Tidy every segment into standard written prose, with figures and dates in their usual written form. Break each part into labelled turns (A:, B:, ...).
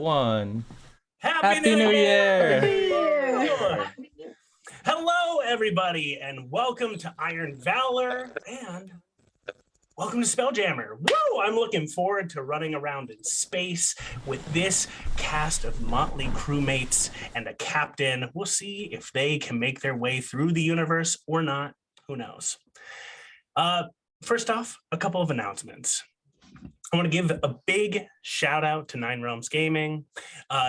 A: 1.
B: Happy New Year!
A: Year!
B: Hello, everybody, and welcome to Iron Valor, and welcome to Spelljammer. Woo! I'm looking forward to running around in space with this cast of motley crewmates and a captain. We'll see if they can make their way through the universe or not. Who knows? First off, a couple of announcements. I want to give a big shout out to Nine Realms Gaming.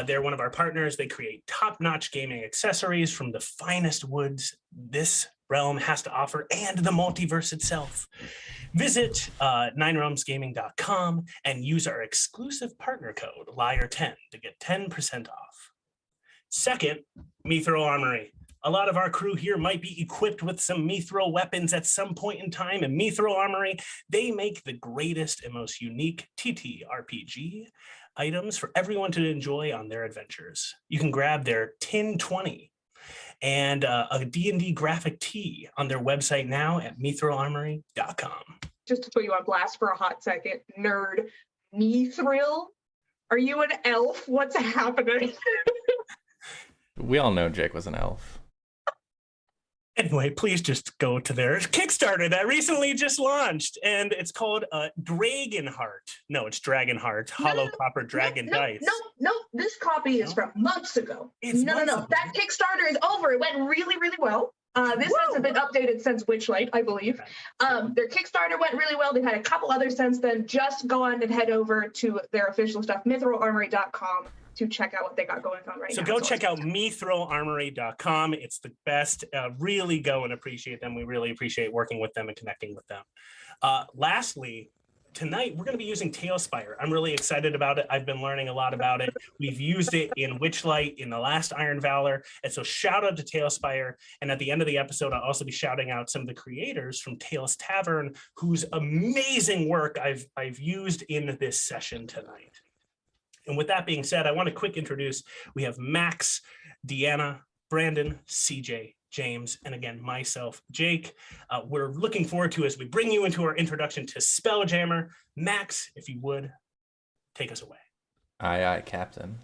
B: They're one of our partners. They create top-notch gaming accessories from the finest woods this realm has to offer and the multiverse itself. Visit ninerealmsgaming.com and use our exclusive partner code, LIAR10, to get 10% off. Second, Mithril Armory. A lot of our crew here might be equipped with some Mithril weapons at some point in time, and Mithril Armory, they make the greatest and most unique TTRPG items for everyone to enjoy on their adventures. You can grab their Tin 20 and a D&D graphic tee on their website now at mithrilarmory.com.
C: Just to put you on blast for a hot second, nerd, Mithril? Are you an elf? What's happening?
A: We all know Jake was an elf.
B: Anyway, please just go to their Kickstarter that recently just launched, and it's called Dragonheart. No, it's Dragonheart, Hollow Copper Dragon Dice.
C: No, this copy is from months ago. No. That Kickstarter is over. It went really, really well. This hasn't been updated since Witchlight, I believe. Their Kickstarter went really well. They've had a couple others since then. Just go on and head over to their official stuff, mithrilarmory.com, to check out what they got going on right now.
B: So go check out mithrilarmory.com. It's the best. Really go and appreciate them. We really appreciate working with them and connecting with them. Lastly, tonight we're going to be using Tailspire. I'm really excited about it. I've been learning a lot about it. We've used it in Witchlight in the last Iron Valor. And so shout out to Tailspire. And at the end of the episode, I'll also be shouting out some of the creators from Tales Tavern, whose amazing work I've used in this session tonight. And with that being said, I want to quick introduce, we have Max, Deanna, Brandon, CJ, James, and again, myself, Jake. We're looking forward to as we bring you into our introduction to Spelljammer. Max, if you would, take us away.
A: Aye, aye, Captain.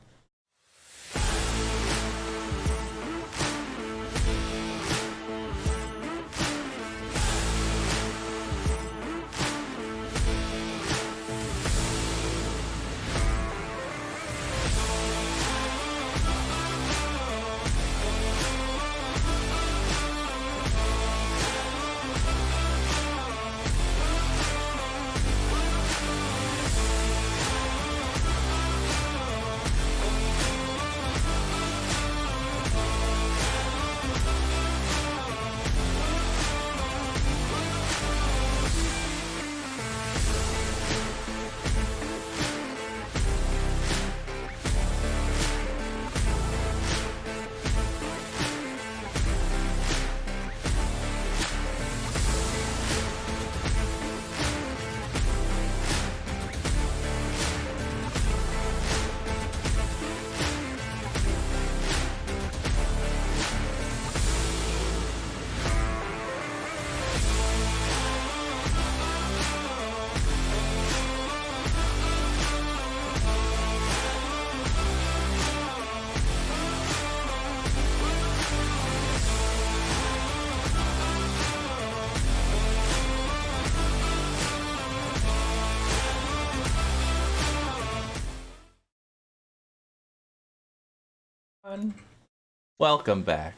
A: Welcome back.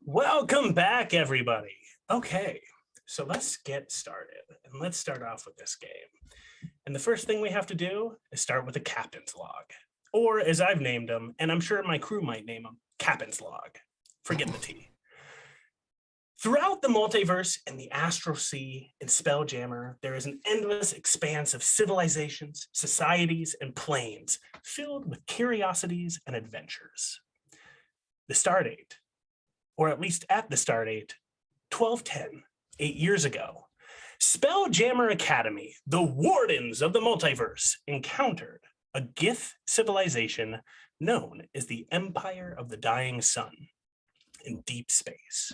B: Welcome back, everybody. Okay, so let's get started. And let's start off with this game. And the first thing we have to do is start with a captain's log. Or as I've named them, and I'm sure my crew might name them, Captain's Log. Forget the T. Throughout the multiverse and the Astral Sea in Spelljammer, there is an endless expanse of civilizations, societies, and planes filled with curiosities and adventures. The stardate, or at least at the stardate, 1210, 8 years ago, Spelljammer Academy, the wardens of the multiverse, encountered a Gith civilization known as the Empire of the Dying Sun in deep space.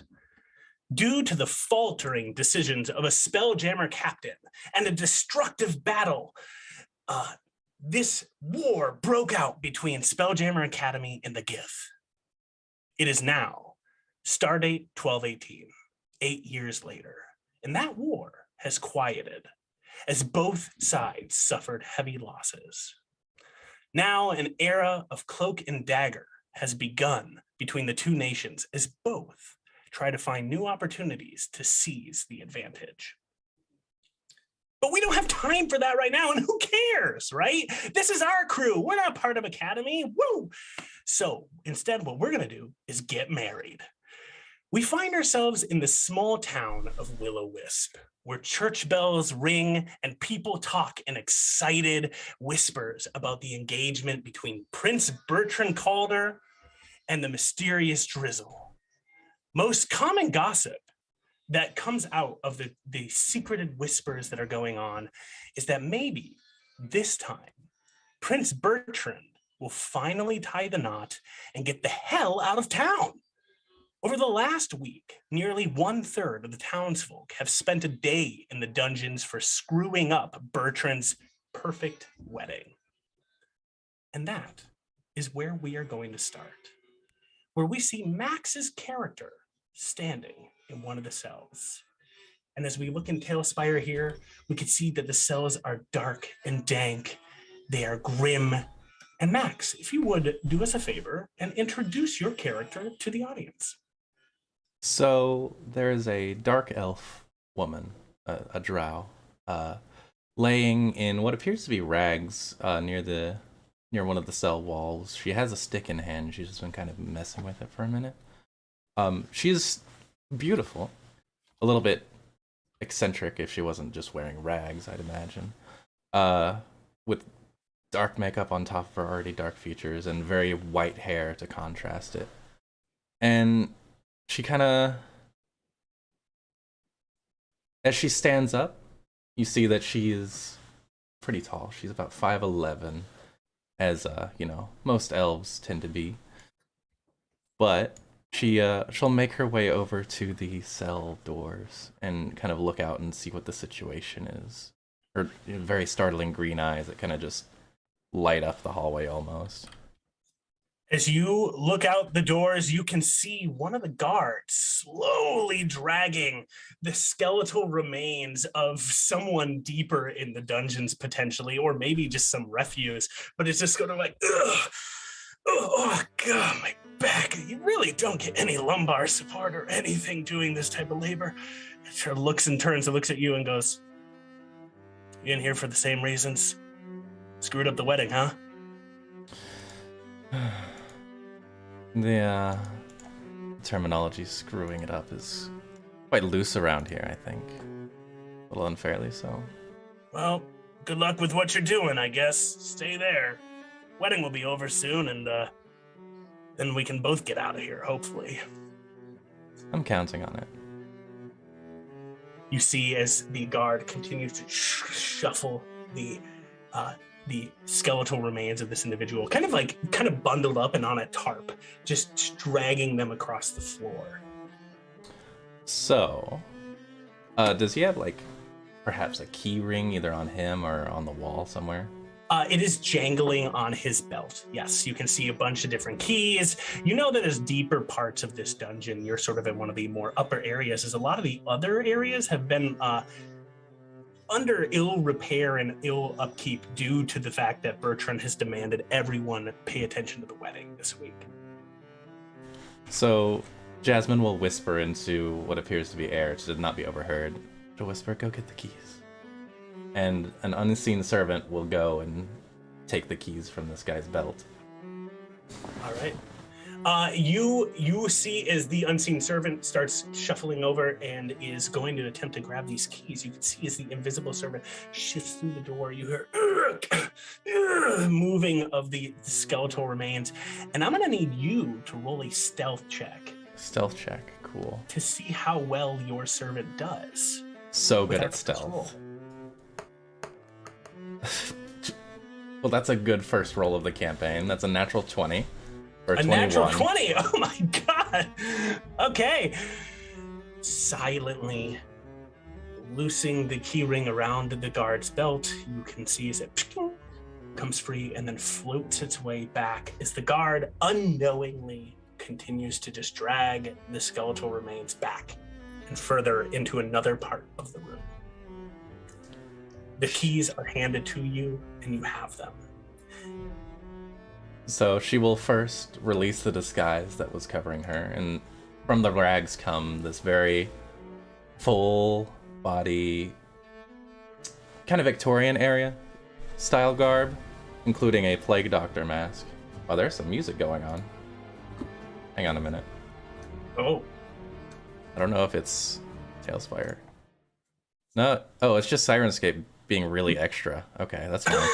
B: Due to the faltering decisions of a Spelljammer captain and a destructive battle, this war broke out between Spelljammer Academy and the Gith. It is now Stardate 1218, 8 years later, and that war has quieted as both sides suffered heavy losses. Now an era of cloak and dagger has begun between the two nations as both try to find new opportunities to seize the advantage. But we don't have time for that right now, and who cares, right? This is our crew. We're not part of Academy. Woo! So instead, what we're going to do is get married. We find ourselves in the small town of Will-O-Wisp, where church bells ring and people talk in excited whispers about the engagement between Prince Bertrand Calder and the mysterious Drizzle. Most common gossip that comes out of the secreted whispers that are going on is that maybe this time Prince Bertrand will finally tie the knot and get the hell out of town. Over the last week, nearly 1/3 of the townsfolk have spent a day in the dungeons for screwing up Bertrand's perfect wedding. And that is where we are going to start, where we see Max's character standing in one of the cells. And as we look in Tailspire here, we can see that the cells are dark and dank. They are grim. And Max, if you would do us a favor and introduce your character to the audience.
A: So there is a dark elf woman, a drow, laying in what appears to be rags near one of the cell walls. She has a stick in hand. She's just been kind of messing with it for a minute. She's beautiful, a little bit eccentric if she wasn't just wearing rags, I'd imagine, with dark makeup on top of her already dark features and very white hair to contrast it. And she kind of, as she stands up, you see that she is pretty tall. She's about 5'11", as most elves tend to be. But she'll make her way over to the cell doors and kind of look out and see what the situation is. Her very startling green eyes that kind of just light up the hallway almost.
B: As you look out the doors, you can see one of the guards slowly dragging the skeletal remains of someone deeper in the dungeons potentially, or maybe just some refuse, but it's just sort of like, ugh, oh God, my back. You really don't get any lumbar support or anything doing this type of labor. And she looks and turns and looks at you and goes, you in here for the same reasons? Screwed up the wedding, huh?
A: The terminology screwing it up is quite loose around here, I think. A little unfairly so.
B: Well, good luck with what you're doing, I guess. Stay there. Wedding will be over soon, and then we can both get out of here, hopefully.
A: I'm counting on it.
B: You see as the guard continues to shuffle the skeletal remains of this individual, kind of bundled up and on a tarp, just dragging them across the floor.
A: So, does he have perhaps a key ring either on him or on the wall somewhere?
B: It is jangling on his belt. Yes, you can see a bunch of different keys. You know that there's deeper parts of this dungeon. You're sort of in one of the more upper areas, as a lot of the other areas have been under ill repair and ill upkeep due to the fact that Bertrand has demanded everyone pay attention to the wedding this week.
A: So Jasmine will whisper into what appears to be air to not be overheard. She'll whisper, "Go get the keys." And an unseen servant will go and take the keys from this guy's belt.
B: All right. You see as the unseen servant starts shuffling over and is going to attempt to grab these keys. You can see as the invisible servant shifts through the door. You hear moving of the skeletal remains. And I'm going to need you to roll a stealth check.
A: Stealth check, cool.
B: To see how well your servant does.
A: So good at stealth. Well, that's a good first roll of the campaign. That's a natural 20. Or
B: a
A: 21.
B: Natural 20. Oh my God. Okay. Silently loosing the key ring around the guard's belt, you can see as it comes free and then floats its way back as the guard unknowingly continues to just drag the skeletal remains back and further into another part of the room. The keys are handed to you and you have them.
A: So she will first release the disguise that was covering her, and from the rags come this very full body, kind of Victorian area style garb, including a plague doctor mask. Oh, there's some music going on. Hang on a minute.
B: Oh.
A: I don't know if it's Tailspire. No, oh, it's just Sirenscape being really extra. Okay, that's fine.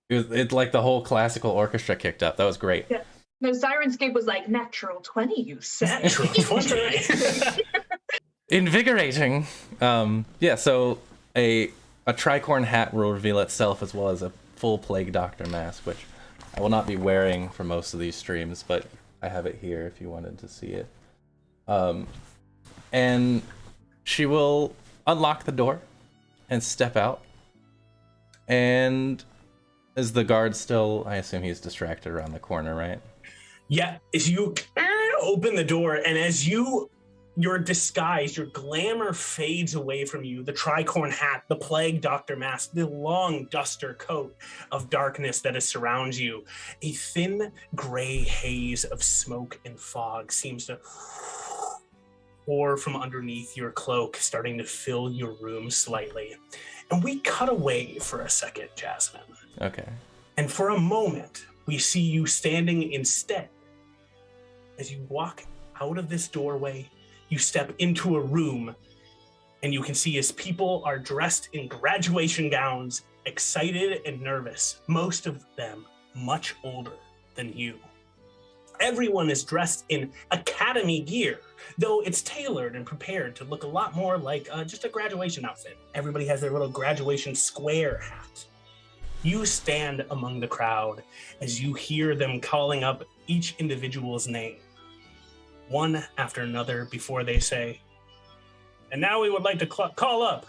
A: It's like the whole classical orchestra kicked up. That was great.
C: Yeah. No, Sirenscape was like natural 20, you said.
B: Natural 20.
A: Invigorating. Yeah, so a tricorn hat will reveal itself, as well as a full plague doctor mask, which I will not be wearing for most of these streams, but I have it here if you wanted to see it. And she will unlock the door and step out. And is the guard still, I assume he's distracted around the corner, right?
B: Yeah, as you open the door and as your disguise, your glamour fades away from you, the tricorn hat, the plague doctor mask, the long duster coat of darkness that surrounds you, a thin gray haze of smoke and fog seems to pour from underneath your cloak, starting to fill your room slightly. And we cut away for a second, Jasmine.
A: Okay.
B: And for a moment, we see you standing instead. As you walk out of this doorway, you step into a room, and you can see as people are dressed in graduation gowns, excited and nervous, most of them much older than you. Everyone is dressed in academy gear, though it's tailored and prepared to look a lot more like just a graduation outfit. Everybody has their little graduation square hat. You stand among the crowd as you hear them calling up each individual's name, one after another, before they say, "And now we would like to call up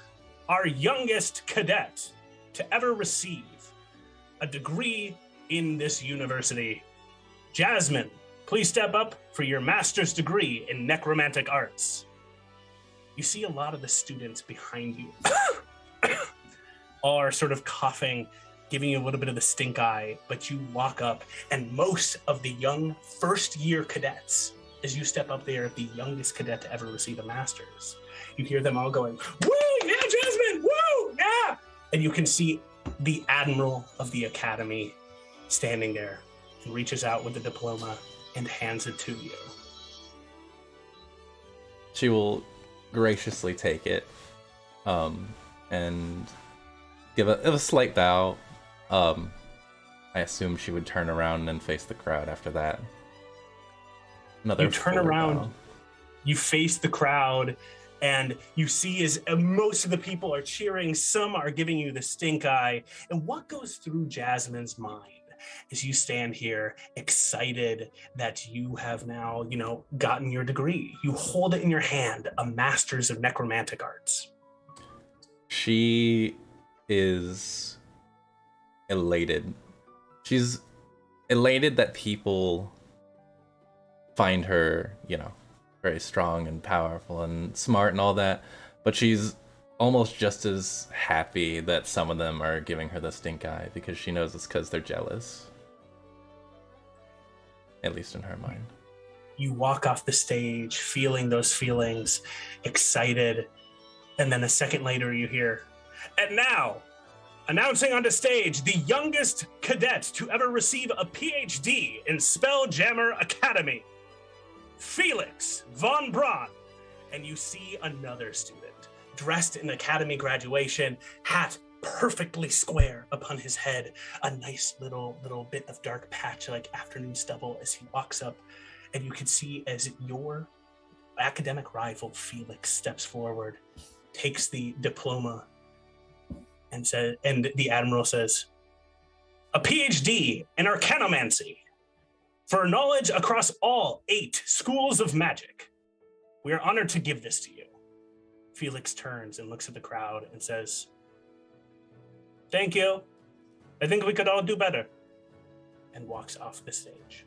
B: our youngest cadet to ever receive a degree in this university. Jasmine, please step up for your master's degree in necromantic arts." You see a lot of the students behind you are sort of coughing, giving you a little bit of the stink eye, but you walk up, and most of the young first-year cadets, as you step up there, the youngest cadet to ever receive a master's, you hear them all going, "Woo, yeah, Jasmine, woo, yeah!" And you can see the admiral of the academy standing there and reaches out with the diploma and hands it to you.
A: She will graciously take it, and give a slight bow. I assume she would turn around and face the crowd after that. Another
B: You turn
A: forward
B: around,
A: bow.
B: you face the crowd, and you see as most of the people are cheering, some are giving you the stink eye. And what goes through Jasmine's mind as you stand here excited that you have now, gotten your degree? You hold it in your hand, a master's of necromantic arts.
A: She is elated. She's elated that people find her, very strong and powerful and smart and all that, but she's almost just as happy that some of them are giving her the stink eye, because she knows it's because they're jealous. At least in her mind.
B: You walk off the stage feeling those feelings, excited, and then a second later you hear, "And now, announcing onto stage the youngest cadet to ever receive a PhD in Spelljammer Academy, Felix von Braun." And you see another student dressed in academy graduation, hat perfectly square upon his head, a nice little bit of dark patch like afternoon stubble as he walks up, and you can see as your academic rival Felix steps forward, takes the diploma, and the admiral says, "A PhD in arcanomancy for knowledge across all 8 schools of magic. We are honored to give this to you." Felix turns and looks at the crowd and says, "Thank you. I think we could all do better. And walks off the stage.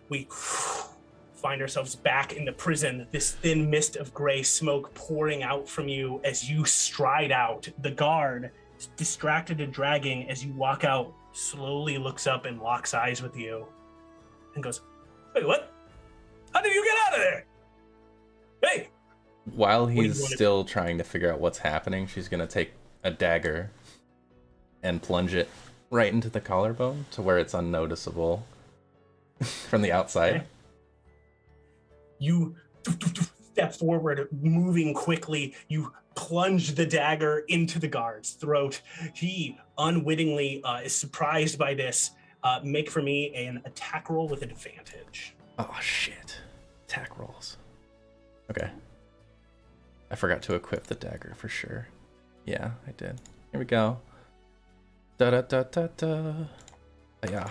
B: We find ourselves back in the prison, this thin mist of gray smoke pouring out from you as you stride out. The guard, distracted and dragging as you walk out, slowly looks up and locks eyes with you and goes, "Wait, what? How did you get out of there? Hey!"
A: While he's still trying to figure out what's happening, she's gonna take a dagger and plunge it right into the collarbone to where it's unnoticeable from the outside.
B: Okay. You step forward, moving quickly. You plunge the dagger into the guard's throat. He unwittingly is surprised by this. Make for me an attack roll with advantage.
A: Oh, shit. Attack rolls. Okay. I forgot to equip the dagger for sure. Yeah, I did. Here we go. Da-da-da-da-da. Yeah.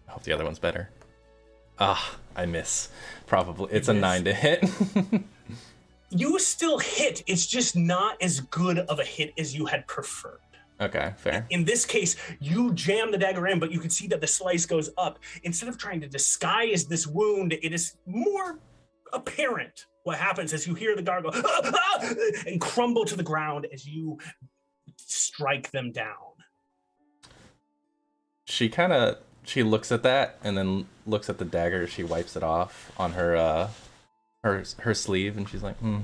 A: I hope the other one's better. Ah, I miss. Probably. It's a 9 to hit.
B: You still hit. It's just not as good of a hit as you had preferred.
A: Okay, fair.
B: In this case, you jam the dagger in, but you can see that the slice goes up. Instead of trying to disguise this wound, it is more apparent. What happens is you hear the guard go, "Ah, ah," and crumble to the ground as you strike them down.
A: She looks at that and then looks at the dagger. She wipes it off on her her sleeve, and she's like, well,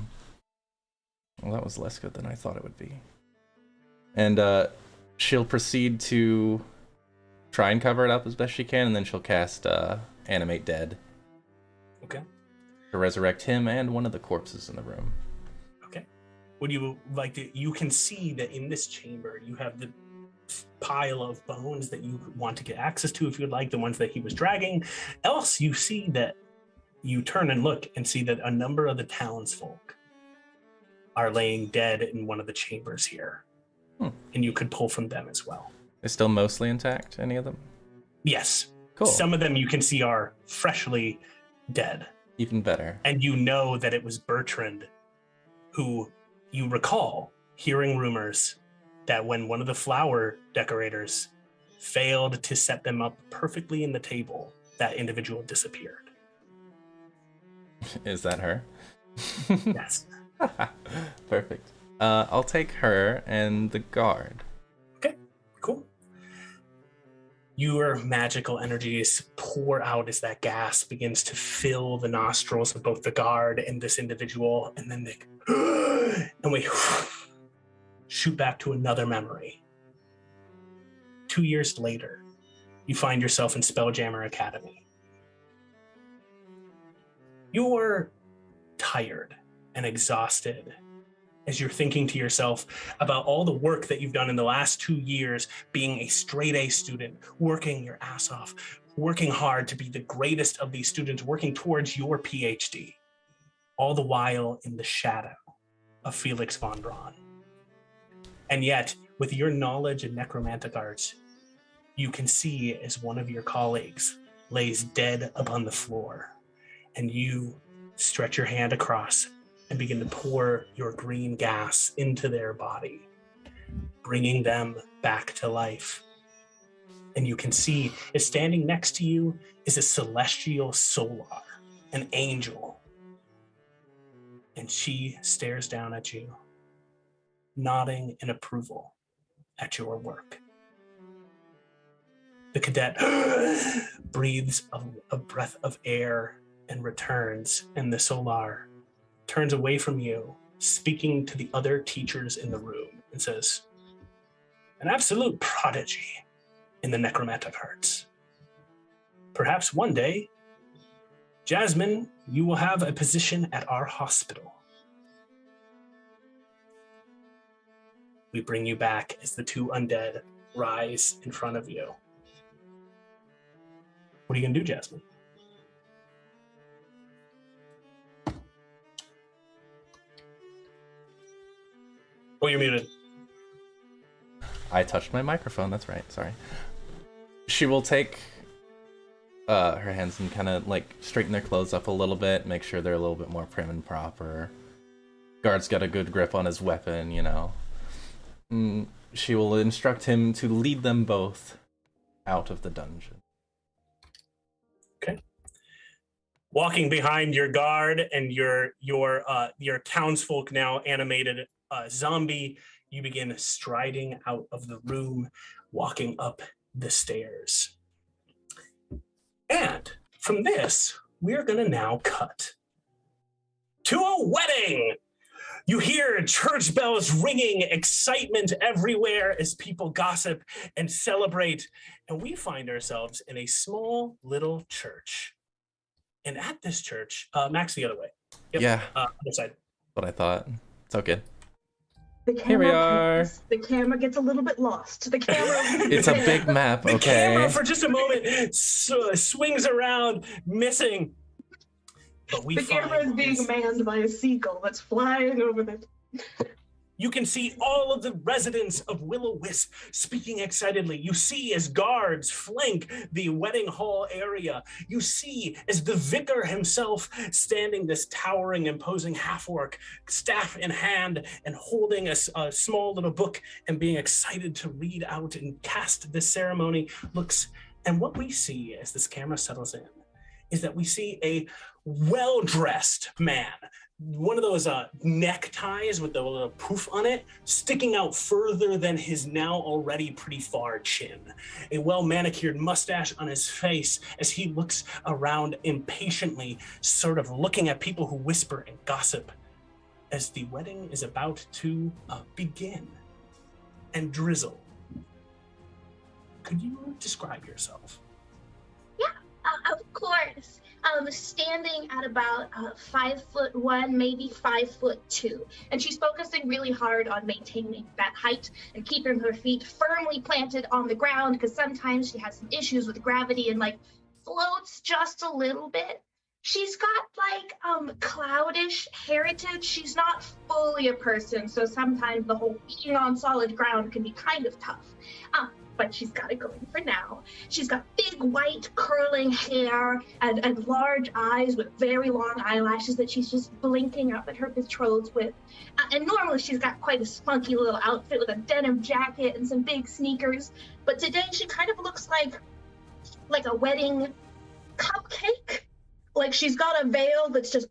A: that was less good than I thought it would be. And she'll proceed to try and cover it up as best she can, and then she'll cast Animate Dead.
B: Okay.
A: To resurrect him and one of the corpses in the room.
B: Okay. Would you like to? You can see that in this chamber, you have the pile of bones that you want to get access to if you'd like, the ones that he was dragging. Else, you see that you turn and look and see that a number of the townsfolk are laying dead in one of the chambers here. And you could pull from them as well.
A: They're still mostly intact, any of them?
B: Yes.
A: Cool.
B: Some of them you can see are freshly dead.
A: Even better.
B: And you know that it was Bertrand who, you recall hearing rumors that when one of the flower decorators failed to set them up perfectly in the table, that individual disappeared.
A: Is that her?
B: Yes.
A: Perfect. I'll take her and the guard.
B: Okay, cool. Your magical energies pour out as that gas begins to fill the nostrils of both the guard and this individual, and then we shoot back to another memory. 2 years later, you find yourself in Spelljammer Academy. You're tired and exhausted as you're thinking to yourself about all the work that you've done in the last 2 years, being a straight A student, working your ass off, working hard to be the greatest of these students, working towards your PhD, all the while in the shadow of Felix von Braun. And yet, with your knowledge in necromantic arts, you can see as one of your colleagues lays dead upon the floor, and you stretch your hand across and begin to pour your green gas into their body, bringing them back to life. And you can see, is standing next to you is a celestial solar, an angel. And she stares down at you, nodding in approval at your work. The cadet breathes a breath of air and returns, and the solar turns away from you, speaking to the other teachers in the room, and says, "An absolute prodigy in the necromantic arts. Perhaps one day, Jasmine, you will have a position at our hospital." We bring you back as the two undead rise in front of you. What are you going to do, Jasmine? Oh, you're muted.
A: I touched my microphone, that's right, sorry. She will take her hands and kind of like straighten their clothes up a little bit, make sure they're a little bit more prim and proper. Guard's got a good grip on his weapon, you know. she will instruct him to lead them both out of the dungeon.
B: Okay. Walking behind your guard and your townsfolk now animated zombie, you begin striding out of the room, walking up the stairs. And from this, we're going to now cut to a wedding. You hear church bells ringing, excitement everywhere as people gossip and celebrate. And we find ourselves in a small little church. And at this church, Max, the other way. Yep,
A: Yeah.
B: Other side.
A: What I thought. It's okay.
C: The camera,
A: Here we are.
C: The camera gets a little bit lost. The camera.
A: It's a big map,
B: The
A: okay?
B: camera for just a moment swings around, missing. But we
C: the camera is being manned by a seagull that's flying over the.
B: You can see all of the residents of Will-O-Wisp speaking excitedly. You see as guards flank the wedding hall area. You see as the vicar himself standing this towering, imposing half-orc, staff in hand and holding a small little book and being excited to read out and cast this ceremony looks. And what we see as this camera settles in is that we see a well-dressed man, one of those neckties with the little poof on it sticking out further than his now already pretty far chin. A well-manicured mustache on his face as he looks around impatiently, sort of looking at people who whisper and gossip as the wedding is about to begin. And Drizzle, could you describe yourself?
D: Of course. Standing at about 5'1", maybe 5'2", and she's focusing really hard on maintaining that height and keeping her feet firmly planted on the ground because sometimes she has some issues with gravity and like floats just a little bit. She's got cloudish heritage. She's not fully a person, so sometimes the whole being on solid ground can be kind of tough. But she's got it going for now. She's got big white curling hair and large eyes with very long eyelashes that she's just blinking up at her betrothed with. And normally she's got quite a spunky little outfit with a denim jacket and some big sneakers. But today she kind of looks like a wedding cupcake. Like she's got a veil that's just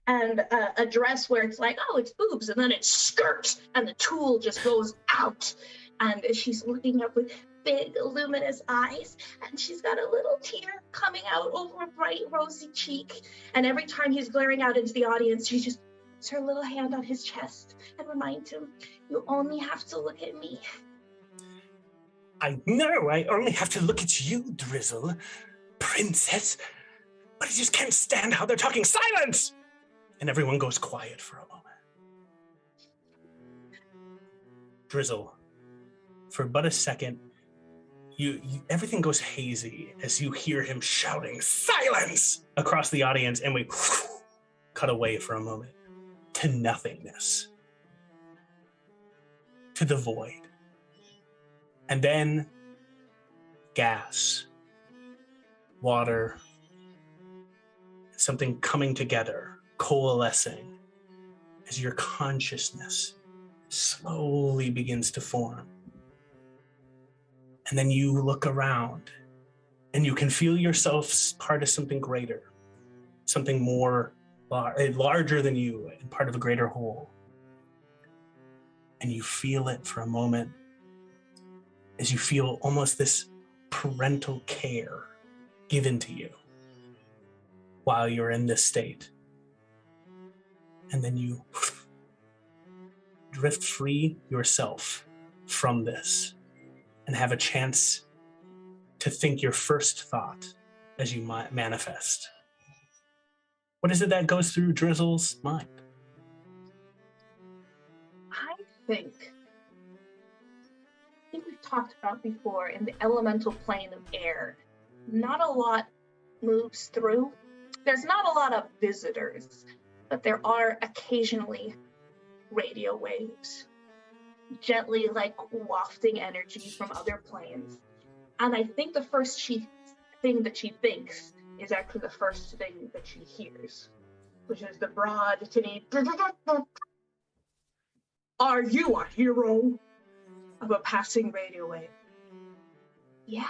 D: and a dress where it's like, oh, it's boobs, and then it's skirts, and the tulle just goes out. And she's looking up with big, luminous eyes, and she's got a little tear coming out over a bright, rosy cheek. And every time he's glaring out into the audience, she just puts her little hand on his chest and reminds him, you only have to look at me.
B: I know, I only have to look at you, Drizzle. Princess. But I just can't stand how they're talking. Silence! And everyone goes quiet for a moment. Drizzle. For but a second, you everything goes hazy as you hear him shouting, silence, across the audience, and we cut away for a moment to nothingness, to the void. And then gas, water, something coming together, coalescing, as your consciousness slowly begins to form. And then you look around and you can feel yourself part of something greater, something more larger than you and part of a greater whole. And you feel it for a moment as you feel almost this parental care given to you while you're in this state. And then you drift free yourself from this and have a chance to think your first thought as you manifest. What is it that goes through Drizzle's mind?
C: I think we've talked about before in the elemental plane of air, not a lot moves through. There's not a lot of visitors, but there are occasionally radio waves, gently like wafting energy from other planes. And I think the first thing that she thinks is actually the first thing that she hears, which is the broad, tinny, are you a hero? of a passing radio wave.
D: Yeah.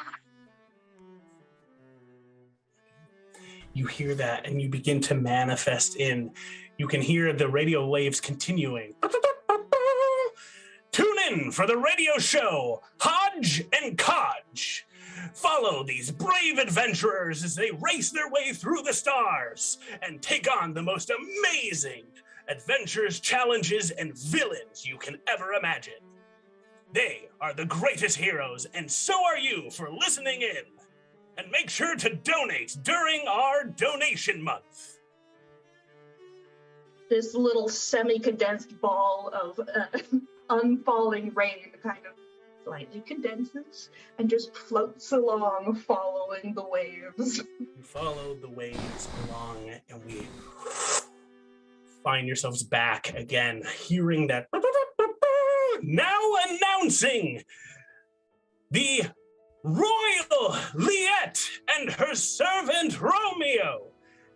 B: You hear that and you begin to manifest in. You can hear the radio waves continuing. Tune in for the radio show, Hodge and Codge. Follow these brave adventurers as they race their way through the stars and take on the most amazing adventures, challenges, and villains you can ever imagine. They are the greatest heroes, and so are you for listening in. And make sure to donate during our donation month.
C: This little semi-condensed ball of unfalling rain kind of slightly condenses and just floats along following the waves.
B: You follow the waves along, and we find yourselves back again, hearing that. Now announcing the Royal Liette and her servant Romeo.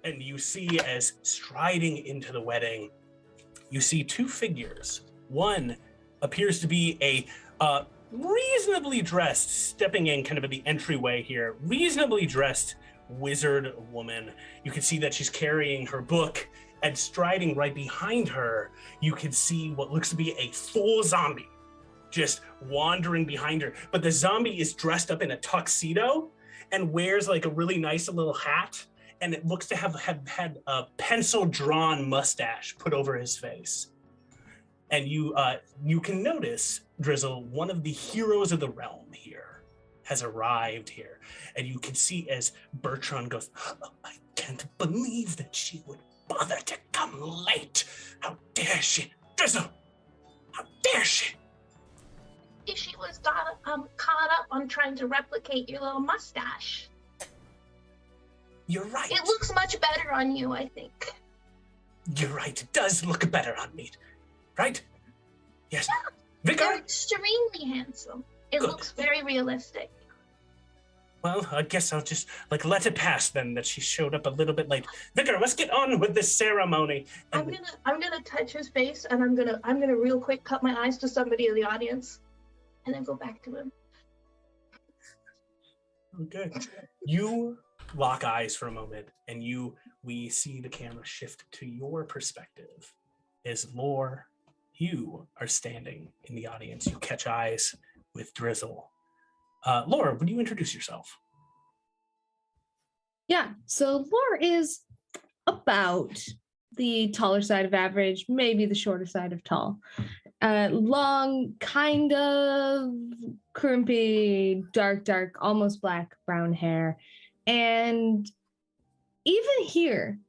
B: And you see, as striding into the wedding, you see two figures. One appears to be a reasonably dressed, stepping in kind of at the entryway here, reasonably dressed wizard woman. You can see that she's carrying her book, and striding right behind her, you can see what looks to be a full zombie just wandering behind her. But the zombie is dressed up in a tuxedo and wears like a really nice little hat, and it looks to have had a pencil-drawn mustache put over his face. And you can notice, Drizzle, one of the heroes of the realm here has arrived here. And you can see as Bertrand goes, oh, I can't believe that she would bother to come late. How dare she? Drizzle, how dare she?
D: If she was caught up on trying to replicate your little mustache.
B: You're right.
D: It looks much better on you, I think.
B: You're right. It does look better on me. Right? Yes.
D: Yeah.
B: Vicar?
D: You're extremely handsome. It
B: Good.
D: looks very realistic.
B: Well, I guess I'll just let it pass then that she showed up a little bit late. Vicar, let's get on with this ceremony.
D: I'm gonna touch his face, and I'm gonna real quick cut my eyes to somebody in the audience, and then go back to him.
B: Okay. You lock eyes for a moment, and we see the camera shift to your perspective. As Lore, you are standing in the audience. You catch eyes with Drizzle. Laura, would you introduce yourself?
E: Yeah, so Lore is about the taller side of average, maybe the shorter side of tall. Long, kind of crimpy, dark, almost black, brown hair. And even here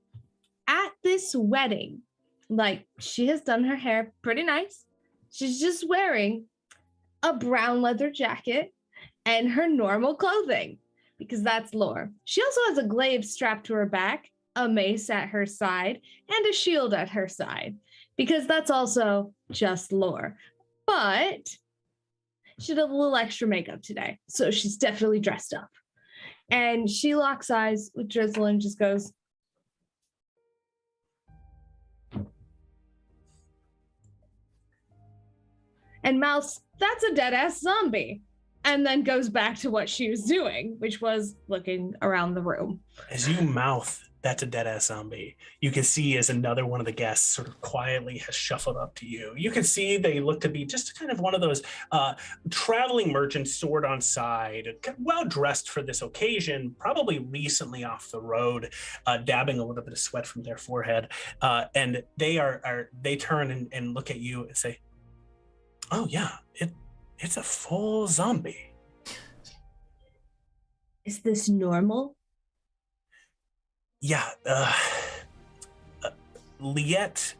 E: at this wedding, like, she has done her hair pretty nice. She's just wearing a brown leather jacket and her normal clothing, because that's Lore. She also has a glaive strapped to her back, a mace at her side, and a shield at her side, because that's also just Lore. But she did a little extra makeup today, so she's definitely dressed up. And she locks eyes with Drizzle and just goes, and mouths, that's a dead-ass zombie. And then goes back to what she was doing, which was looking around the room.
B: As you mouth, that's a dead-ass zombie, you can see as another one of the guests sort of quietly has shuffled up to you. You can see they look to be just kind of one of those traveling merchants, sword on side, well-dressed for this occasion, probably recently off the road, dabbing a little bit of sweat from their forehead. And they turn and look at you and say, oh yeah, it's a full zombie.
E: Is this normal?
B: Yeah, Liette,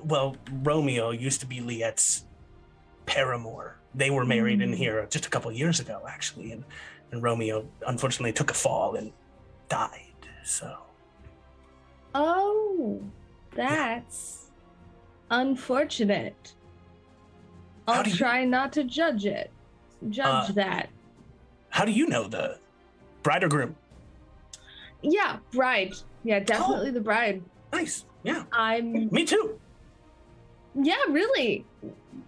B: well, Romeo used to be Liette's paramour. They were married in here just a couple years ago, actually, and Romeo unfortunately took a fall and died, so.
E: Oh, that's unfortunate. I'll try not to judge that.
B: How do you know the bride or groom?
E: Yeah, bride. Yeah, definitely the bride.
B: Nice. Yeah.
E: Me
B: too.
E: Yeah, really.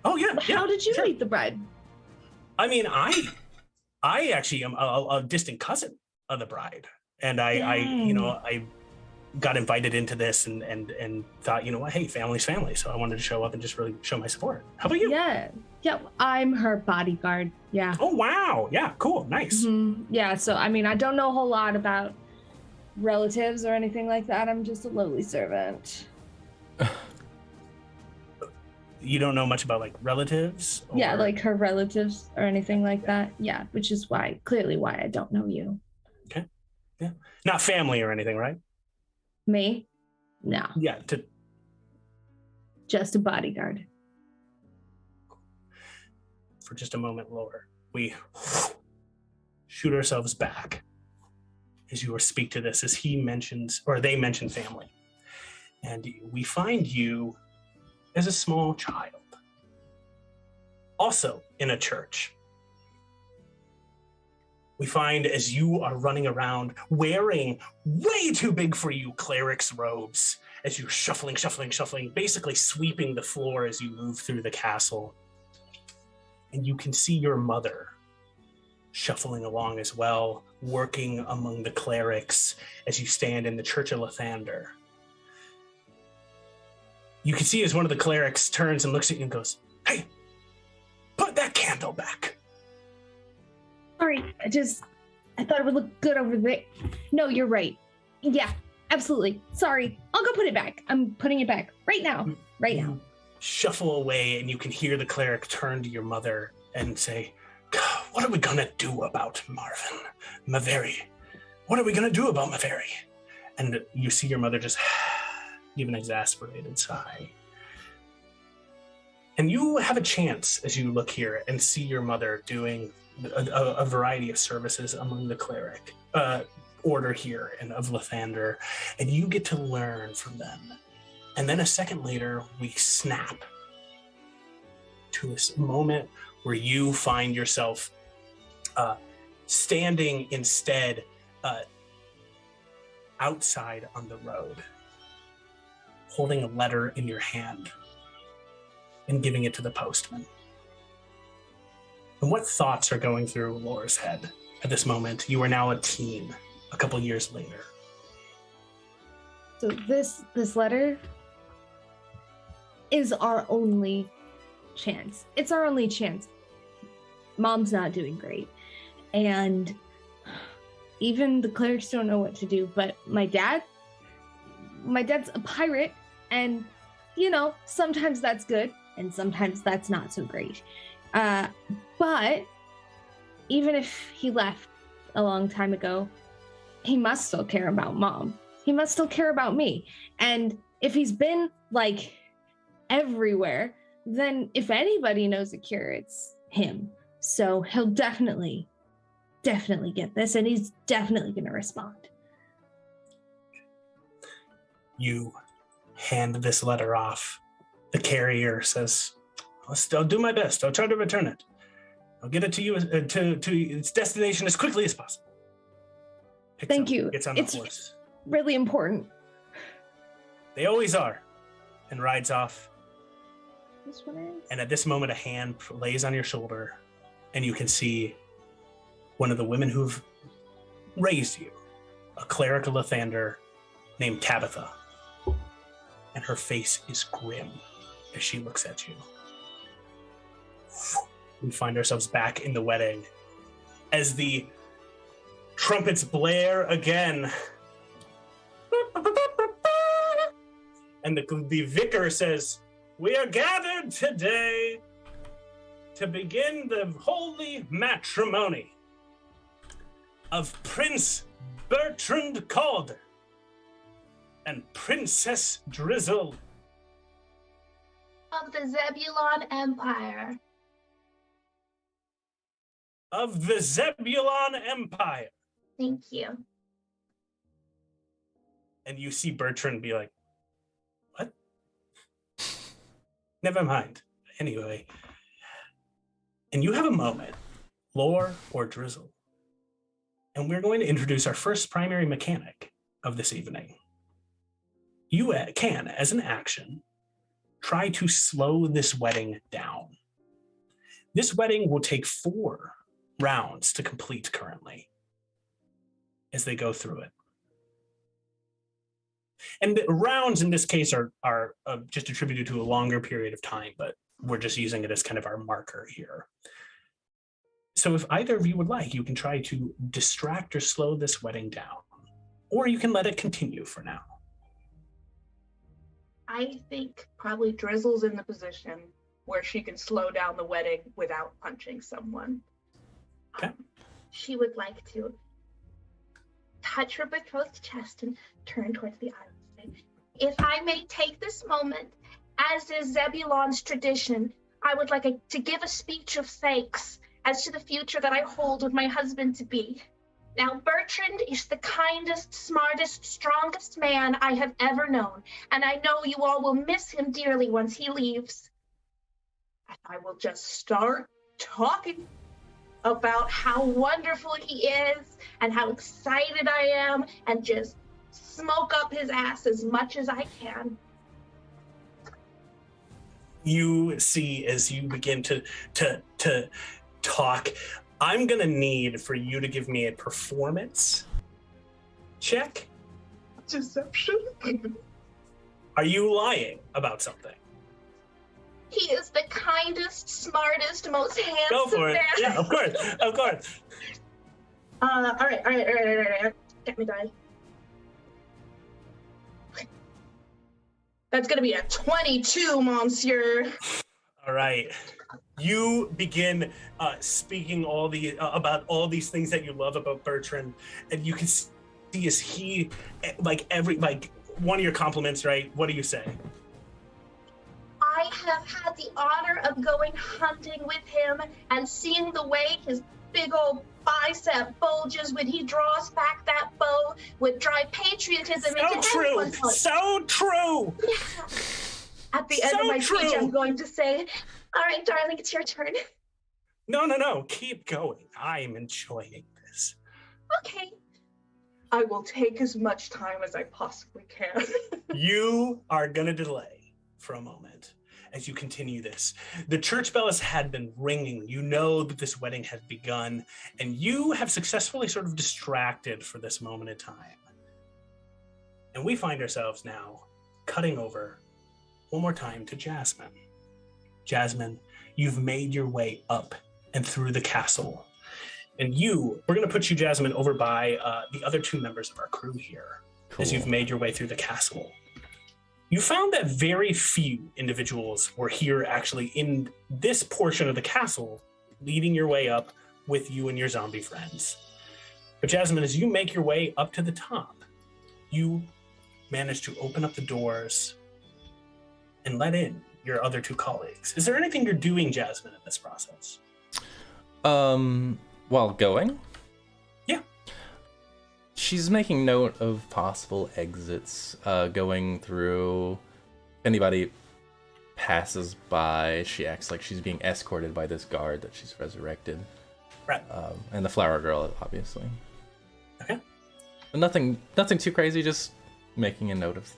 B: Oh yeah.
E: How did you meet the bride?
B: I mean, I actually am a distant cousin of the bride, and I got invited into this and thought, you know what, hey, family's family, so I wanted to show up and just really show my support. How about you?
E: Yeah, I'm her bodyguard. Yeah.
B: Oh wow, yeah, cool, nice.
E: Yeah, so I mean, I don't know a whole lot about relatives or anything like that. I'm just a lowly servant.
B: You don't know much about like relatives?
E: Yeah, like her relatives or anything like that. Yeah, which is clearly why I don't know you.
B: Okay. Yeah. Not family or anything, right?
E: Me? No.
B: Yeah.
E: Just a bodyguard.
B: For just a moment, Lore, we shoot ourselves back as you speak to this, as he mentions, or they mention family. And we find you as a small child, also in a church. We find as you are running around wearing way too big for you cleric's robes, as you're shuffling, basically sweeping the floor as you move through the castle. And you can see your mother shuffling along as well, working among the clerics as you stand in the Church of Lathander. You can see as one of the clerics turns and looks at you and goes, "Hey, put that candle back."
E: Sorry, I thought it would look good over there. No, you're right. Yeah, absolutely. Sorry. I'll go put it back. I'm putting it back right now. Right now.
B: Shuffle away, and you can hear the cleric turn to your mother and say, "What are we gonna do about Maveri? What are we gonna do about Maveri?" And you see your mother just give an exasperated sigh. And you have a chance as you look here and see your mother doing a variety of services among the cleric order here and of Lathander, and you get to learn from them. And then a second later, we snap to this moment where you find yourself standing instead outside on the road, holding a letter in your hand and giving it to the postman. And what thoughts are going through Laura's head at this moment? You are now a teen, a couple years later.
E: So this letter is our only chance. It's our only chance. Mom's not doing great. And even the clerics don't know what to do, but my dad's a pirate, and sometimes that's good and sometimes that's not so great. But even if he left a long time ago, he must still care about Mom. He must still care about me. And if he's been like everywhere, then if anybody knows a cure, it's him. So he'll definitely get this, and he's definitely going to respond.
B: You hand this letter off. The carrier says, "I'll do my best. I'll try to return it. I'll get it to you to its destination as quickly as possible."
E: Thank you.
B: Gets on the horse.
E: Really important.
B: They always are. And rides off.
E: This one is.
B: And at this moment, a hand lays on your shoulder, and you can see one of the women who've raised you, a cleric of Lathander named Tabitha. And her face is grim as she looks at you. We find ourselves back in the wedding as the trumpets blare again. And the vicar says, "We are gathered today to begin the holy matrimony of Prince Bertrand Calder and Princess Drizzle
D: of the Zebulon Empire."
B: Of the Zebulon Empire.
D: Thank you.
B: And you see Bertrand be like, "What? Never mind." Anyway. And you have a moment, Lore or Drizzle. And we're going to introduce our first primary mechanic of this evening. You can, as an action, try to slow this wedding down. This wedding will take 4 rounds to complete currently as they go through it. And the rounds in this case are just attributed to a longer period of time, but we're just using it as kind of our marker here. So if either of you would like, you can try to distract or slow this wedding down, or you can let it continue for now.
C: I think probably Drizzle's in the position where she can slow down the wedding without punching someone.
B: Okay.
D: She would like to touch her betrothed's chest and turn towards the aisle and say, if I may take this moment, as is Zebulon's tradition, I would like to give a speech of thanks as to the future that I hold with my husband-to-be. Now, Bertrand is the kindest, smartest, strongest man I have ever known, and I know you all will miss him dearly once he leaves.
C: And I will just start talking about how wonderful he is and how excited I am, and just smoke up his ass as much as I can.
B: You see, as you begin to talk, I'm gonna need for you to give me a performance check.
C: Deception?
B: Are you lying about something?
D: He is the kindest, smartest, most handsome
B: Go for it.
D: man.
B: Yeah, of course, of course.
C: All right.
D: Get me die.
C: That's gonna be a 22, monsieur.
B: All right. You begin speaking about all these things that you love about Bertrand, and you can see as he, like one of your compliments, right? What do you say?
D: I have had the honor of going hunting with him and seeing the way his big old bicep bulges when he draws back that bow with dry patriotism
B: So
D: into
B: true.
D: anyone's heart.
B: So true.
D: Yeah.
C: At the end of my speech, I'm going to say,
D: All right, darling, it's your turn.
B: No. Keep going. I'm enjoying this.
D: Okay.
C: I will take as much time as I possibly can.
B: You are gonna delay for a moment as you continue this. The church bells had been ringing. You know that this wedding had begun, and you have successfully sort of distracted for this moment in time. And we find ourselves now cutting over one more time to Jasmine. Jasmine, you've made your way up and through the castle. And we're going to put you, Jasmine, over by the other 2 members of our crew here. Cool. As you've made your way through the castle. You found that very few individuals were here actually in this portion of the castle, leading your way up with you and your zombie friends. But Jasmine, as you make your way up to the top, you manage to open up the doors and let in your other 2 colleagues. Is there anything you're doing, Jasmine, in this process?
A: While going?
B: Yeah.
A: She's making note of possible exits, going through. If anybody passes by, she acts like she's being escorted by this guard that she's resurrected.
B: Right.
A: And the flower girl, obviously.
B: Okay.
A: But nothing too crazy, just making a note of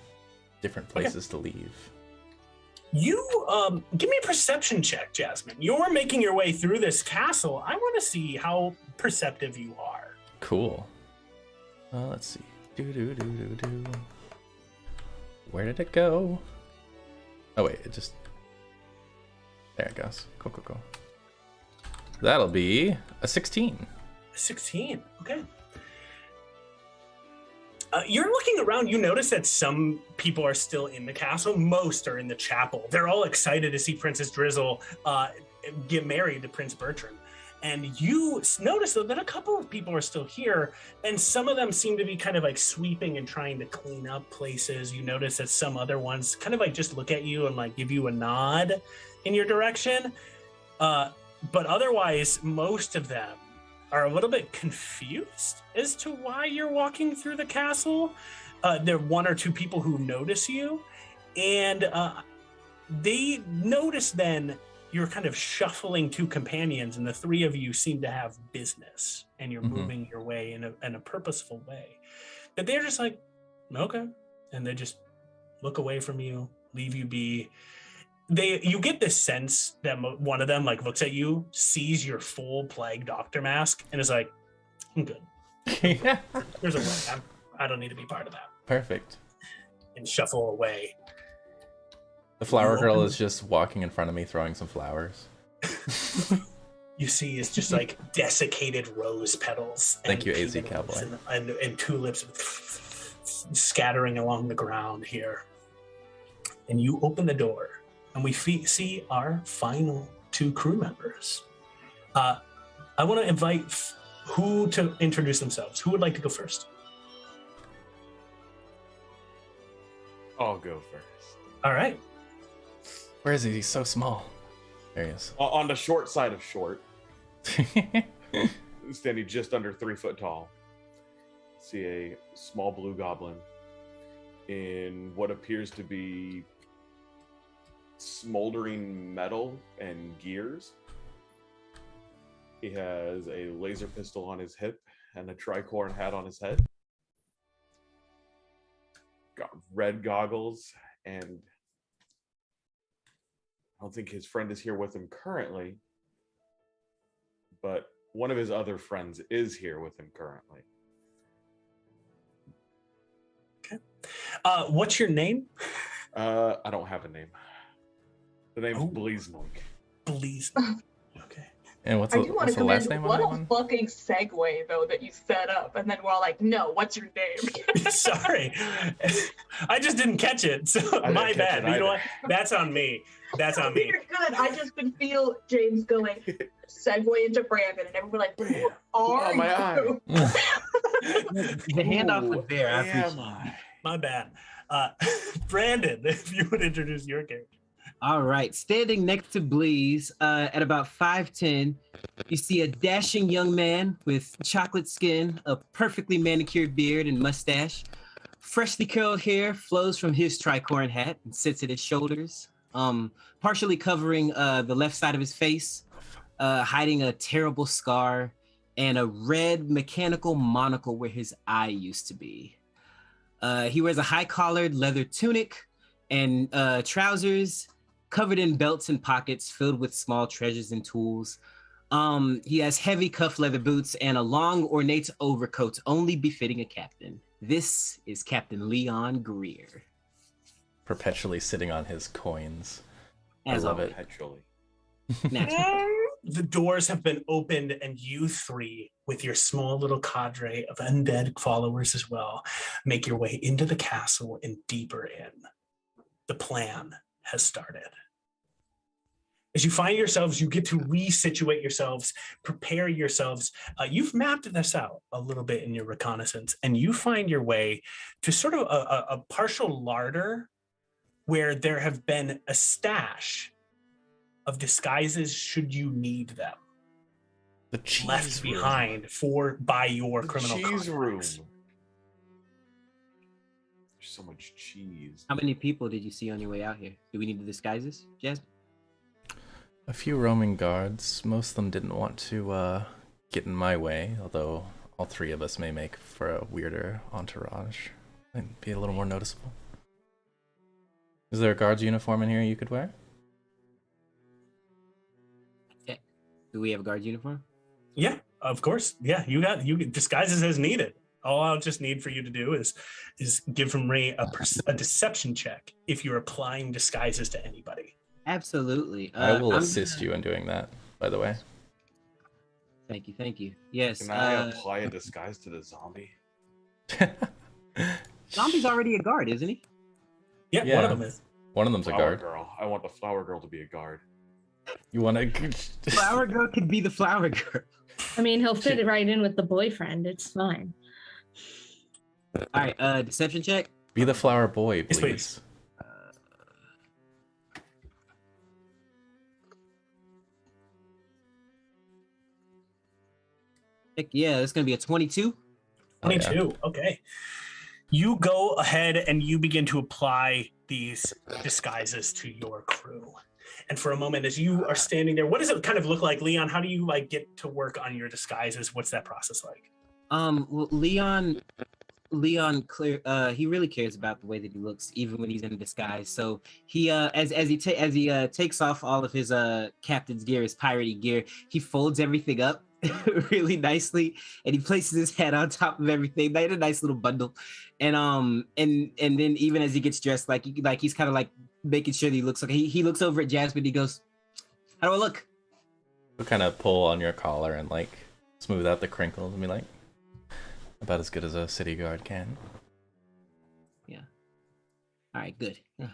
A: different places to leave.
B: You, give me a perception check, Jasmine. You're making your way through this castle. I want to see how perceptive you are.
A: Cool. Let's see. Where did it go? Oh wait, it just... There it goes. Cool. That'll be a 16.
B: 16, okay. You're looking around, you notice that some people are still in the castle. Most are in the chapel. They're all excited to see Princess Drizzle get married to Prince Bertrand. And you notice though that a couple of people are still here, and some of them seem to be kind of like sweeping and trying to clean up places. You notice that some other ones kind of like just look at you and like give you a nod in your direction. But otherwise, most of them are a little bit confused as to why you're walking through the castle. There are 1 or 2 people who notice you, and they notice then you're kind of shuffling 2 companions, and the 3 of you seem to have business, and you're moving your way in a purposeful way. But they're just like, okay, and they just look away from you, leave you be. you get the sense that one of them like looks at you, sees your full plague doctor mask, and is like, I'm good. There's a way. I don't need to be part of that.
A: Perfect.
B: And shuffle away.
A: The flower girl is just walking in front of me, throwing some flowers.
B: You see is just like desiccated rose petals.
A: Thank you, AZ Cowboy.
B: And tulips scattering along the ground here. And you open the door, and we see our final 2 crew members. I want to invite who to introduce themselves. Who would like to go first?
F: I'll go first.
B: All right.
A: Where is he? He's so small. There he is.
F: On the short side of short, standing just under 3 foot tall, see a small blue goblin in what appears to be smoldering metal and gears. He has a laser pistol on his hip and a tricorn hat on his head. Got red goggles, and I don't think his friend is here with him currently, but one of his other friends is here with him currently.
B: Okay. What's your name?
F: I don't have a name. The name's Bleesmonk.
B: Bleesmonk. Okay.
A: And what's
C: I do want to
A: the last
C: commend
A: name
C: what
A: on
C: a
A: that one?
C: fucking segue though that you set up, and then we're all like, "No, what's your name?"
B: Sorry, I just didn't catch it. So my bad. You know what? That's on me. That's on me.
C: You're good. I just could feel James going segue into Brandon, and everyone like, "Who are
F: my
C: you?"
G: The handoff was there. I appreciate it.
B: My bad. Brandon, if you would introduce your character.
G: All right, standing next to Bleeze, at about 5'10", you see a dashing young man with chocolate skin, a perfectly manicured beard and mustache. Freshly curled hair flows from his tricorn hat and sits at his shoulders, partially covering the left side of his face, hiding a terrible scar and a red mechanical monocle where his eye used to be. He wears a high-collared leather tunic and trousers covered in belts and pockets filled with small treasures and tools. He has heavy cuff leather boots and a long ornate overcoat only befitting a captain. This is Captain Leon Greer.
A: Perpetually sitting on his coins.
G: As
A: I love
G: always.
A: it.
F: Actually.
B: The doors have been opened, and you 3, with your small little cadre of undead followers as well, make your way into the castle and deeper in. The plan has started. As you find yourselves, you get to resituate yourselves, prepare yourselves. You've mapped this out a little bit in your reconnaissance, and you find your way to sort of a partial larder where there have been a stash of disguises should you need them.
A: The cheese
B: Left
A: room.
B: behind by your criminal
F: cheese room.
B: contacts.
F: There's so much cheese.
G: How many people did you see on your way out here? Do we need the disguises, Jasmine?
A: A few roaming guards. Most of them didn't want to get in my way, although all 3 of us may make for a weirder entourage. Might be a little more noticeable. Is there a guard's uniform in here you could wear?
G: Yeah. Do we have a guard uniform?
B: Yeah, of course. Yeah, you get disguises as needed. All I'll just need for you to do is give me a deception check if you're applying disguises to anybody.
G: Absolutely.
A: I will assist you in doing that, by the way.
G: Thank you. Yes.
F: Can I apply a disguise to the zombie?
G: Zombie's already a guard, isn't he?
B: Yeah, one of them is.
A: One of them's a
F: Flower
A: guard.
F: girl. I want the flower girl to be a guard.
A: You want to...
G: Flower girl could be the flower girl.
E: I mean, he'll fit it right in with the boyfriend. It's fine.
G: All right, deception check.
A: Be the flower boy,
B: Yes,
A: please.
B: please.
G: Heck yeah, it's gonna be a 22.
B: 22. Okay. You go ahead and you begin to apply these disguises to your crew. And for a moment, as you are standing there, what does it kind of look like, Leon? How do you like get to work on your disguises? What's that process like?
G: Well, Leon Leon he really cares about the way that he looks, even when he's in disguise. So he as he takes off all of his captain's gear, his piratey gear, he folds everything up really nicely, and he places his head on top of everything. They had a nice little bundle, and then even as he gets dressed, he's kind of like making sure that he looks okay. He looks over at Jasmine. He goes, "How do I look?"
A: He'll kind of pull on your collar and like smooth out the crinkles and be like, about as good as a city guard can.
G: Yeah. All right. Good. Yeah.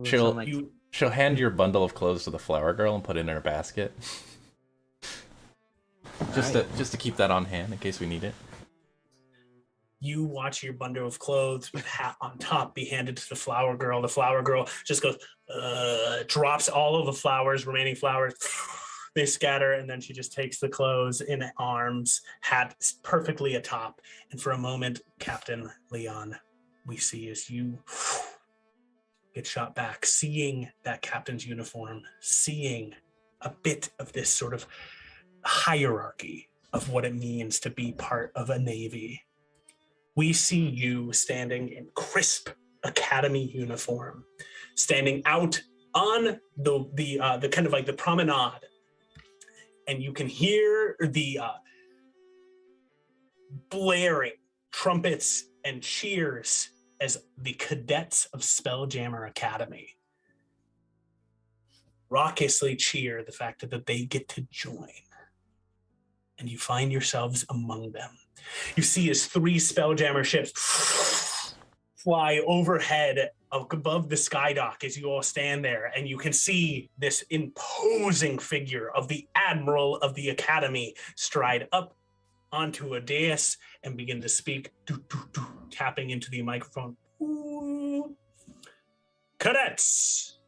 A: She'll hand your bundle of clothes to the flower girl and put it in her basket. Just to keep that on hand in case we need it.
B: You watch your bundle of clothes with hat on top be handed to the flower girl. The flower girl just goes, drops all of the remaining flowers. They scatter, and then she just takes the clothes in arms, hat perfectly atop. And for a moment, Captain Leon, we see as you get shot back, seeing that captain's uniform, seeing a bit of this sort of hierarchy of what it means to be part of a navy. We see you standing in crisp academy uniform, standing out on the kind of like the promenade, and you can hear the blaring trumpets and cheers as the cadets of Spelljammer Academy raucously cheer the fact that they get to join. And you find yourselves among them. You see as 3 Spelljammer ships fly overhead above the skydock as you all stand there, and you can see this imposing figure of the Admiral of the Academy stride up onto a dais and begin to speak, tapping into the microphone. Ooh. Cadets,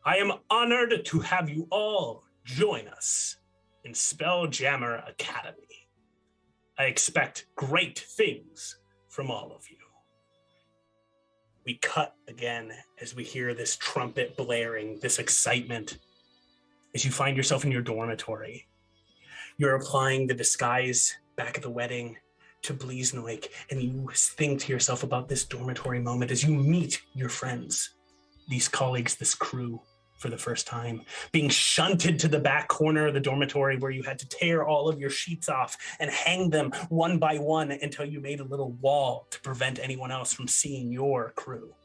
B: I am honored to have you all join us in Spelljammer Academy. I expect great things from all of you. We cut again as we hear this trumpet blaring, this excitement, as you find yourself in your dormitory. You're applying the disguise back at the wedding to Bleesnoik, and you think to yourself about this dormitory moment as you meet your friends, these colleagues, this crew, for the first time, being shunted to the back corner of the dormitory where you had to tear all of your sheets off and hang them one by one until you made a little wall to prevent anyone else from seeing your crew.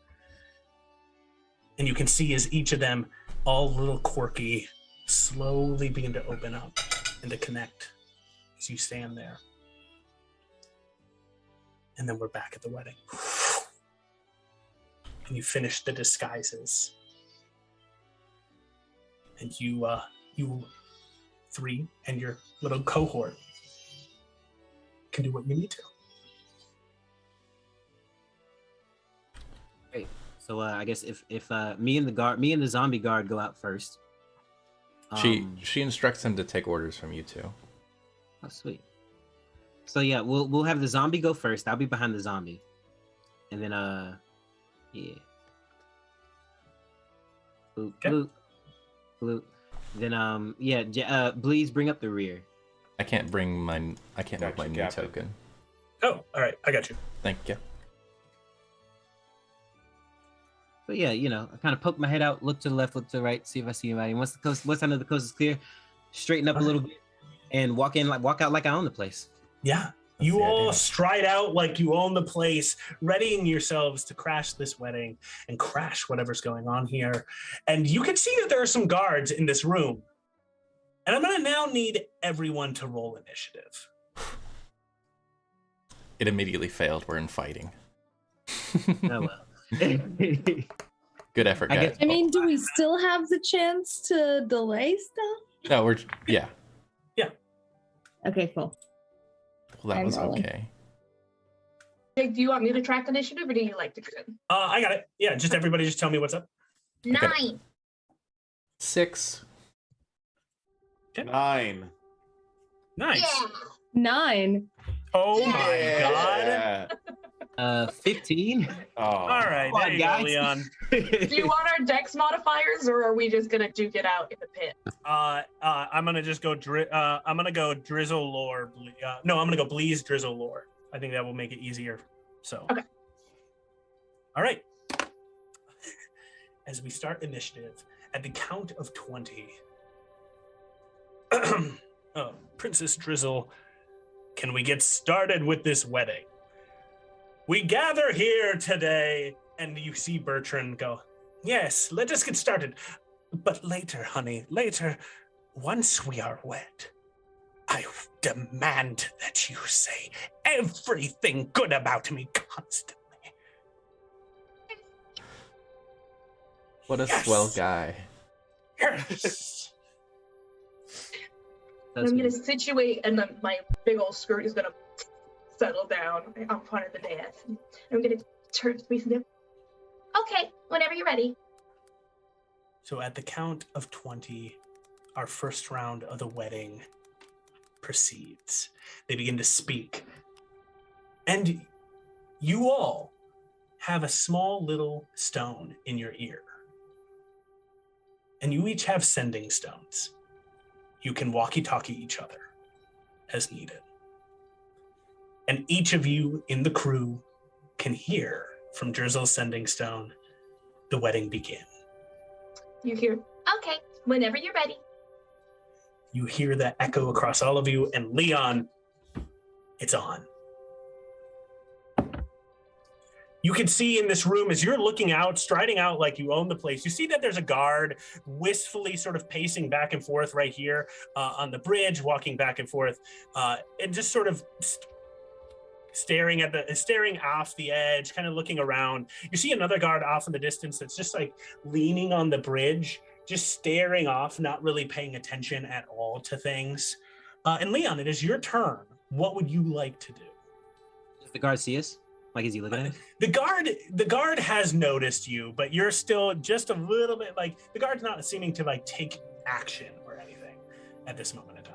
B: And you can see as each of them, all a little quirky, slowly begin to open up and to connect as you stand there. And then we're back at the wedding. And you finish the disguises. And you 3 and your little cohort can do what you need to.
G: Great. So I guess if me and the zombie guard go out first.
A: She instructs him to take orders from you two.
G: Oh, sweet. So yeah, we'll have the zombie go first. I'll be behind the zombie, and then yeah. Bloop,
B: Okay.
G: bloop. Blue. Then Bleeze, bring up the rear.
A: I can't move my new
F: Captain.
A: token.
B: Oh, all right, I got you.
A: Thank you.
G: But yeah, I kind of poke my head out, look to the left, look to the right, see if I see anybody. And once I know the coast is clear, straighten up a little bit and walk out like I own the place.
B: Yeah. You all stride out like you own the place, readying yourselves to crash this wedding and crash whatever's going on here. And you can see that there are some guards in this room. And I'm going to now need everyone to roll initiative.
A: It immediately failed. We're in fighting.
G: Oh well.
A: Good effort, guys.
E: I mean, do we still have the chance to delay stuff?
A: No, yeah.
E: Okay, cool.
A: Well, that
E: I'm
A: was
E: rolling.
A: okay.
C: Jake, do you want me to track initiative or do you like to do it?
B: I got it. Yeah, just everybody just tell me what's up.
D: 9.
A: 6.
F: 9.
B: Nice.
D: Yeah.
E: 9.
B: Oh my God.
G: 15.
F: Oh.
B: All right,
G: Come on,
B: there you
G: guys.
B: go, Leon.
C: Do you want our dex modifiers or are we just going to duke it out in the pit?
B: I'm gonna just go. I'm gonna go drizzle lore. No, I'm gonna go Bleeze drizzle lore. I think that will make it easier. So.
C: Okay.
B: All right. As we start initiative, at the count of 20, Princess Drizzle, can we get started with this wedding? We gather here today, and you see Bertrand go, yes, let us get started. But later, honey, later, once we are wed, I demand that you say everything good about me constantly.
A: What a swell guy.
B: Yes.
C: I'm gonna situate, and then my big old skirt is gonna settle down in front of the dance. I'm gonna turn to me and go,
D: Okay, whenever you're ready.
B: So at the count of 20, our first round of the wedding proceeds. They begin to speak. And you all have a small little stone in your ear. And you each have sending stones. You can walkie-talkie each other as needed. And each of you in the crew can hear from Drizzle's sending stone the wedding begin.
C: you hear,
D: Okay, whenever you're ready.
B: You hear that echo across all of you, and Leon, it's on. You can see in this room as you're looking out, striding out like you own the place, you see that there's a guard wistfully sort of pacing back and forth right here on the bridge, walking back and forth, and just sort of staring off the edge, kind of looking around. You see another guard off in the distance that's just like leaning on the bridge, just staring off, not really paying attention at all to things. And Leon, it is your turn. What would you like to do?
G: Does the guard see us? Like, is he looking at us?
B: The guard has noticed you, but you're still just a little bit like, the guard's not seeming to like take action or anything at this moment in time.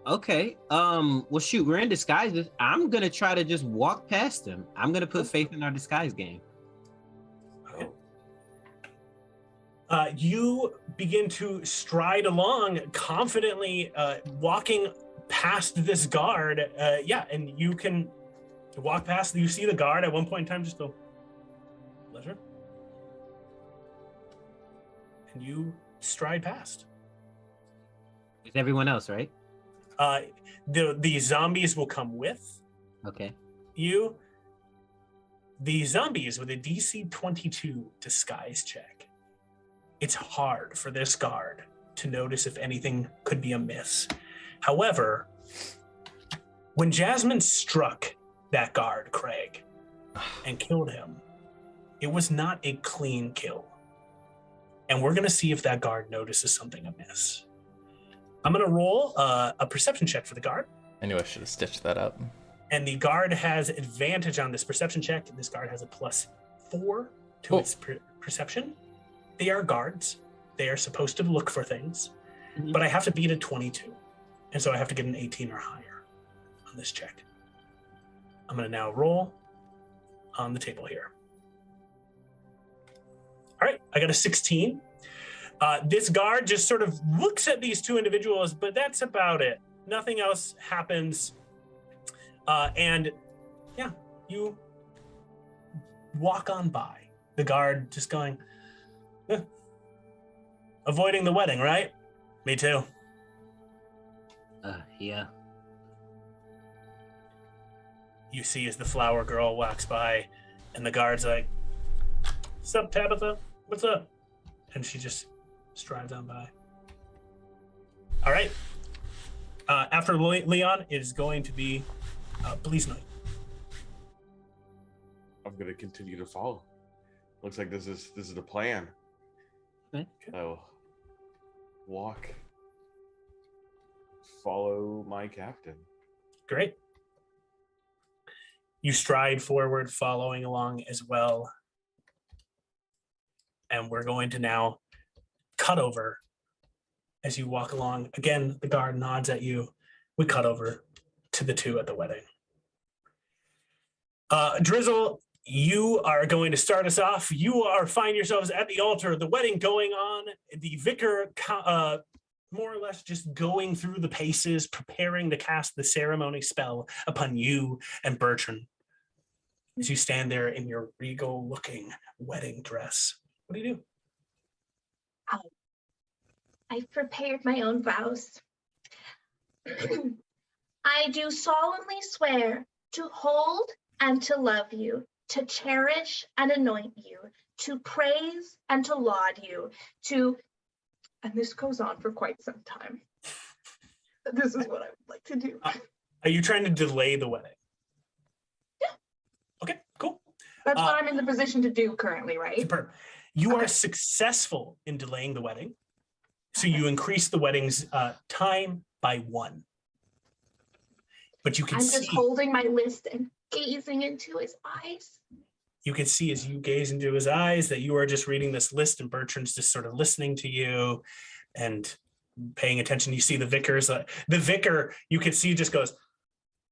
G: Okay. Well, shoot, we're in disguises. I'm gonna try to just walk past him. I'm gonna put faith in our disguise game.
B: Okay. You begin to stride along confidently, walking past this guard. And you can walk past. You see the guard at one point in time just go, pleasure. And you stride past.
G: It's everyone else, right?
B: The zombies will come with
G: Okay.
B: you. The zombies with a DC 22 disguise check. It's hard for this guard to notice if anything could be amiss. However, when Jasmine struck that guard, Craig, and killed him, it was not a clean kill. And we're going to see if that guard notices something amiss. I'm going to roll a perception check for the guard.
A: I knew I should have stitched that up.
B: And the guard has advantage on this perception check. This guard has a +4 to its perception. They are guards. They are supposed to look for things.
G: Mhm.
B: But I have to beat a 22. And so I have to get an 18 or higher on this check. I'm going to now roll on the table here. All right, I got a 16. This guard just sort of looks at these two individuals, but that's about it. Nothing else happens. And yeah, you walk on by. The guard just going, avoiding the wedding, right? Me too.
G: Yeah.
B: You see as the flower girl walks by, and the guard's like, "Sup, Tabitha? What's up?" And she just strides on by. All right. After Leon, it is going to be Bleeze Knight.
F: I'm gonna continue to follow. Looks like this is the plan.
G: Okay.
F: I'll walk, follow my captain.
B: Great. You stride forward, following along as well. And we're going to now cut over as you walk along. Again, the guard nods at you. We cut over to the two at the wedding. Drizzle, you are going to start us off. You find yourselves at the altar, the wedding going on. The vicar more or less just going through the paces, preparing to cast the ceremony spell upon you and Bertrand. As you stand there in your regal-looking wedding dress, what do you do?
D: I've prepared my own vows. I do solemnly swear to hold and to love you, to cherish and anoint you, to praise and to laud you, and this goes on for quite some time. This is what I would like to do.
B: Are you trying to delay the wedding?
D: Yeah.
B: Okay, cool.
C: That's what I'm in the position to do currently, right?
B: Superb. You are successful in delaying the wedding. So you increase the wedding's time by 1. But you can see.
D: I'm just holding my list and gazing into his eyes.
B: You can see as you gaze into his eyes that you are just reading this list and Bertrand's just sort of listening to you and paying attention. You see the vicar, you can see just goes,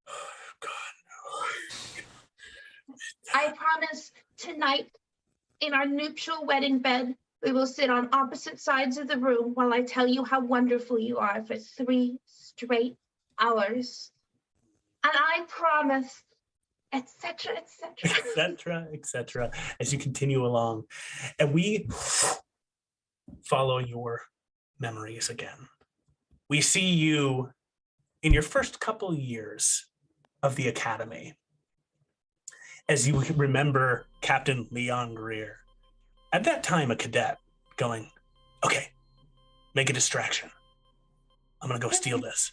B: oh, God, no.
D: I promise tonight in our nuptial wedding bed, we will sit on opposite sides of the room while I tell you how wonderful you are for 3 straight hours. And I promise, etc.,
B: etc., as you continue along. And we follow your memories again. We see you in your first couple years of the academy. As you remember Captain Leon Greer, at that time a cadet, going, okay, make a distraction. I'm gonna go steal this.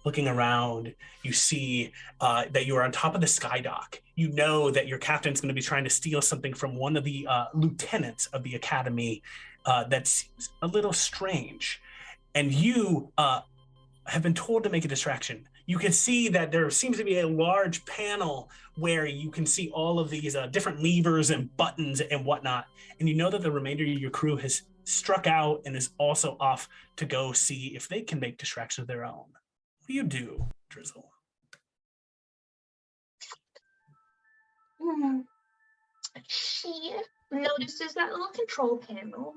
B: Looking around, you see that you are on top of the skydock. You know that your captain's going to be trying to steal something from one of the lieutenants of the academy that seems a little strange. And you have been told to make a distraction. You can see that there seems to be a large panel where you can see all of these different levers and buttons and whatnot. And you know that the remainder of your crew has struck out and is also off to go see if they can make distractions of their own. What do you do, Drizzle?
D: She notices that little control panel,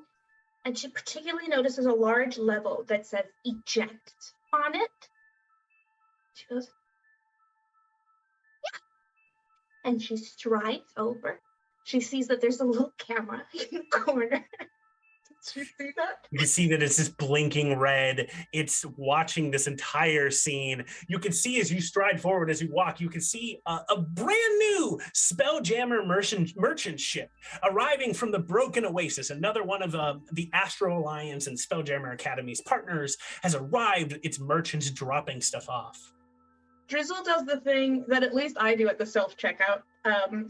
D: and she particularly notices a large level that says eject on it. She goes, yeah. And she strides over. She sees that there's a little camera in the corner. Did you see that?
B: You can see that it's just blinking red. It's watching this entire scene. You can see as you stride forward, as you walk, you can see a brand new Spelljammer merchant ship arriving from the Broken Oasis. Another one of the Astro Alliance and Spelljammer Academy's partners has arrived. Its merchants dropping stuff off.
C: Drizzle does the thing that at least I do at the self-checkout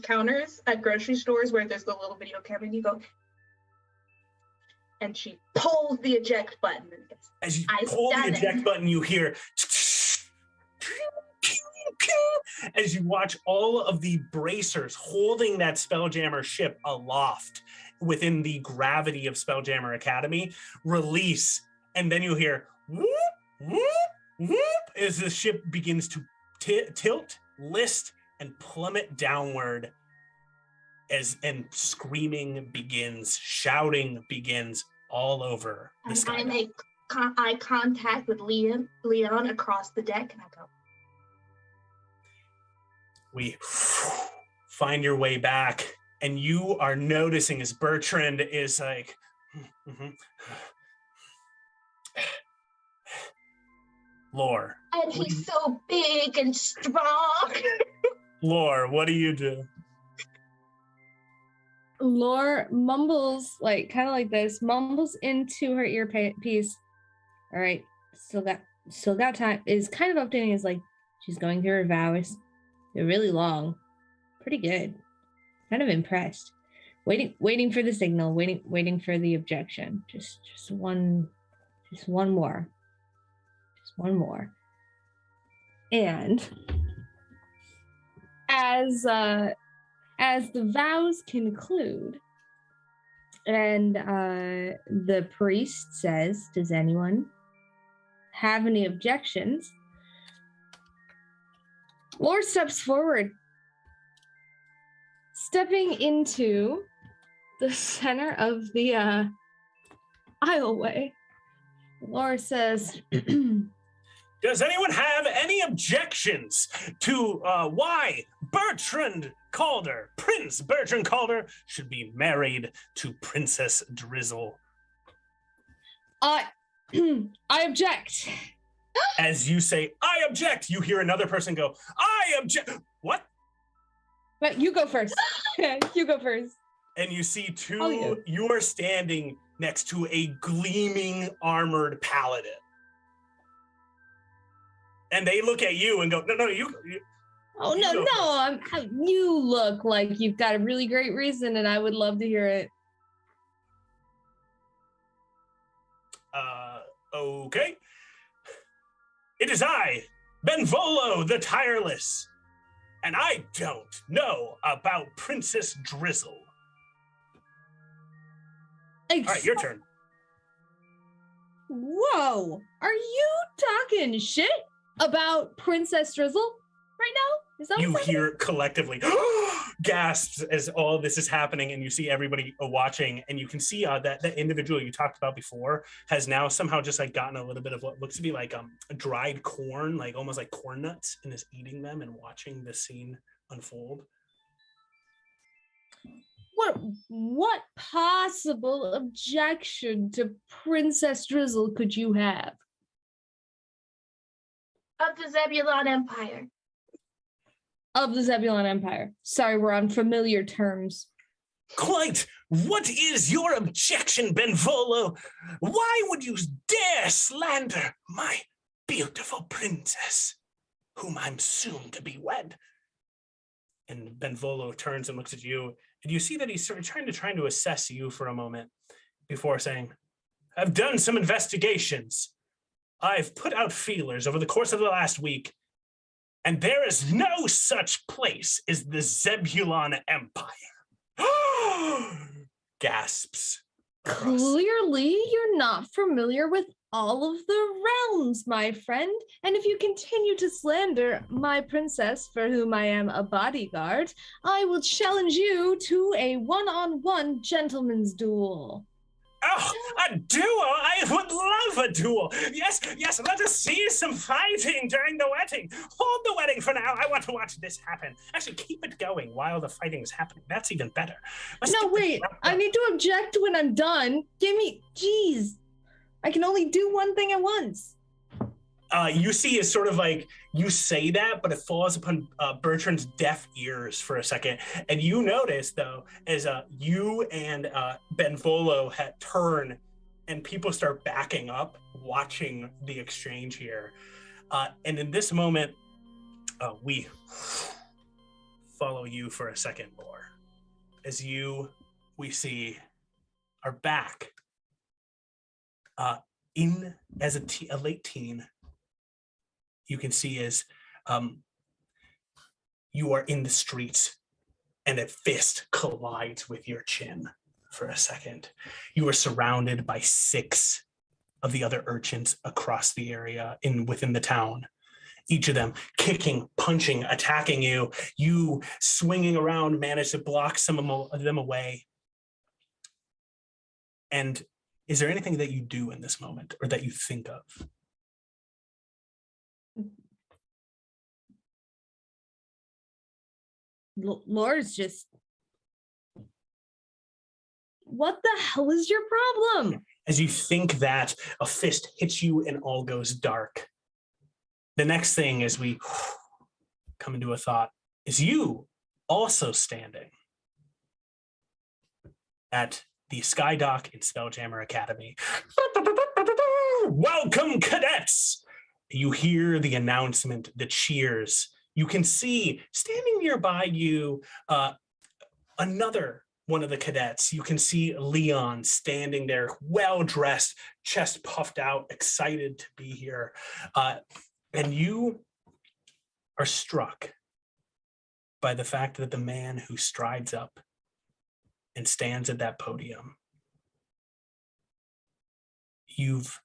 C: counters at grocery stores where there's the little video camera and you go, and she pulls the eject button. And goes,
B: as you pull the eject button, you hear as you watch all of the bracers holding that Spelljammer ship aloft within the gravity of Spelljammer Academy release. And then you hear whoop, whoop, whoop, as the ship begins to tilt, list, and plummet downward. And screaming begins, shouting begins all over the sky.
D: I make eye contact with Leon across the deck, and I go,
B: we find your way back, and you are noticing as Bertrand is like, Lore.
D: And he's so big and strong.
B: Lore, what do you do?
E: Lore mumbles, like kind of like this, mumbles into her earpiece. All right, still got time. Is kind of updating. Is like she's going through her vows. They're really long, pretty good. Kind of impressed. Waiting for the signal. Waiting for the objection. Just one more. And as the vows conclude, and the priest says, does anyone have any objections? Lord steps forward, stepping into the center of the aisleway, Laura says,
B: Does anyone have any objections to why Prince Bertrand Calder, should be married to Princess Drizzle?
E: I object.
B: As you say, I object, you hear another person go, I object. What?
E: But you go first. You go first.
B: And you see two,
E: Oh, yeah.
B: you are standing next to a gleaming armored paladin. And they look at you and go, no, you
E: Oh, no. You look like you've got a really great reason, and I would love to hear it.
B: Okay. It is I, Benvolo the Tireless, and I don't know about Princess Drizzle. All right, your turn.
E: Whoa, are you talking shit about Princess Drizzle right now? Is that
B: You
E: what's happening?
B: hear collectively gasps as all this is happening, and you see everybody watching, and you can see that the individual you talked about before has now somehow just like gotten a little bit of what looks to be like dried corn, like almost like corn nuts, and is eating them and watching the scene unfold.
E: What possible objection to Princess Drizzle could you have?
D: Of the Zebulon Empire.
E: Of the Zebulon Empire. Sorry, we're on familiar terms.
B: Quite. What is your objection, Benvolo? Why would you dare slander my beautiful princess, whom I'm soon to be wed? And Benvolo turns and looks at you, and you see that he's sort of trying to assess you for a moment before saying, I've done some investigations. I've put out feelers over the course of the last week, and there is no such place as the Zebulon Empire. Gasps.
E: Clearly, you're not familiar with all of the realms, my friend. And if you continue to slander my princess, for whom I am a bodyguard, I will challenge you to a one-on-one gentleman's duel.
B: Oh, a duel! I would love a duel. Yes, let us see some fighting during the wedding. Hold the wedding for now. I want to watch this happen. Actually, keep it going while the fighting is happening. That's even better.
E: No, wait. I need to object when I'm done. Jeez. I can only do one thing at once.
B: You see is sort of like, you say that, but it falls upon Bertrand's deaf ears for a second. And you notice, though, as you and Benvolo had turn and people start backing up, watching the exchange here. And in this moment, we follow you for a second more. As we see, are back as a late teen. You can see as you are in the streets and a fist collides with your chin for a second. You are surrounded by 6 of the other urchins across the area within the town. Each of them kicking, punching, attacking you. You swinging around, manage to block some of them away. And is there anything that you do in this moment or that you think of?
E: Laura's just... What the hell is your problem?
B: As you think that, a fist hits you and all goes dark. The next thing as we come into a thought is you also standing at the Sky Dock in Spelljammer Academy. Welcome, cadets! You hear the announcement, the cheers. You can see standing nearby you another one of the cadets. You can see Leon standing there, well-dressed, chest puffed out, excited to be here. And you are struck by the fact that the man who strides up and stands at that podium, you've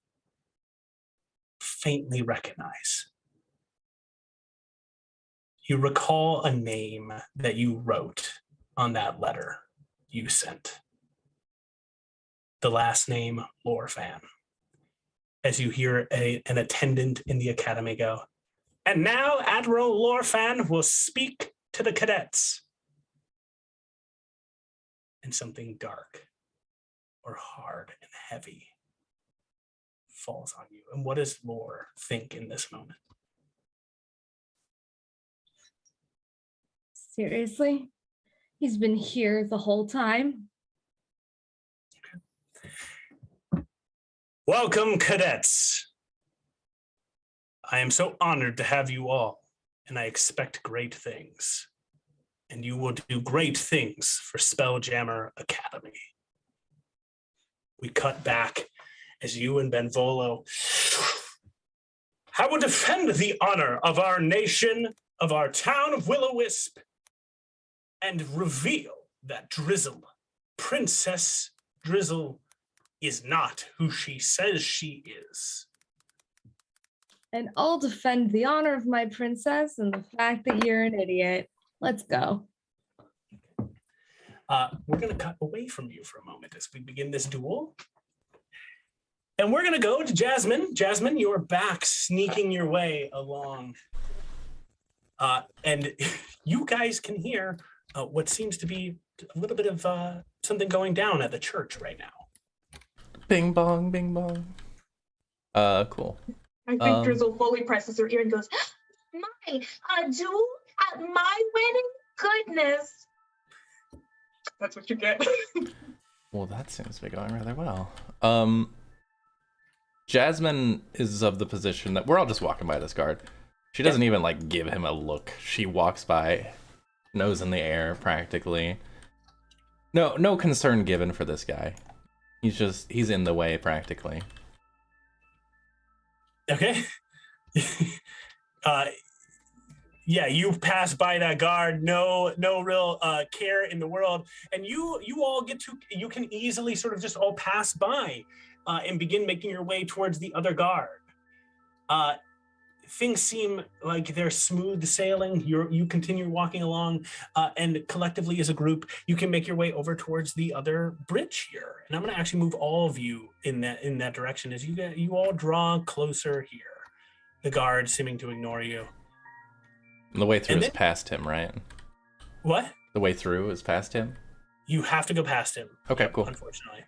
B: faintly recognize. You recall a name that you wrote on that letter you sent. The last name, Lorfan. as you hear an attendant in the academy go, "And now Admiral Lorfan will speak to the cadets." And something dark or hard and heavy falls on you. And what does Lore think in this moment?
E: Seriously? He's been here the whole time?
B: Welcome, cadets. I am so honored to have you all, and I expect great things. And you will do great things for Spelljammer Academy. We cut back as you and Benvolo, "I will defend the honor of our nation, of our town of Will-O-Wisp, and reveal that Drizzle, Princess Drizzle, is not who she says she is."
E: And I'll defend the honor of my princess and the fact that you're an idiot. Let's go.
B: We're going to cut away from you for a moment as we begin this duel. And we're going to go to Jasmine. Jasmine, you're back sneaking your way along. And you guys can hear what seems to be a little bit of something going down at the church right now.
A: Bing bong, bing bong. Cool.
C: I think Drizzle fully presses her ear and goes,
D: My, a duel at my wedding? Goodness.
C: "That's what you get."
A: Well, that seems to be going rather well. Jasmine is of the position that we're all just walking by this guard. She doesn't even like give him a look. She walks by, nose in the air, practically. No concern given for this guy. He's in the way practically.
B: Okay. Yeah, you pass by that guard, no real care in the world, and you all you can easily sort of just all pass by and begin making your way towards the other guard. Things seem like they're smooth sailing. You continue walking along, and collectively as a group, you can make your way over towards the other bridge here. And I'm going to actually move all of you in that direction as you all draw closer here. The guard seeming to ignore you.
A: And the way through is past him, right?
B: What?
A: The way through is past him?
B: You have to go past him.
A: Okay, cool.
B: Unfortunately.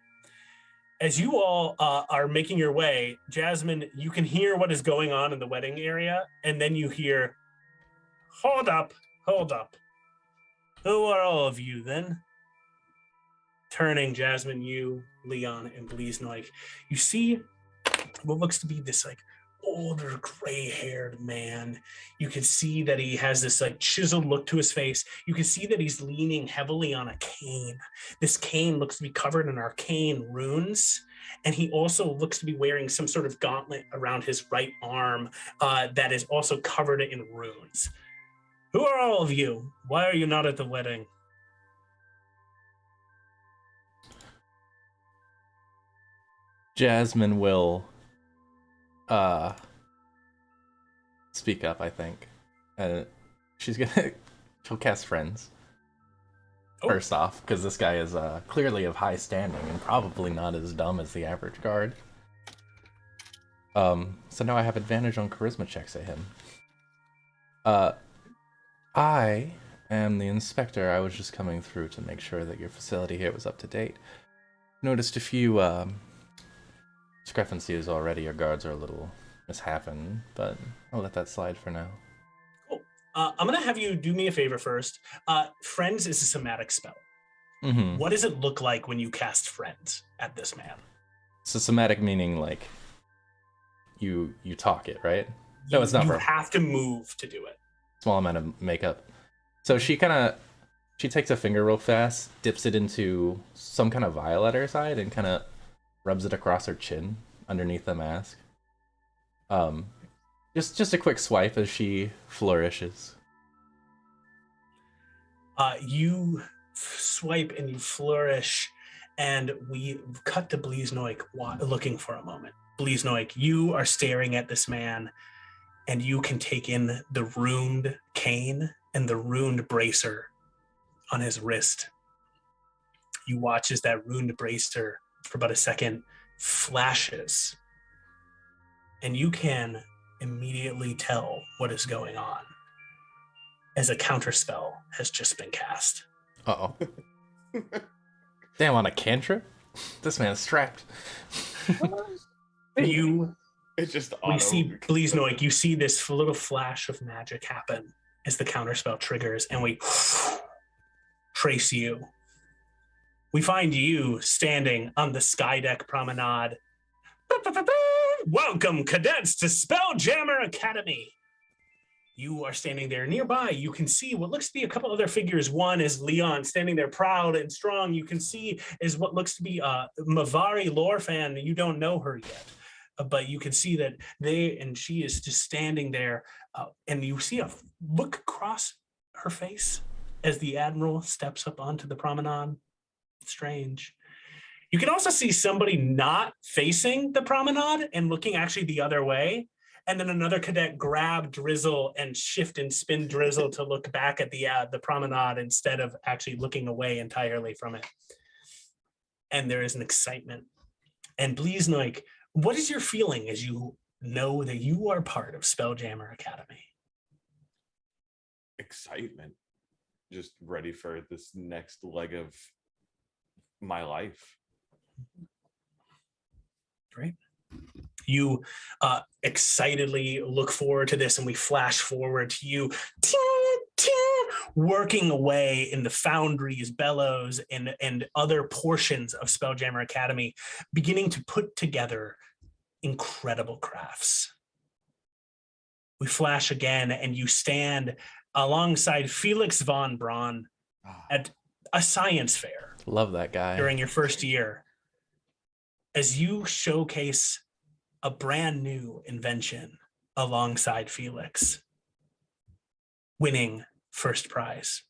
B: As you all are making your way, Jasmine, you can hear what is going on in the wedding area, and then you hear, hold up. Who are all of you then? Turning, Jasmine, you, Leon, and Bleasnoik, you see what looks to be this like older gray-haired man. You can see that he has this like chiseled look to his face. You can see that he's leaning heavily on a cane. This cane looks to be covered in arcane runes, and he also looks to be wearing some sort of gauntlet around his right arm that is also covered in runes. Who are all of you? Why are you not at the wedding?
A: Jasmine will speak up, I think. She'll cast Friends. First off, because this guy is clearly of high standing and probably not as dumb as the average guard. So now I have advantage on charisma checks at him. I am the inspector. I was just coming through to make sure that your facility here was up to date. Noticed a few discrepancies already. Your guards are a little mishappen, but I'll let that slide for now.
B: Cool. I'm going to have you do me a favor first. Friends is a somatic spell.
A: Mm-hmm.
B: What does it look like when you cast Friends at this man?
A: So somatic meaning like you talk it, right? No, it's not.
B: You have to move to do it.
A: Small amount of makeup. So she takes a finger real fast, dips it into some kind of vial at her side, and kind of rubs it across her chin underneath the mask. Just a quick swipe as she flourishes.
B: You swipe and you flourish, and we cut to Bleasnoik looking for a moment. Bleasnoik, you are staring at this man, and you can take in the runed cane and the runed bracer on his wrist. You watch as that runed bracer, for about a second, flashes and you can immediately tell what is going on as a counterspell has just been cast.
A: Uh-oh. Damn, on a cantrip? This man is strapped.
F: It's just
B: we see Bleeznoik, you see this little flash of magic happen as the counterspell triggers, and we trace you. We find you standing on the Skydeck Promenade. Welcome, cadets, to Spelljammer Academy. You are standing there nearby. You can see what looks to be a couple other figures. One is Leon standing there proud and strong. You can see is what looks to be Mavari Lorfan. You don't know her yet, but you can see that she is just standing there, and you see a look across her face as the Admiral steps up onto the promenade. Strange. You can also see somebody not facing the promenade and looking actually the other way. And then another cadet grab Drizzle and shift and spin Drizzle to look back at the promenade instead of actually looking away entirely from it. And there is an excitement. And Bleeznoik, what is your feeling as you know that you are part of Spelljammer Academy?
F: Excitement. Just ready for this next leg of my life.
B: Great. You excitedly look forward to this, and we flash forward to you working away in the foundries, bellows, and other portions of Spelljammer Academy, beginning to put together incredible crafts. We flash again, and you stand alongside Felix von Braun at a science fair.
A: Love that guy.
B: During your first year, as you showcase a brand new invention alongside Felix, winning first prize.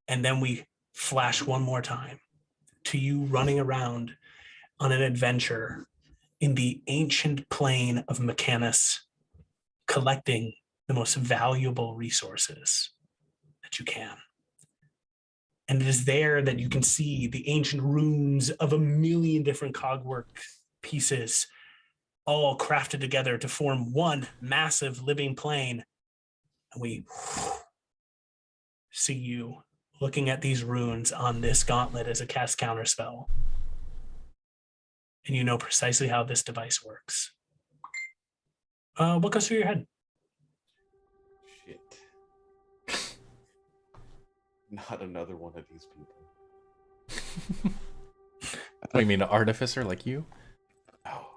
B: And then we flash one more time to you running around on an adventure in the ancient plane of Mechanus, collecting the most valuable resources that you can. And it is there that you can see the ancient runes of 1 million different cogwork pieces, all crafted together to form one massive living plane. And we see you looking at these runes on this gauntlet as a cast counterspell. And you know precisely how this device works. What goes through your head?
F: Shit. Not another one of these people.
A: What do you mean, an artificer like you?
F: No,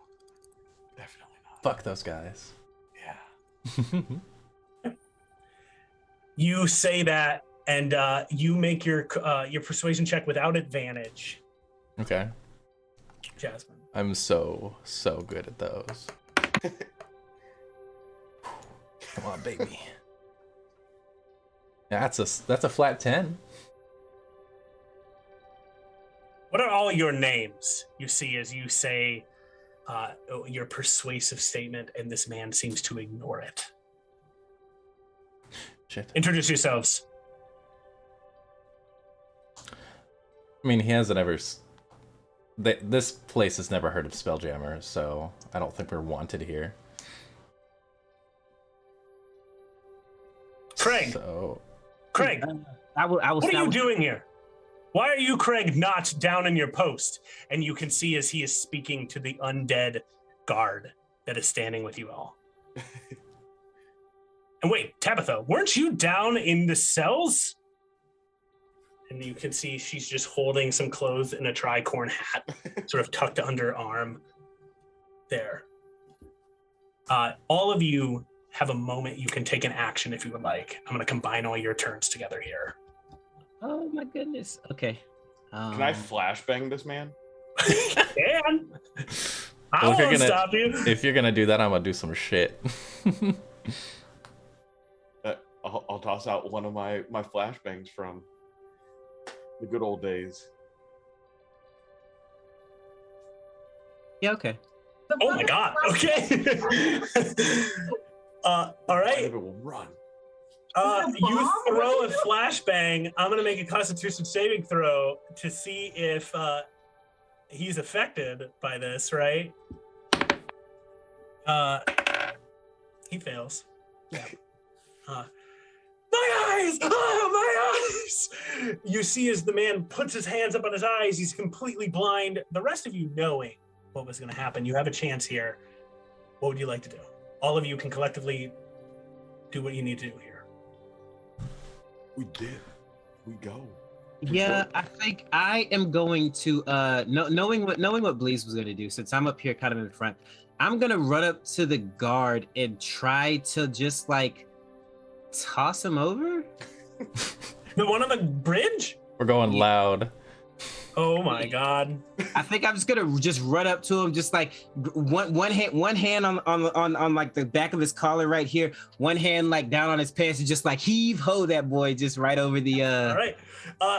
F: definitely not.
A: Fuck those guys.
F: Yeah.
B: You say that, and you make your persuasion check without advantage.
A: Okay.
B: Jasmine.
A: I'm so good at those. Come on, baby. That's a flat 10.
B: What are all your names? You see as you say your persuasive statement, and this man seems to ignore it.
A: Shit.
B: Introduce yourselves.
A: I mean, he hasn't ever. This place has never heard of Spelljammer, so I don't think we're wanted here.
B: Craig.
A: So.
B: Craig.
G: I will
B: what are you doing here? Why are you, Craig, not down in your post? And you can see as he is speaking to the undead guard that is standing with you all. And wait, Tabitha, weren't you down in the cells? And you can see she's just holding some clothes in a tricorn hat, sort of tucked under her arm there. All of you have a moment you can take an action if you would like. I'm going to combine all your turns together here.
G: Oh my goodness. Okay.
F: Can I flashbang this man?
B: Can. I
A: Well,
B: won't stop you.
A: If you're gonna do that, I'm gonna do some shit.
F: I'll toss out one of my flashbangs from the good old days.
G: Yeah, okay.
B: Oh my god. Okay. All right.
F: It will run.
B: You throw a flashbang. I'm gonna make a Constitution saving throw to see if he's affected by this, right? He fails. Yeah. My eyes! Oh, my eyes! You see as the man puts his hands up on his eyes, he's completely blind. The rest of you knowing what was going to happen, you have a chance here. What would you like to do? All of you can collectively do what you need to do here.
F: We did. We go.
G: Yeah, I think I am going to knowing what Bleeze was gonna do, since I'm up here kind of in front, I'm gonna run up to the guard and try to just like toss him over.
B: The one on the bridge?
A: We're going loud.
B: Oh my god.
G: I think I'm just gonna run up to him, just like one hand on like the back of his collar right here, one hand like down on his pants, and just like heave ho that boy just right over the
B: All right.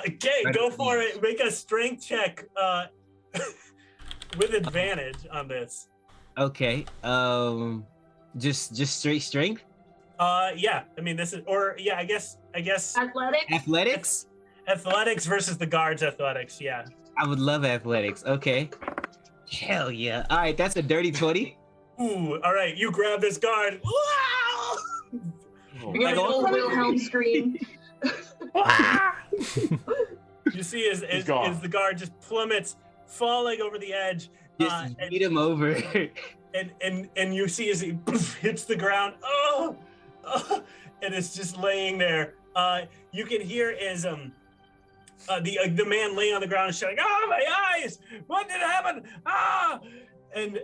B: Okay,
G: right
B: go
G: over
B: for
G: the-
B: it. Make a strength check with advantage on this.
G: Okay. Just straight strength.
B: Yeah. I mean, this is, or yeah, I guess
D: Athletic.
G: Athletics.
B: athletics versus the guards' athletics. Yeah.
G: I would love athletics. Okay. Hell yeah. All right, that's a dirty 20.
B: Ooh. All right. You grab this guard. Wow!
F: Oh,
C: You're gonna
G: Go
C: go
G: for it.
C: Wilhelm scream.
B: You see as
F: gone.
B: the guard just plummets, falling over the edge.
G: Just beat him over.
B: and you see as he hits the ground, and it's just laying there. You can hear as the man laying on the ground shouting, "Ah, my eyes! What did happen? Ah!" And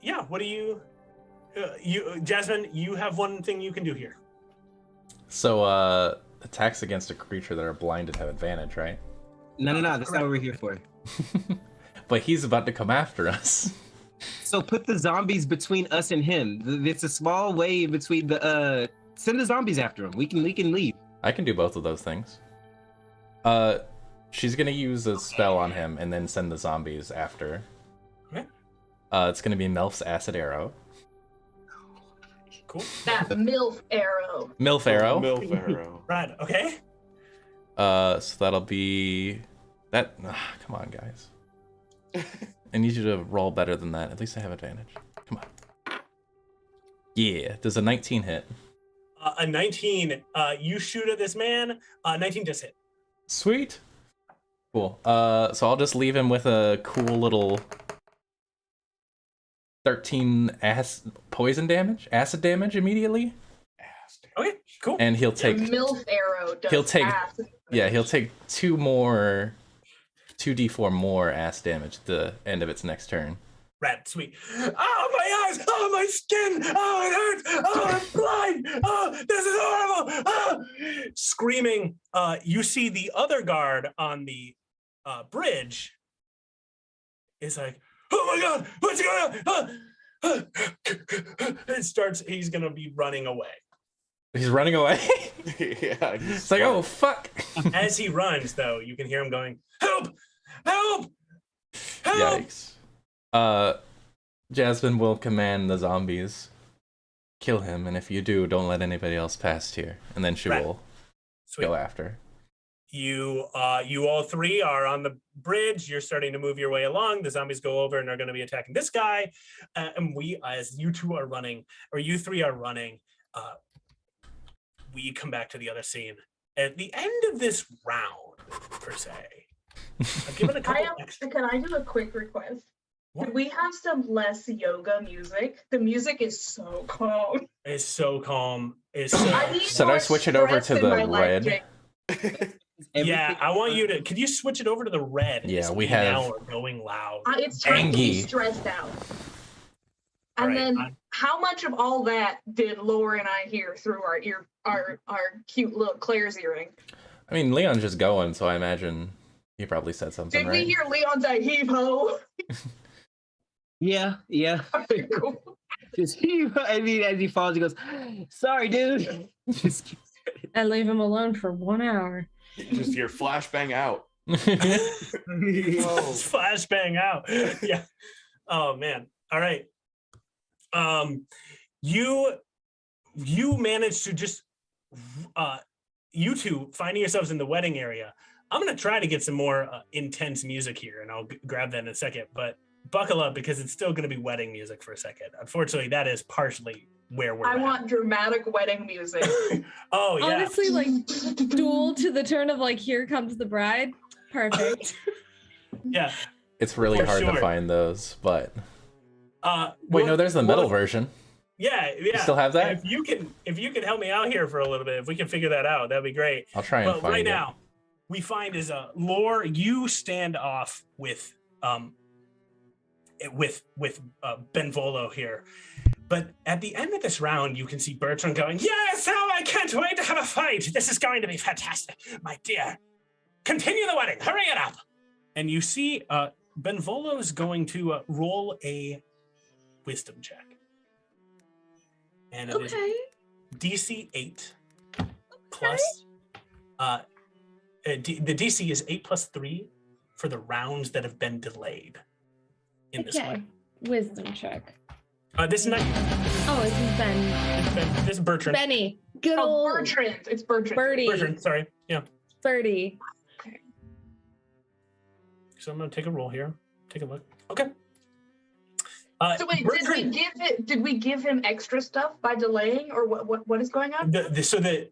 B: yeah, what do you Jasmine? You have one thing you can do here.
A: So, attacks against a creature that are blinded have advantage, right?
G: No, that's not what we're here for.
A: But he's about to come after us.
G: So put the zombies between us and him. It's a small way between the send the zombies after him. We can leave.
A: I can do both of those things. She's gonna use a spell on him and then send the zombies after.
B: Okay.
A: It's gonna be Melf's acid arrow.
B: Cool.
C: That MILF arrow.
A: Milf arrow.
F: Milf arrow.
B: Right. Okay.
A: So that'll be that. Come on, guys. I need you to roll better than that. At least I have advantage. Come on. Yeah. Does a 19 hit?
B: A 19. You shoot at this man. 19 does hit.
A: Sweet. Cool. So I'll just leave him with a cool little 13 acid damage immediately,
B: Okay. Cool.
A: and he'll take
C: MILF arrow does
A: he'll take-
C: acid.
A: he'll take 2d4 more acid damage at the end of its next turn.
B: Rad, sweet. Oh, my eyes! Oh, my skin! Oh, it hurts! Oh, I'm blind! Oh, this is horrible! Oh! Screaming, you see the other guard on the bridge is like, "Oh my god, what's going on?" He's gonna be running away.
A: He's running away.
F: Yeah.
A: It's like, oh fuck.
B: As he runs, though, you can hear him going, "Help! Help! Help!"
A: Yikes. Jasmine will command the zombies, kill him, and if you do, don't let anybody else past here. And then she
B: Right.
A: will
B: Sweet.
A: go after.
B: You all three are on the bridge. You're starting to move your way along. The zombies go over and are going to be attacking this guy. And we, as you two are running, or you three are running, we come back to the other scene. At the end of this round, per se, I've given a couple extra.
C: Can I do a quick request?
B: What?
C: Could we have some less yoga music? The music is so calm.
B: It's so calm. It's so.
C: I need
A: Should I
C: more
A: switch it over
C: stress
A: to
C: in
A: the
C: my life,
A: red?
C: Jake.
B: Yeah, I want you to. Could you switch it over to the red?
A: Yeah, we
B: now
A: have-
B: are going loud.
C: It's time to be
A: Angie.
C: stressed out.
B: All
C: And
B: right,
C: then, how much of all that did Laura and I hear through our cute little Claire's earring?
A: I mean, Leon's just going, so I imagine he probably said something,
C: Did
A: right?
C: we hear Leon say heave ho?
G: Yeah.
C: Okay, cool.
G: Just I mean, as he falls, he goes, "Sorry, dude." Just
E: I leave him alone for 1 hour.
F: Just hear flashbang out.
B: It's flashbang out. Yeah. Oh man. All right. You managed to just you two finding yourselves in the wedding area. I'm going to try to get some more intense music here, and I'll grab that in a second. But buckle up because it's still going to be wedding music for a second. Unfortunately, that is partially where we're at.
C: want dramatic wedding music.
B: Oh, yeah.
E: Honestly, like duel to the turn of like "Here Comes the Bride." Perfect.
B: Yeah.
A: It's really
B: For
A: hard to
B: sure.
A: find those, but wait,
B: well-
A: no, there's the metal
B: well,
A: version.
B: Yeah.
A: You still have that?
B: And if you can help me out here for a little bit, if we can figure that out, that'd be great.
A: I'll try and
B: But
A: find
B: right
A: it.
B: now, we find is Lore. You stand off with Benvolo here. But at the end of this round, you can see Bertrand going, "Yes, oh, I can't wait to have a fight. This is going to be fantastic, my dear. Continue the wedding. Hurry it up." And you see Benvolo is going to roll a wisdom check. And it is
E: Okay.
B: DC 8 plus the DC is 8 plus 3 for the rounds that have been delayed in this
E: Okay.
B: way.
E: Wisdom check.
B: This is not
E: Oh, this is Ben.
B: this is Bertrand.
E: Benny. Good
C: Oh,
E: old
C: Bertrand. It's Bertrand.
E: Birdie.
B: Bertrand, sorry. Yeah.
E: Birdie.
B: So I'm gonna take a roll here. Take a look. Okay.
C: So wait,
B: Bertrand,
C: did we give him extra stuff by delaying, or what is going on?
B: so that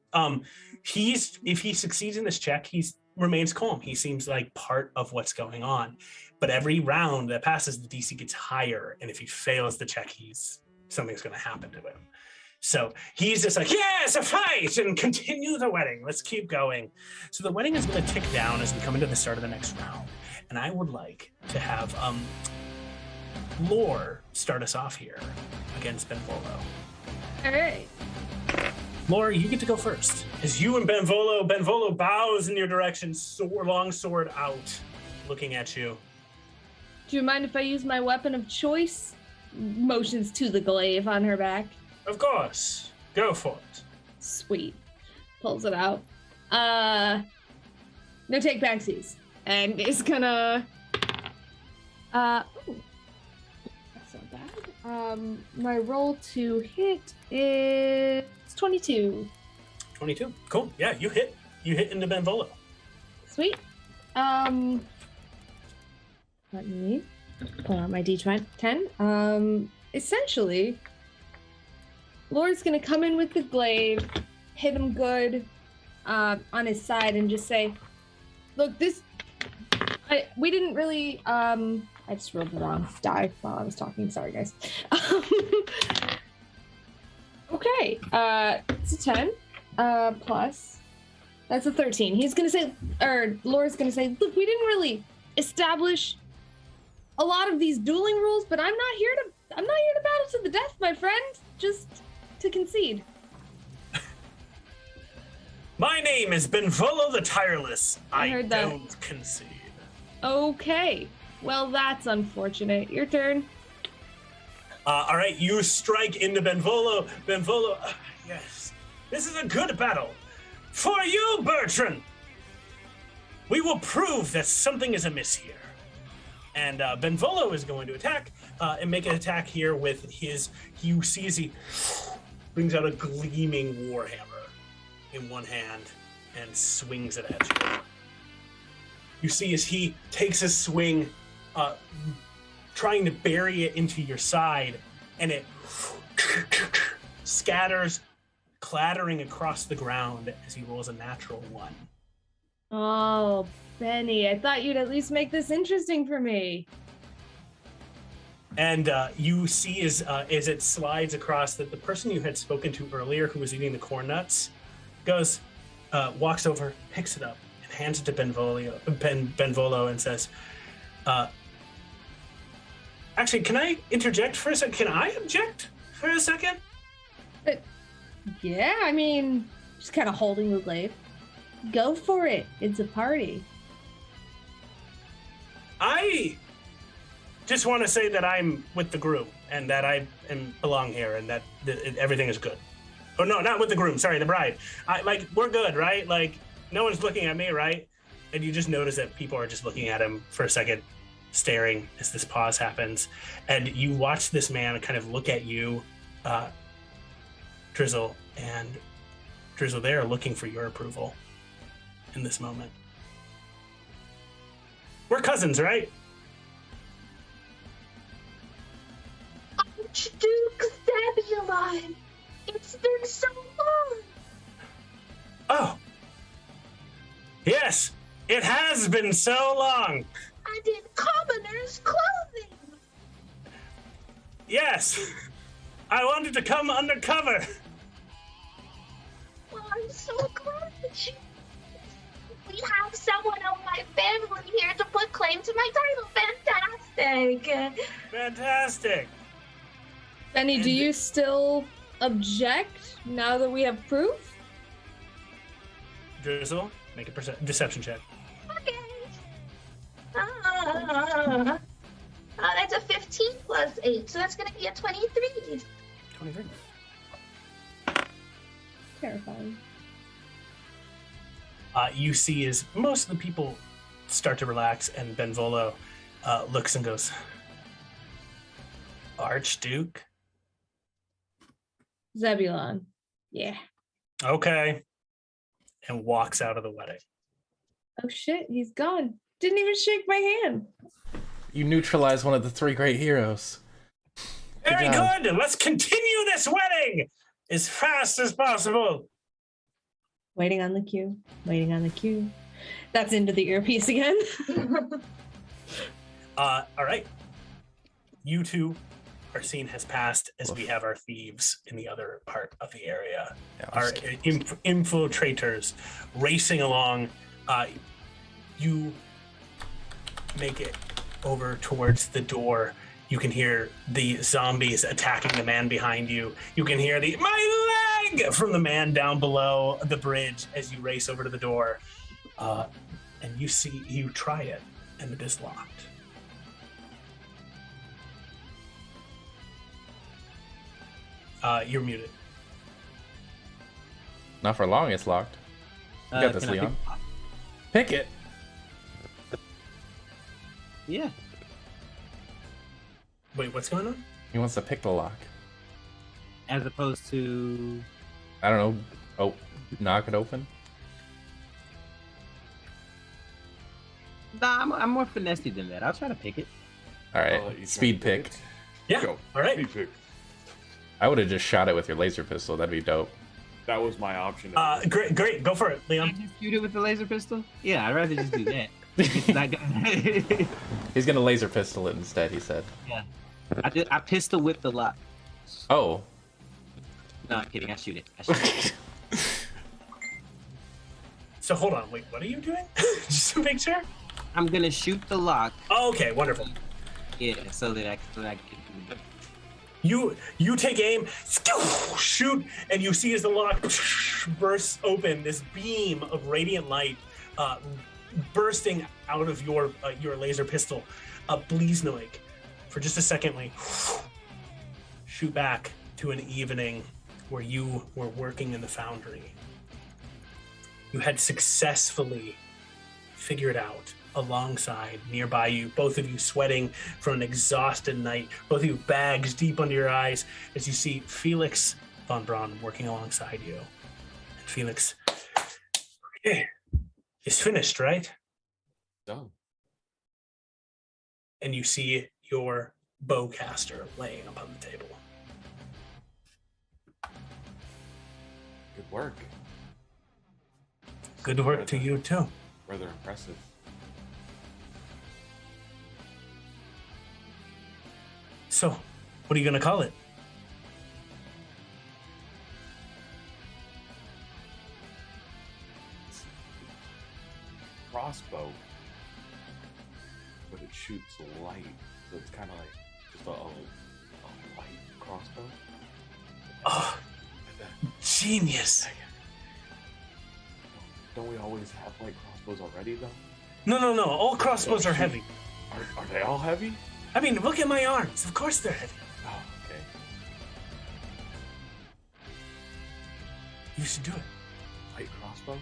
B: if he succeeds in this check, he remains calm. He seems like part of what's going on. But every round that passes, the DC gets higher, and if he fails the check, something's going to happen to him. So he's just like, yes, a fight, and continue the wedding. Let's keep going. So the wedding is going to tick down as we come into the start of the next round, and I would like to have Lore start us off here against Benvolo.
E: All right.
B: Lore, you get to go first. As you and Benvolo bows in your direction, long sword out, looking at you.
E: Do you mind if I use my weapon of choice? Motions to the glaive on her back.
B: Of course, go for it.
E: Sweet. Pulls it out. No take backsies. And is gonna ooh. That's not bad. My roll to hit is 22.
B: 22. Cool. Yeah, you hit. You hit into Benvolo.
E: Sweet. Let me pull out my D10. Essentially, Lord's gonna come in with the glaive, hit him good on his side, and just say, "Look, we didn't really. I just rolled the wrong die while I was talking. Sorry, guys. Okay, it's a 10 plus. That's a 13. He's gonna say, or Laura's gonna say, "Look, we didn't really establish a lot of these dueling rules, but I'm not here to battle to the death, my friend. Just to concede."
B: My name is Benvolo the Tireless.
E: I heard that.
B: Don't concede.
E: Okay. Well, that's unfortunate. Your turn.
B: All right, you strike into Benvolo. Benvolo, yes. This is a good battle. For you, Bertrand! We will prove that something is amiss here. And Benvolo is going to attack and make an attack here with his... You see as he brings out a gleaming warhammer in one hand and swings it at you. You see as he takes a swing, trying to bury it into your side, and it scatters, clattering across the ground as he rolls a natural 1.
E: Oh, Benny, I thought you'd at least make this interesting for me.
B: And you see as it slides across that the person you had spoken to earlier, who was eating the corn nuts, walks over, picks it up, and hands it to Benvolo and says, actually, can I interject for a second? Can I object for a second?
E: Yeah, I mean, just kind of holding the glaive. Go for it. It's a party.
B: I just want to say that I'm with the groom and that I belong here and that everything is good. Oh, no, not with the groom. Sorry, the bride. We're good, right? Like, no one's looking at me, right? And you just notice that people are just looking at him for a second, staring as this pause happens. And you watch this man kind of look at you, Drizzle, and Drizzle, they are looking for your approval in this moment. We're cousins, right?
D: Archduke Zebulon. It's been so long.
B: Oh. Yes, it has been so long.
D: And in commoner's clothing.
B: Yes. I wanted to come undercover.
D: Well, I'm so glad that we have someone of my family here to put claim to my title. Fantastic.
B: Fantastic.
E: Benny, do you still object now that we have proof?
B: Drizzle, make a deception check.
D: Okay. That's a 15 plus 8, so that's going to be a 23.
B: 23.
E: Terrifying.
B: You see as most of the people start to relax, and Benvolo looks and goes, Archduke?
E: Zebulon. Yeah.
B: Okay. And walks out of the wedding.
E: Oh shit, he's gone. Didn't even shake my hand.
A: You neutralize one of the three great heroes.
B: Very
A: job.
B: good. Let's continue this wedding as fast as possible.
E: Waiting on the cue. Waiting on the cue. That's into the earpiece again.
B: All right. You two, our scene has passed as we have our thieves in the other part of the area.
A: Yeah,
B: Our infiltrators racing along. You make it over towards the door. You can hear the zombies attacking the man behind you. You can hear the "my leg" from the man down below the bridge as you race over to the door. And you try it, and it is locked. You're muted.
A: Not for long, it's locked. You got this,
G: Can I
A: Leon. Pick it.
G: Yeah.
B: Wait, what's going on?
A: He wants to pick the lock.
G: As opposed to.
A: I don't know. Oh, knock it open.
G: Nah, I'm more finessey than that. I'll try to pick it.
A: All right,
F: I'll let you try
A: speed
F: to pick
A: pick.
F: it.
B: Yeah.
F: Go.
B: All right.
F: Speed pick.
A: I would have just shot it with your laser pistol. That'd be dope.
F: That was my option.
B: Great. Go for it,
G: Can I
B: Leon.
G: just shoot it with the laser pistol? Yeah, I'd rather just do that. It's not good.
A: He's gonna laser pistol it instead. He said.
G: Yeah. I pistol whip the lock.
A: Oh.
G: No, I'm kidding. I shoot it. I shoot it.
B: So hold on. Wait, what are you doing? Just to make sure.
G: I'm gonna shoot the lock.
B: Oh, okay, wonderful.
G: Yeah, so that I can.
B: You take aim, shoot, and you see as the lock bursts open, this beam of radiant light bursting out of your laser pistol. Bleesnoig, for just a second, like, shoot back to an evening where you were working in the foundry. You had successfully figured out alongside, nearby you, both of you sweating from an exhausted night, both of you bags deep under your eyes, as you see Felix von Braun working alongside you. And Felix, okay, it's finished, right?
F: Done.
B: And you see your bowcaster laying upon the table.
F: Good work.
B: Good work to you too.
F: Rather impressive.
B: So, what are you gonna call it?
F: Crossbow. But it shoots light. So it's kind of like just a light crossbow.
B: Oh, genius.
F: Don't we always have light crossbows already though?
B: No. All crossbows are heavy.
F: Are they all heavy?
B: I mean, look at my arms. Of course they're heavy.
F: Oh, okay.
B: You should do it.
F: Light crossbow?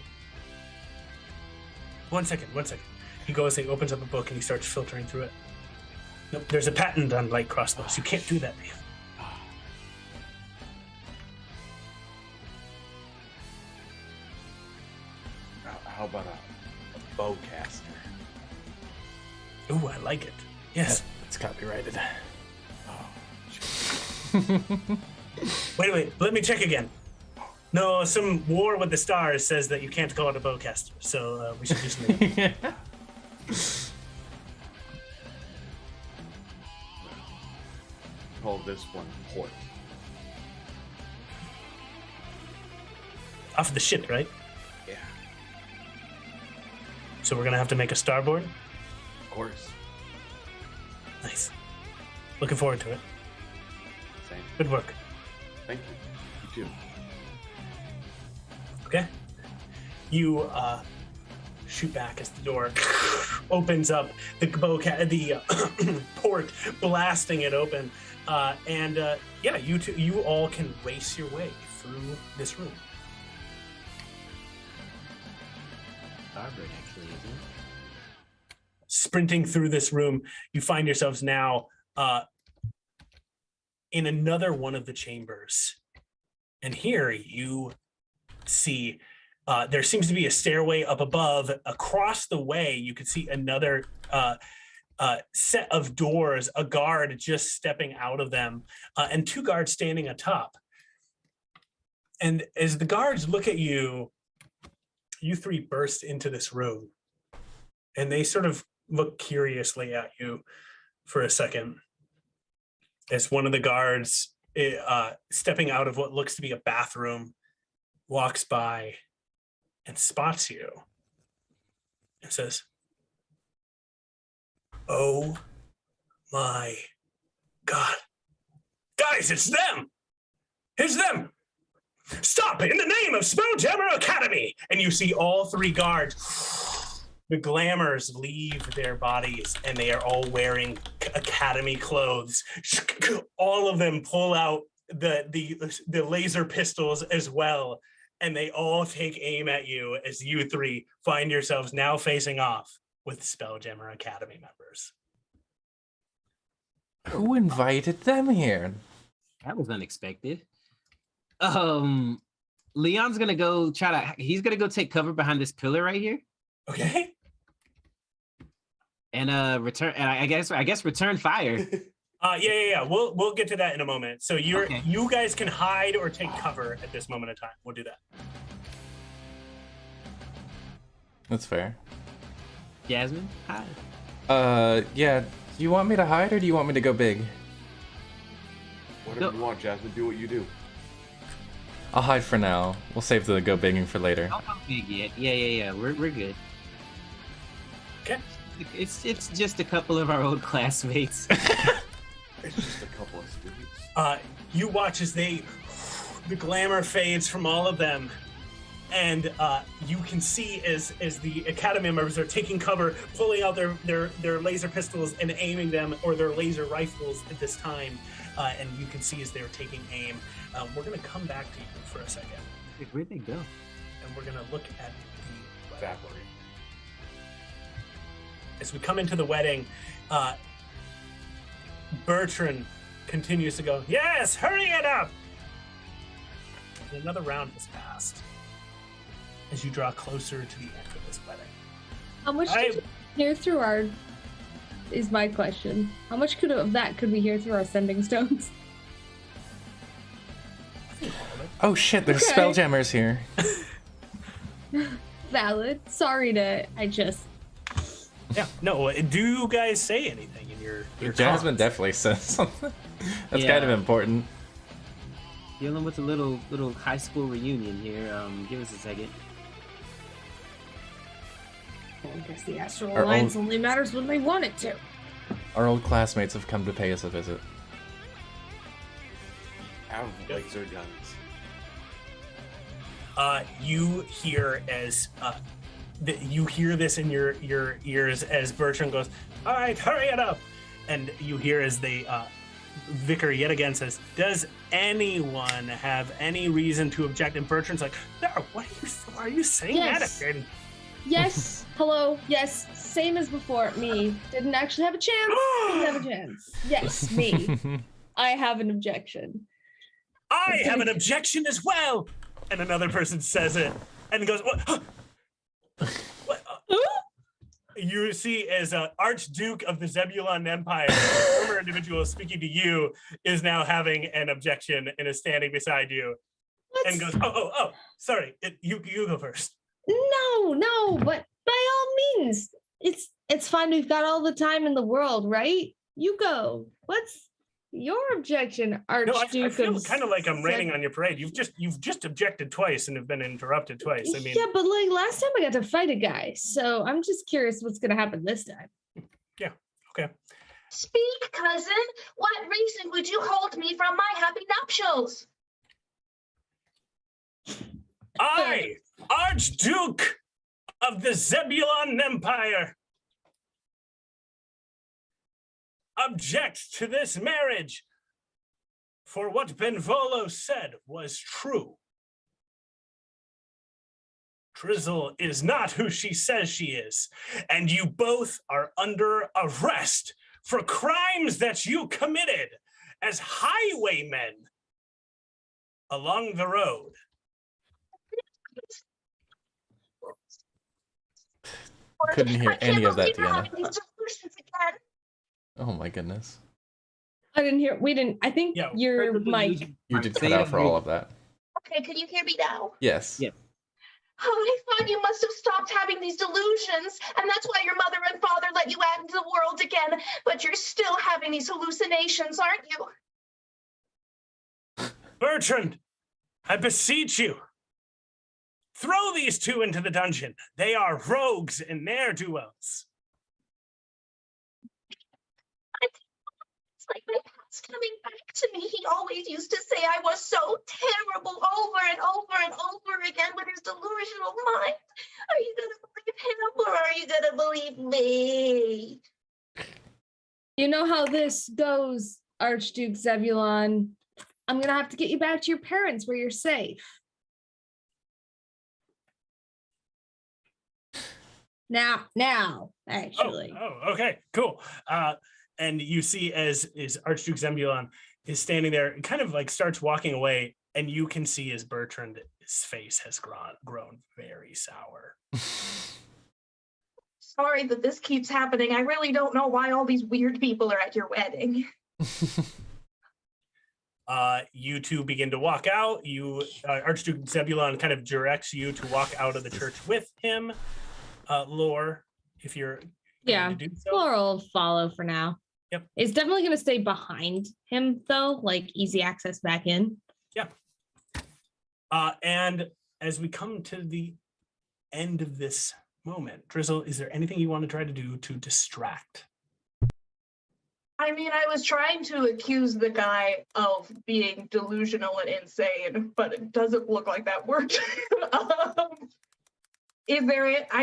B: One second. He goes, he opens up a book and he starts filtering through it. Nope, there's a patent on light crossbows. You can't do that, man.
F: How about a bowcaster?
B: Ooh, I like it. Yes.
A: It's copyrighted.
B: Wait. Let me check again. No, some war with the stars says that you can't call it a bowcaster, so we should just leave.
F: Call this one port.
B: Off the ship, right?
F: Yeah,
B: So we're gonna have to make a starboard.
F: of course.
B: Nice. Looking forward to it.
F: Same.
B: Good work.
F: Thank you. You too.
B: Okay. You shoot back as the door opens up. The port blasting it open, and you all can race your way through this room.
G: Starboard, actually, isn't it?
B: Sprinting through this room, you find yourselves now in another one of the chambers. And here you see there seems to be a stairway up above. Across the way, you can see another set of doors, a guard just stepping out of them, and two guards standing atop. And as the guards look at you, you three burst into this room. And they sort of look curiously at you for a second as one of the guards stepping out of what looks to be a bathroom walks by and spots you and says, "Oh my God. Guys, it's them! It's them! Stop! In the name of Spelljammer Academy!" And you see all three guards, the glamours, leave their bodies, and they are all wearing academy clothes. All of them pull out the laser pistols as well, and they all take aim at you as you three find yourselves now facing off with Spelljammer Academy members.
A: Who invited them here?
G: That was unexpected. Leon's gonna go he's gonna go take cover behind this pillar right here.
B: Okay.
G: And I guess return fire.
B: Yeah. We'll get to that in a moment. So
G: Okay.
B: you guys can hide or take cover at this moment in time. We'll do that.
A: That's fair.
G: Jasmine, hi.
A: Yeah. Do you want me to hide or do you want me to go big?
F: Whatever you want, Jasmine. Do what you do.
A: I'll hide for now. We'll save the go bigging for later.
G: Don't go big yet. Yeah. We're good.
B: Okay.
G: It's just a couple of our old classmates.
F: It's just a couple of students.
B: You watch as the glamour fades from all of them, and you can see as the academy members are taking cover, pulling out their laser pistols and aiming them, or their laser rifles at this time, and you can see as they're taking aim. We're gonna come back to you for a second,
G: Where'd they go?
B: and we're gonna look at the
F: Evaporate.
B: As we come into the wedding, Bertrand continues to go, "Yes, hurry it up!" And another round has passed as you draw closer to the end of this wedding.
E: How much did you hear through our? Is my question. How much of that could we hear through our sending stones?
A: Oh shit, there's
E: Okay.
A: Spelljammers here.
E: Valid. Sorry to.
B: Yeah, no, do you guys say anything in your
A: Jasmine
B: comms?
A: definitely says something. That's
G: Yeah.
A: kind of important.
G: Dealing with a little high school reunion here. Give us a second.
E: I guess the Astral
A: Our
E: Alliance
A: own-
E: only matters when they want it to.
A: Our old classmates have come to pay us a visit.
F: Have laser guns.
B: You hear as you hear this in your ears as Bertrand goes, "All right, hurry it up," and you hear as the vicar yet again says, "Does anyone have any reason to object?" And Bertrand's like, "No, why are you saying
E: Yes.
B: that again?"
E: Yes. Hello. Yes. Same as before. Me. Didn't actually have a chance. Didn't have a chance. Yes. Me. I have an objection.
B: I have an objection as well. And another person says it and goes, "What? What? You see, as Archduke of the Zebulon Empire, the former individual speaking to you is now having an objection and is standing beside you and goes, oh, sorry, you go first.
E: No, but by all means, it's fine. We've got all the time in the world, right? You go. What's your objection, Archduke?
B: No, I feel kind of like I'm raining on your parade. You've just objected twice and have been interrupted twice. I mean,
E: yeah, but like last time I got to fight a guy, so I'm just curious what's gonna happen this time.
B: Yeah. Okay.
D: Speak, cousin. What reason would you hold me from my happy nuptials?
B: I, Archduke of the Zebulon Empire, object to this marriage, for what Benvolo said was true. Drizzle is not who she says she is, and you both are under arrest for crimes that you committed as highwaymen along the road.
A: Couldn't hear any of that, Deanna.
D: These delusions again.
A: Oh my goodness.
E: I didn't hear. We didn't. I think
B: Yeah,
E: your mic.
A: You did
G: Say
A: cut out
G: it
A: for
G: again.
A: all of that.
D: Okay, can you hear me now?
A: Yes.
G: Yeah.
D: Oh, I thought you must have stopped having these delusions, and that's why your mother and father let you out into the world again, but you're still having these hallucinations, aren't you?
B: Bertrand, I beseech you, throw these two into the dungeon. They are rogues and ne'er-do-wells.
D: It's like my past coming back to me. He always used to say I was so terrible over and over and over again with his delusional mind. Are you going to believe him or are you going to believe me?
E: You know how this goes, Archduke Zebulon. I'm gonna have to get you back to your parents where you're safe. Now, actually.
B: Oh, okay, cool. And you see as Archduke Zebulon is standing there, kind of like starts walking away, and you can see as Bertrand's face has grown very sour.
C: Sorry that this keeps happening. I really don't know why all these weird people are at your wedding.
B: You two begin to walk out. Archduke Zebulon kind of directs you to walk out of the church with him. Lore, if you're going to do so.
E: Laura will follow for now.
B: Yep.
E: It's definitely going to stay behind him, though, like easy access back in.
B: Yeah. And as we come to the end of this moment, Drizzle, is there anything you want to try to do to distract?
C: I mean, I was trying to accuse the guy of being delusional and insane, but it doesn't look like that worked. I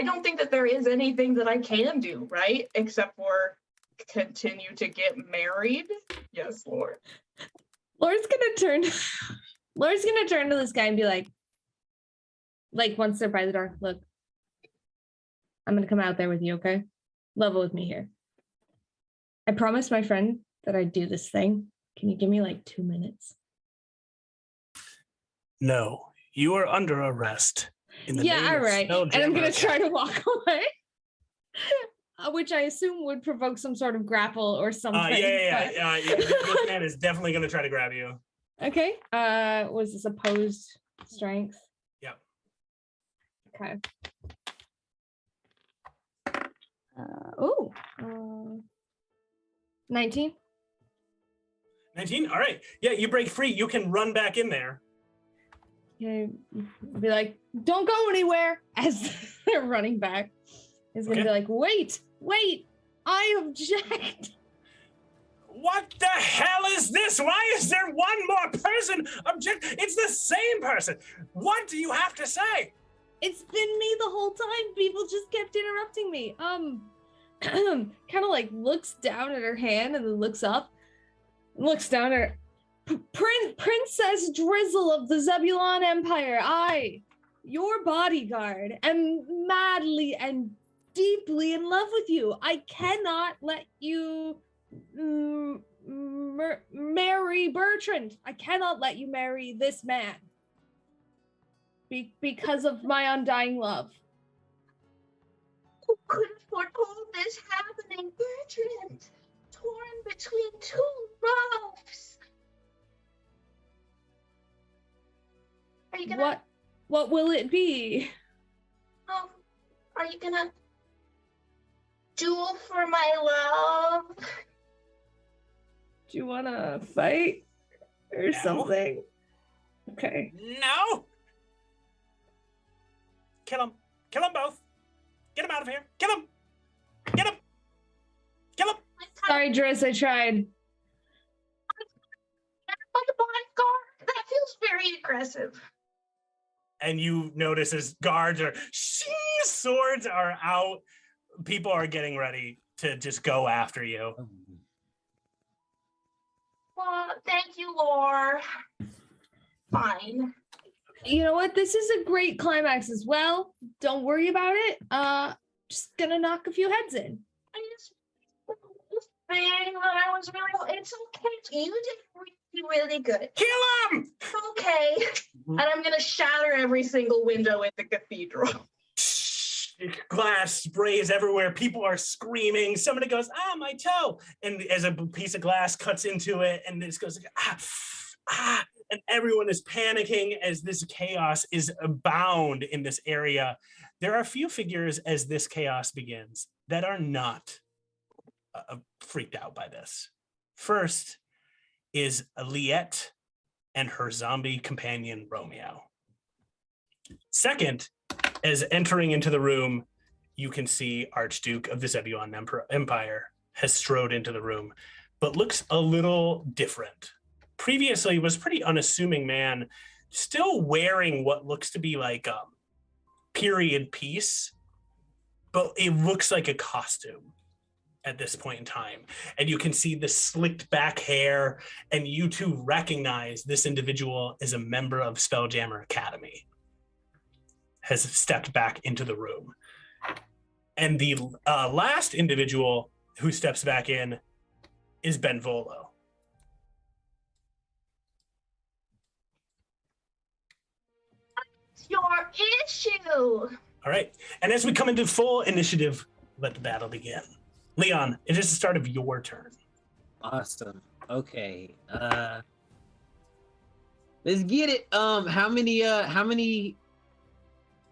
C: don't think that there is anything that I can do, right? Except for continue to get married. Yes, Lord.
E: Laura's gonna turn to this guy and be like once they're by the door, look, I'm gonna come out there with you, okay? Level with me here. I promised my friend that I'd do this thing. Can you give me like 2 minutes?
B: No, you are under arrest. In the name
E: all
B: of
E: right. And I'm gonna
B: Spelljammer.
E: try to walk away. Which I assume would provoke some sort of grapple or something.
B: Yeah. This man is definitely going to try to grab you.
E: Okay. Was this opposed strength?
B: Yep.
E: Okay. 19.
B: 19? All right. Yeah, you break free. You can run back in there.
E: Yeah, be like, don't go anywhere as they're running back. He's gonna be like, wait, I object.
B: What the hell is this? Why is there one more person object? It's the same person. What do you have to say?
E: It's been me the whole time. People just kept interrupting me. Kind of like looks down at her hand and then looks up, looks down at her. Princess Drizzle of the Zebulon Empire, I, your bodyguard, am madly and deeply in love with you. I cannot let you marry Bertrand. I cannot let you marry this man because of my undying love.
D: Who could have foretold this happening, Bertrand. Torn between two loves. Are you gonna?
E: What will it be?
D: Are you gonna duel for my love?
E: Do you want to fight or something? Okay.
B: No. Kill him. Kill them both. Get him out of here. Kill him. Get him. Kill him.
E: Sorry, Driss, I tried.
D: Like a bodyguard? That feels very aggressive.
B: And you notice as guards are, swords are out. People are getting ready to just go after you.
D: Well, thank you, Lore. Fine.
E: You know what? This is a great climax as well. Don't worry about it. Just gonna knock a few heads in.
D: I just thing that I was really. It's okay. You did really good.
B: Kill him!
D: Okay. And I'm gonna shatter every single window in the cathedral.
B: Glass sprays everywhere. People are screaming. Somebody goes, my toe. And as a piece of glass cuts into it, and this goes, and everyone is panicking as this chaos is abound in this area. There are a few figures as this chaos begins that are not freaked out by this. First is Liette and her zombie companion, Romeo. Second, as entering into the room, you can see Archduke of the Zebulon Empire has strode into the room, but looks a little different. Previously was pretty unassuming man, still wearing what looks to be like a period piece, but it looks like a costume at this point in time. And you can see the slicked back hair, and you two recognize this individual as a member of Spelljammer Academy. Has stepped back into the room. And the last individual who steps back in is Benvolo.
D: Your issue.
B: All right. And as we come into full initiative, let the battle begin. Leon, it is the start of your turn.
G: Awesome. Okay. Let's get it. How many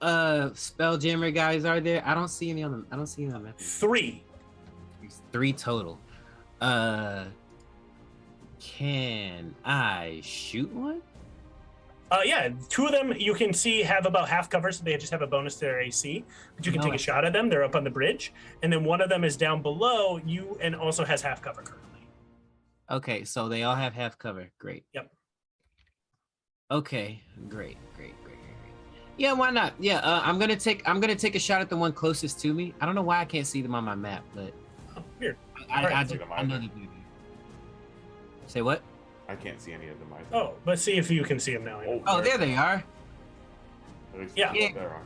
G: Spelljammer guys are there? I don't see any on them. I don't see any on them.
B: 3.
G: 3 total. Can I shoot one?
B: Yeah, 2 of them you can see have about half cover, so they just have a bonus to their AC. But you can take a shot at them. They're up on the bridge. And then one of them is down below you and also has half cover currently.
G: Okay, so they all have half cover. Great.
B: Yep.
G: Okay, great. Yeah, why not? Yeah, I'm gonna take a shot at the one closest to me. I don't know why I can't see them on my map, but
B: Weird.
G: I
F: see them
G: know
F: either.
G: they do. Say what?
F: I can't see any of them either.
B: Oh, let's see if you can see them now.
G: Oh, there they are.
F: At least
B: Yeah.
F: there are.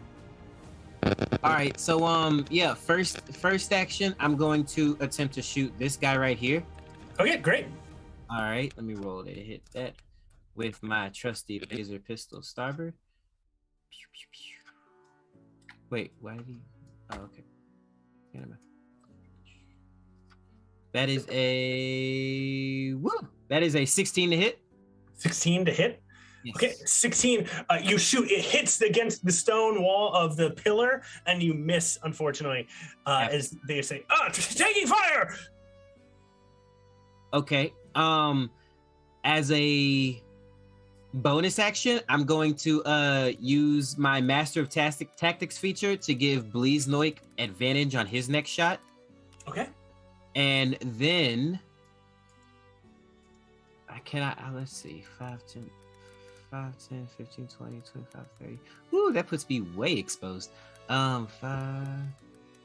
G: All right, so yeah, first action, I'm going to attempt to shoot this guy right here.
B: Okay, great.
G: All right, let me roll to hit that with my trusty laser pistol starboard. Pew, pew, pew. Wait, why did he? Oh, okay. Never mind. That is a 16 to hit.
B: 16 to hit.
G: Yes.
B: Okay, 16. You shoot. It hits against the stone wall of the pillar, and you miss, unfortunately, as they say, taking fire!
G: Okay. As a bonus action, I'm going to use my Master of Tactics feature to give Bleeznoik advantage on his next shot.
B: Okay.
G: And then let's see, 5, 10, 15, 20, 25, 30. Ooh, that puts me way exposed. 5,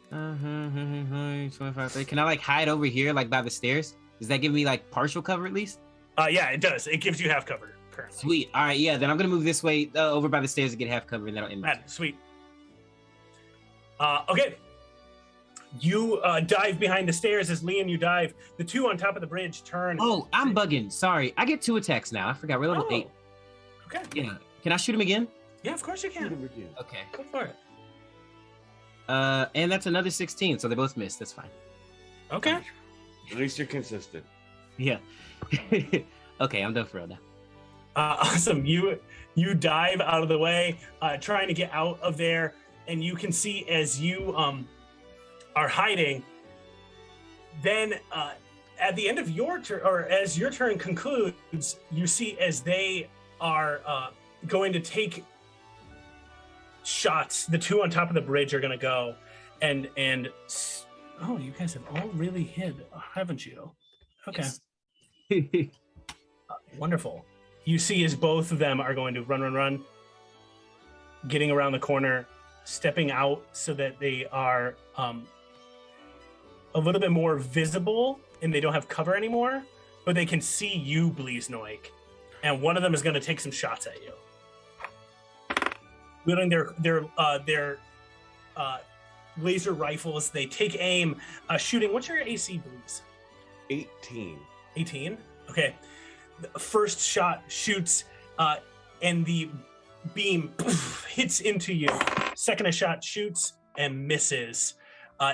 G: 25, 30. Can I like hide over here, like by the stairs? Does that give me like partial cover at least?
B: Yeah, it does. It gives you half cover currently.
G: Sweet. All right, yeah, then I'm gonna move this way over by the stairs to get half cover, and that'll end my turn.
B: Sweet. Okay. You dive behind the stairs as Leon, you dive. The 2 on top of the bridge turn.
G: Oh, I'm bugging. Sorry. I get 2 attacks now. I forgot. We're level 8.
B: Okay.
G: Yeah. Can I shoot him again?
B: Yeah, of course you
F: Shoot
B: can.
F: him again.
G: Okay.
B: Go for it.
G: And that's another 16, so they both missed. That's fine.
B: Okay.
F: At least you're consistent.
G: Yeah. Okay, I'm done for real now.
B: Awesome. You dive out of the way, trying to get out of there, and you can see as you are hiding. Then at the end of your turn, or as your turn concludes, you see as they are going to take shots. The two on top of the bridge are going to go, and oh, you guys have all really hid, haven't you? Okay.
G: Yes.
B: Wonderful. You see as both of them are going to run, getting around the corner, stepping out so that they are a little bit more visible and they don't have cover anymore, but they can see you, Bleeznoik. And one of them is going to take some shots at you. Wielding their laser rifles, they take aim, shooting. What's your AC, Bleez?
F: 18.
B: 18? Okay. The first shot shoots, and the beam hits into you. Second shot shoots and misses.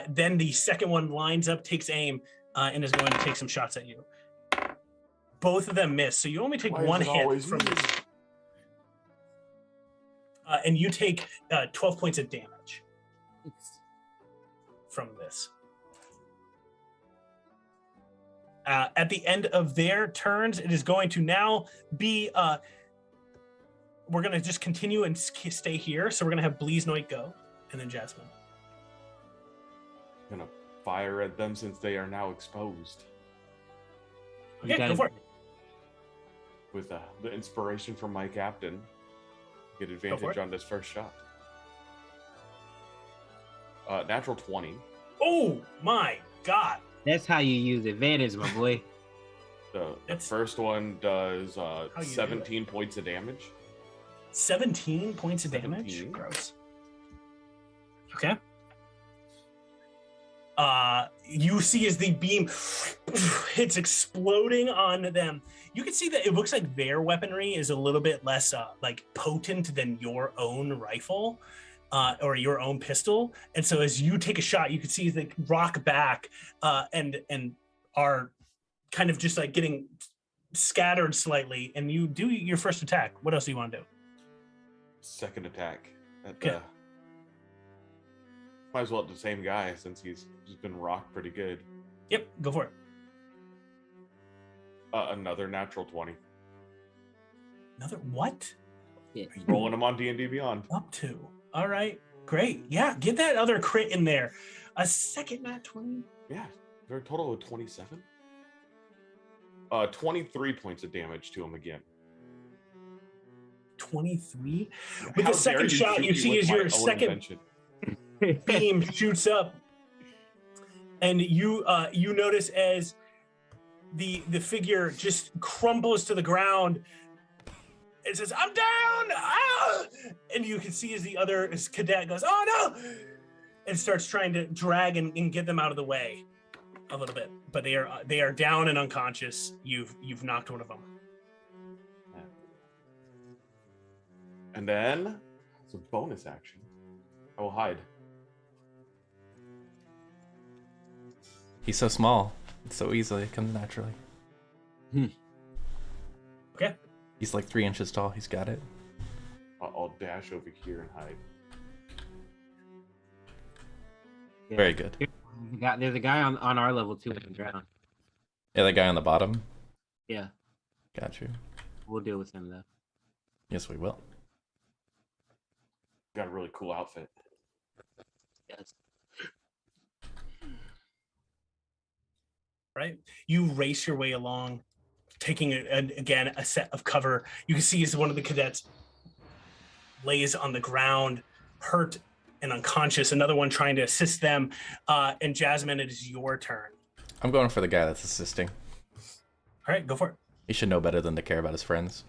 B: Then the second one lines up, takes aim, and is going to take some shots at you. Both of them miss, so you only take one hit from this. And you take 12 points of damage from this. At the end of their turns, it is going to now be, we're going to just continue and stay here. So we're going to have Bleeznoik go, and then Jasmine.
F: I'm gonna fire at them since they are now exposed.
B: Okay, go for it.
F: With the inspiration from my captain, get advantage on this first shot. Natural 20.
B: Oh my god.
G: That's how you use advantage, my boy.
F: The first one does 17 points of damage.
B: 17 points of damage?
F: 17.
B: Gross. Okay. You see as the beam hits, exploding on them. You can see that it looks like their weaponry is a little bit less like potent than your own rifle. Or your own pistol, and so as you take a shot, you can see they rock back and are kind of just like getting scattered slightly. And you do your first attack. What else do you want to do?
F: Second attack.
B: Okay.
F: Might as well at the same guy since he's just been rocked pretty good.
B: Yep, go for it.
F: Another natural 20.
B: Another what?
G: Yeah.
F: Rolling him on D&D Beyond.
B: Up to. All right, great. Yeah, get that other crit in there. A second nat 20.
F: Yeah, for a total of 27. 23 points of damage to him again.
B: 23? With the second shot, you see as your second beam shoots up, and you notice as the figure just crumbles to the ground. It says, "I'm down!" Ah! And you can see as the other cadet goes, "Oh no!" and starts trying to drag and get them out of the way a little bit. But they are down and unconscious. You've knocked one of them.
F: And then it's a bonus action. I will hide.
A: He's so small. It's so easily. It comes naturally.
B: Okay.
A: He's like 3 inches tall. He's got it.
F: I'll dash over here and hide.
G: Yeah.
A: Very good.
G: There's a guy on our level too on the ground.
A: Yeah, that guy on the bottom.
G: Yeah,
A: Got you.
G: we'll deal with him though.
A: Yes, we will.
F: Got a really cool outfit.
G: Yes.
B: Right? You race your way along, taking again a set of cover. You can see as one of the cadets lays on the ground, hurt and unconscious. Another one trying to assist them. And Jasmine, it is your turn.
A: I'm going for the guy that's assisting.
B: All right, go for it.
A: He should know better than to care about his friends.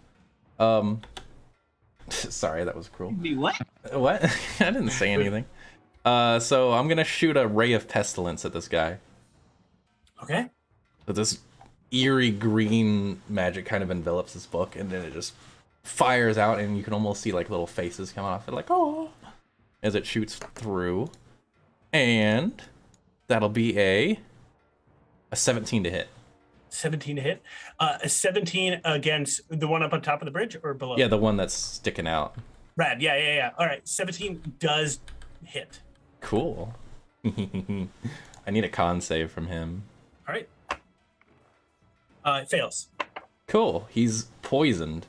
A: Sorry, that was cruel.
G: Me what?
A: What? I didn't say anything. So I'm gonna shoot a ray of pestilence at this guy.
B: Okay.
A: But this eerie green magic kind of envelops this book, and then it just fires out, and you can almost see like little faces come off it, like oh, as it shoots through. And that'll be a 17 to hit.
B: 17 to hit. A 17 against the one up on top of the bridge or below?
A: Yeah, the one that's sticking out.
B: Rad. Yeah. All right. 17 does hit.
A: Cool. I need a con save from him.
B: All right. It fails.
A: Cool. He's poisoned.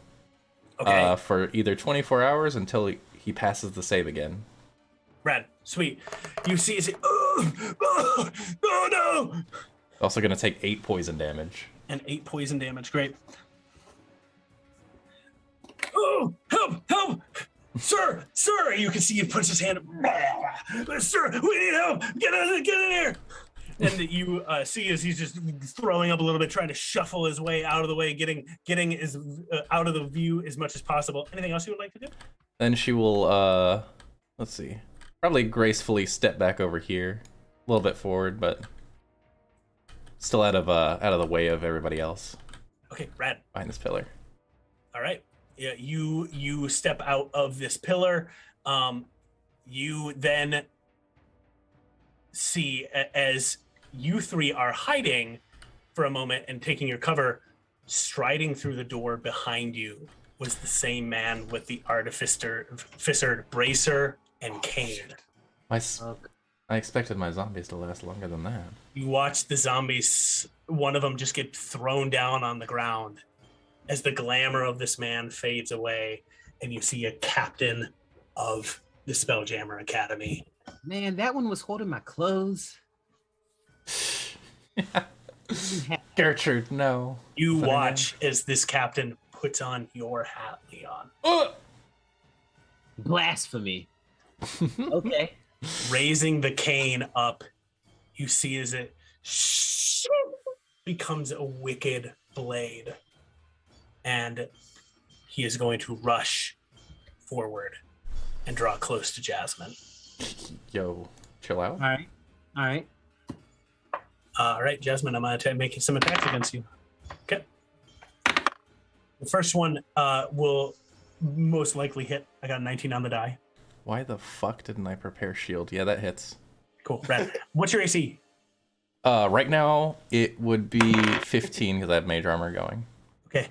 B: Okay.
A: For either 24 hours until he passes the save again.
B: Rad. Sweet. You see, oh no!
A: Also going to take 8 poison damage.
B: And 8 poison damage. Great. Oh, help! Sir! You can see he puts his hand. Sir, we need help! Get in here! And you see as he's just throwing up a little bit, trying to shuffle his way out of the way, getting his out of the view as much as possible. Anything else you would like to do?
A: Then she will, let's see, probably gracefully step back over here, a little bit forward, but still out of the way of everybody else.
B: Okay, rad.
A: Behind this pillar.
B: All right. Yeah, you step out of this pillar. You then see as you three are hiding for a moment and taking your cover, striding through the door behind you was the same man with the artificer bracer and cane.
A: I expected my zombies to last longer than that.
B: You watch the zombies, one of them just get thrown down on the ground as the glamour of this man fades away, and you see a captain of the Spelljammer Academy.
G: Man, that one was holding my clothes.
A: Gertrude, no.
B: You watch as this captain puts on your hat, Leon.
G: Blasphemy. Okay.
B: Raising the cane up, you see as it becomes a wicked blade. And he is going to rush forward and draw close to Jasmine.
A: Yo, chill out.
G: All right.
B: All right, Jasmine, I'm going to make some attacks against you. Okay. The first one will most likely hit. I got a 19 on the die.
A: Why the fuck didn't I prepare shield? Yeah, that hits.
B: Cool. Rad. What's your AC?
A: Right now, it would be 15 because I have mage armor going.
B: Okay.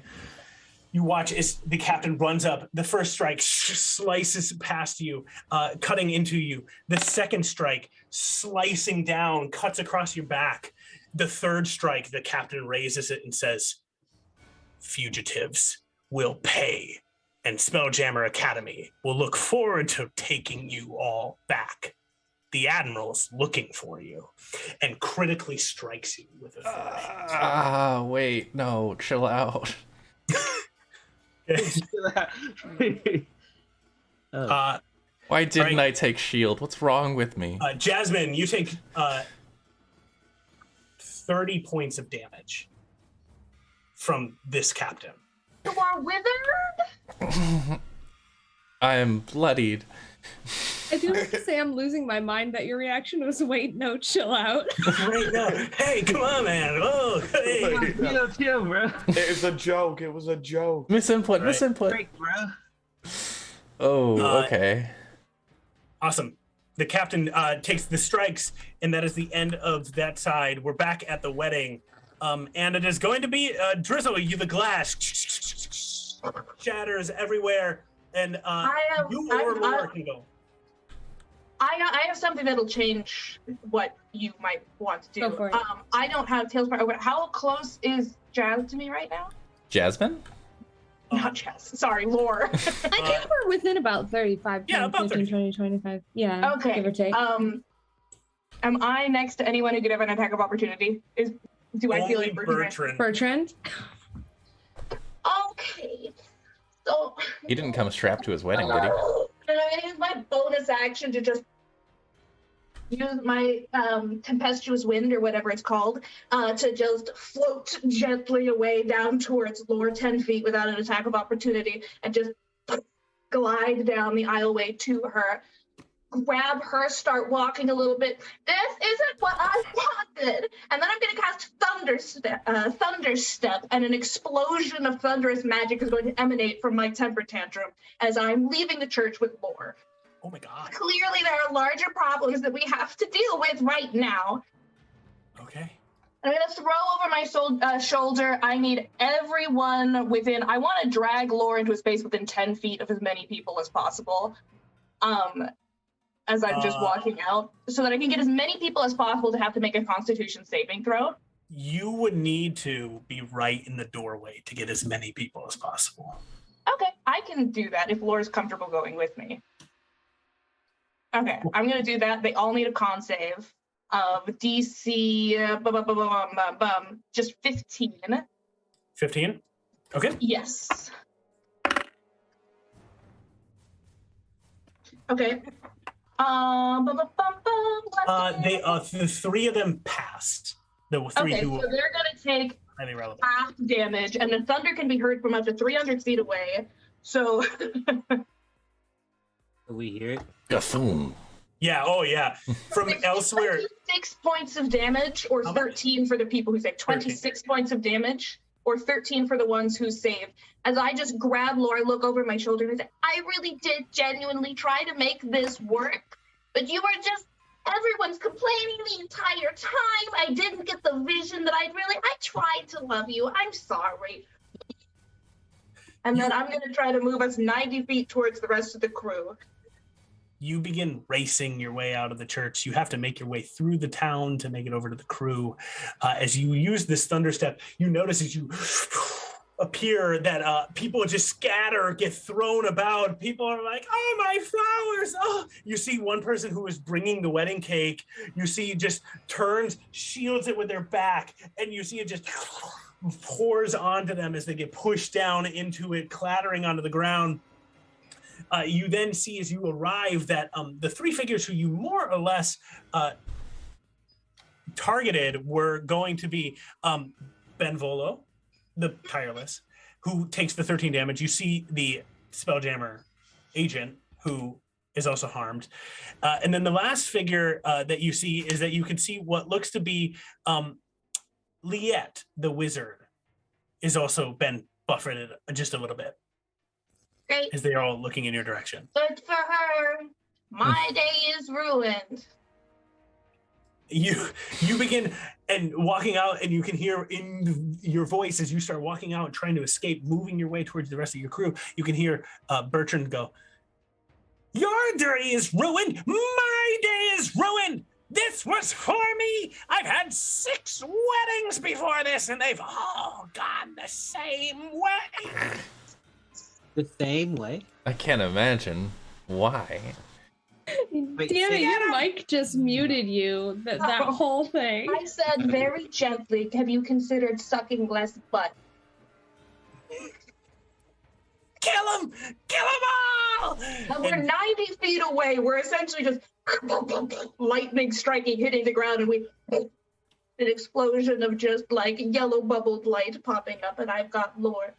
B: You watch as the captain runs up. The first strike slices past you, cutting into you. The second strike, slicing down, cuts across your back. The third strike, the captain raises it and says, "Fugitives will pay, and Spelljammer Academy will look forward to taking you all back. The Admiral's looking for you," and critically strikes you with a flourish.
A: Wait, no, chill out. Why didn't I take shield? What's wrong with me?
B: Jasmine, you take 30 points of damage from this captain.
C: You are withered?
A: I am bloodied.
E: I do have to say I'm losing my mind that your reaction was, wait, no, chill out.
B: Right now. Hey, come on, man. Oh, hey.
G: Chill, bro.
F: It was a joke. It was a joke.
A: Misinput, misinput.
G: Break, bro.
A: Oh, okay.
B: Awesome. The captain takes the strikes, and that is the end of that side. We're back at the wedding, and it is going to be drizzle. You the glass shatters everywhere, and you or Laura can go.
C: I have something that'll change what you might want to do.
E: Go for it.
C: I don't have tails. How close is Jazz to me right now?
A: Jasmine?
C: Not Jazz. Sorry, Lore.
E: I think we're within about 35, 10,
B: about
E: 15, 20, 25. Yeah,
C: Okay.
E: give or take.
C: Am I next to anyone who could have an attack of opportunity? Do I feel
B: Only
C: like
B: Bertrand.
E: Bertrand?
C: Okay. So
A: He didn't come strapped to his wedding, did he?
C: and I'm gonna use my bonus action to just use my tempestuous wind or whatever it's called to just float gently away down towards Lore 10 feet without an attack of opportunity and just glide down the aisleway to her, grab her, start walking a little bit. This isn't what I wanted. And then I'm going to cast Thunder Step, and an explosion of thunderous magic is going to emanate from my temper tantrum as I'm leaving the church with Lore.
B: Oh my god.
C: Clearly, there are larger problems that we have to deal with right now.
B: Okay.
C: I'm gonna throw over my shoulder. I need everyone within. I want to drag Lore into a space within 10 feet of as many people as possible. As I'm just walking out, so that I can get as many people as possible to have to make a Constitution saving throw.
B: You would need to be right in the doorway to get as many people as possible.
C: Okay, I can do that if Lore's comfortable going with me. Okay, I'm gonna do that. They all need a con save of DC just 15.
B: 15? Okay.
C: Yes. Okay.
B: The three of them passed. The three
C: okay,
B: who
C: so they're gonna take
B: highly relevant.
C: half damage, and the thunder can be heard from up to 300 feet away. So
G: We hear it.
A: Gaffoon.
B: Yeah, oh yeah. From elsewhere.
C: 26 points of damage, or 13 for the people who saved. 26 points of damage, or 13 for the ones who saved. As I just grab Laura, look over my shoulder, and say, I really did genuinely try to make this work, but you were just, everyone's complaining the entire time. I didn't get the vision that I tried to love you. I'm sorry. And then I'm going to try to move us 90 feet towards the rest of the crew.
B: You begin racing your way out of the church. You have to make your way through the town to make it over to the crew. As you use this thunder step, you notice as you appear that people just scatter, get thrown about. People are like, oh, my flowers. Oh, you see one person who is bringing the wedding cake. You see just turns, shields it with their back, and you see it just pours onto them as they get pushed down into it, clattering onto the ground. You then see as you arrive that the three figures who you more or less targeted were going to be Benvolo, the Tireless, who takes the 13 damage. You see the Spelljammer agent, who is also harmed. And then the last figure that you see is that you can see what looks to be Liette, the wizard, is also been buffeted just a little bit.
D: Great.
B: As they're all looking in your direction.
D: Good for her. My day is ruined.
B: You begin and walking out, and you can hear in your voice as you start walking out, trying to escape, moving your way towards the rest of your crew. You can hear Bertrand go, "Your day is ruined. My day is ruined. This was for me. I've had 6 weddings before this, and they've all gone the same way."
G: The same way?
A: I can't imagine why.
G: Wait,
E: Damn it,
G: say-
E: your mic just muted you. That whole thing.
C: I said very gently, have you considered sucking less butt?
B: Kill them! Kill them all!
C: And we're 90 feet away. We're essentially just lightning striking, hitting the ground, and we an explosion of just like yellow bubbled light popping up, and I've got Lore.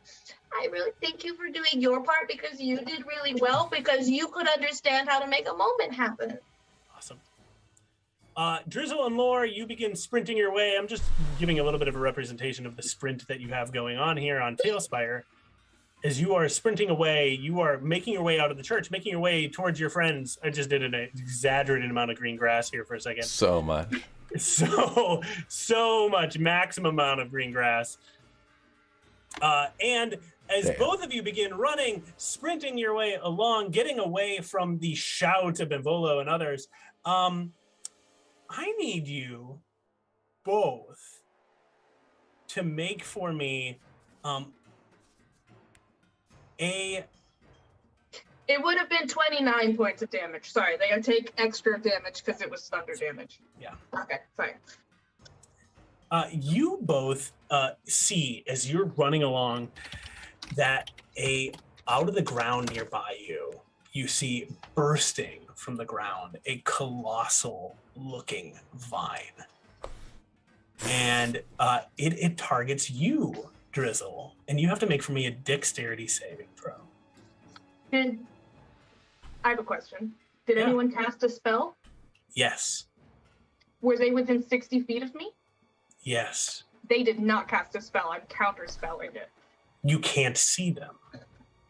C: I really thank you for doing your part, because you did really well, because you could understand how to make a moment happen.
B: Awesome. Drizzle and Lore, you begin sprinting your way. I'm just giving a little bit of a representation of the sprint that you have going on here on Tailspire. As you are sprinting away, you are making your way out of the church, making your way towards your friends. I just did an exaggerated amount of green grass here for a second.
A: So much.
B: So much, maximum amount of green grass. And as both of you begin running, sprinting your way along, getting away from the shout of Benvolo and others, I need you both to make for me
C: It would have been 29 points of damage. Sorry, they take extra damage because it was thunder damage.
B: Yeah.
C: Okay, sorry.
B: You both see as you're running along that out of the ground nearby you see bursting from the ground a colossal looking vine. And it targets you, Drizzle, and you have to make for me a dexterity saving throw.
C: I have a question. Did anyone cast a spell?
B: Yes.
C: Were they within 60 feet of me?
B: Yes.
C: They did not cast a spell. I'm counterspelling it.
B: You can't see them.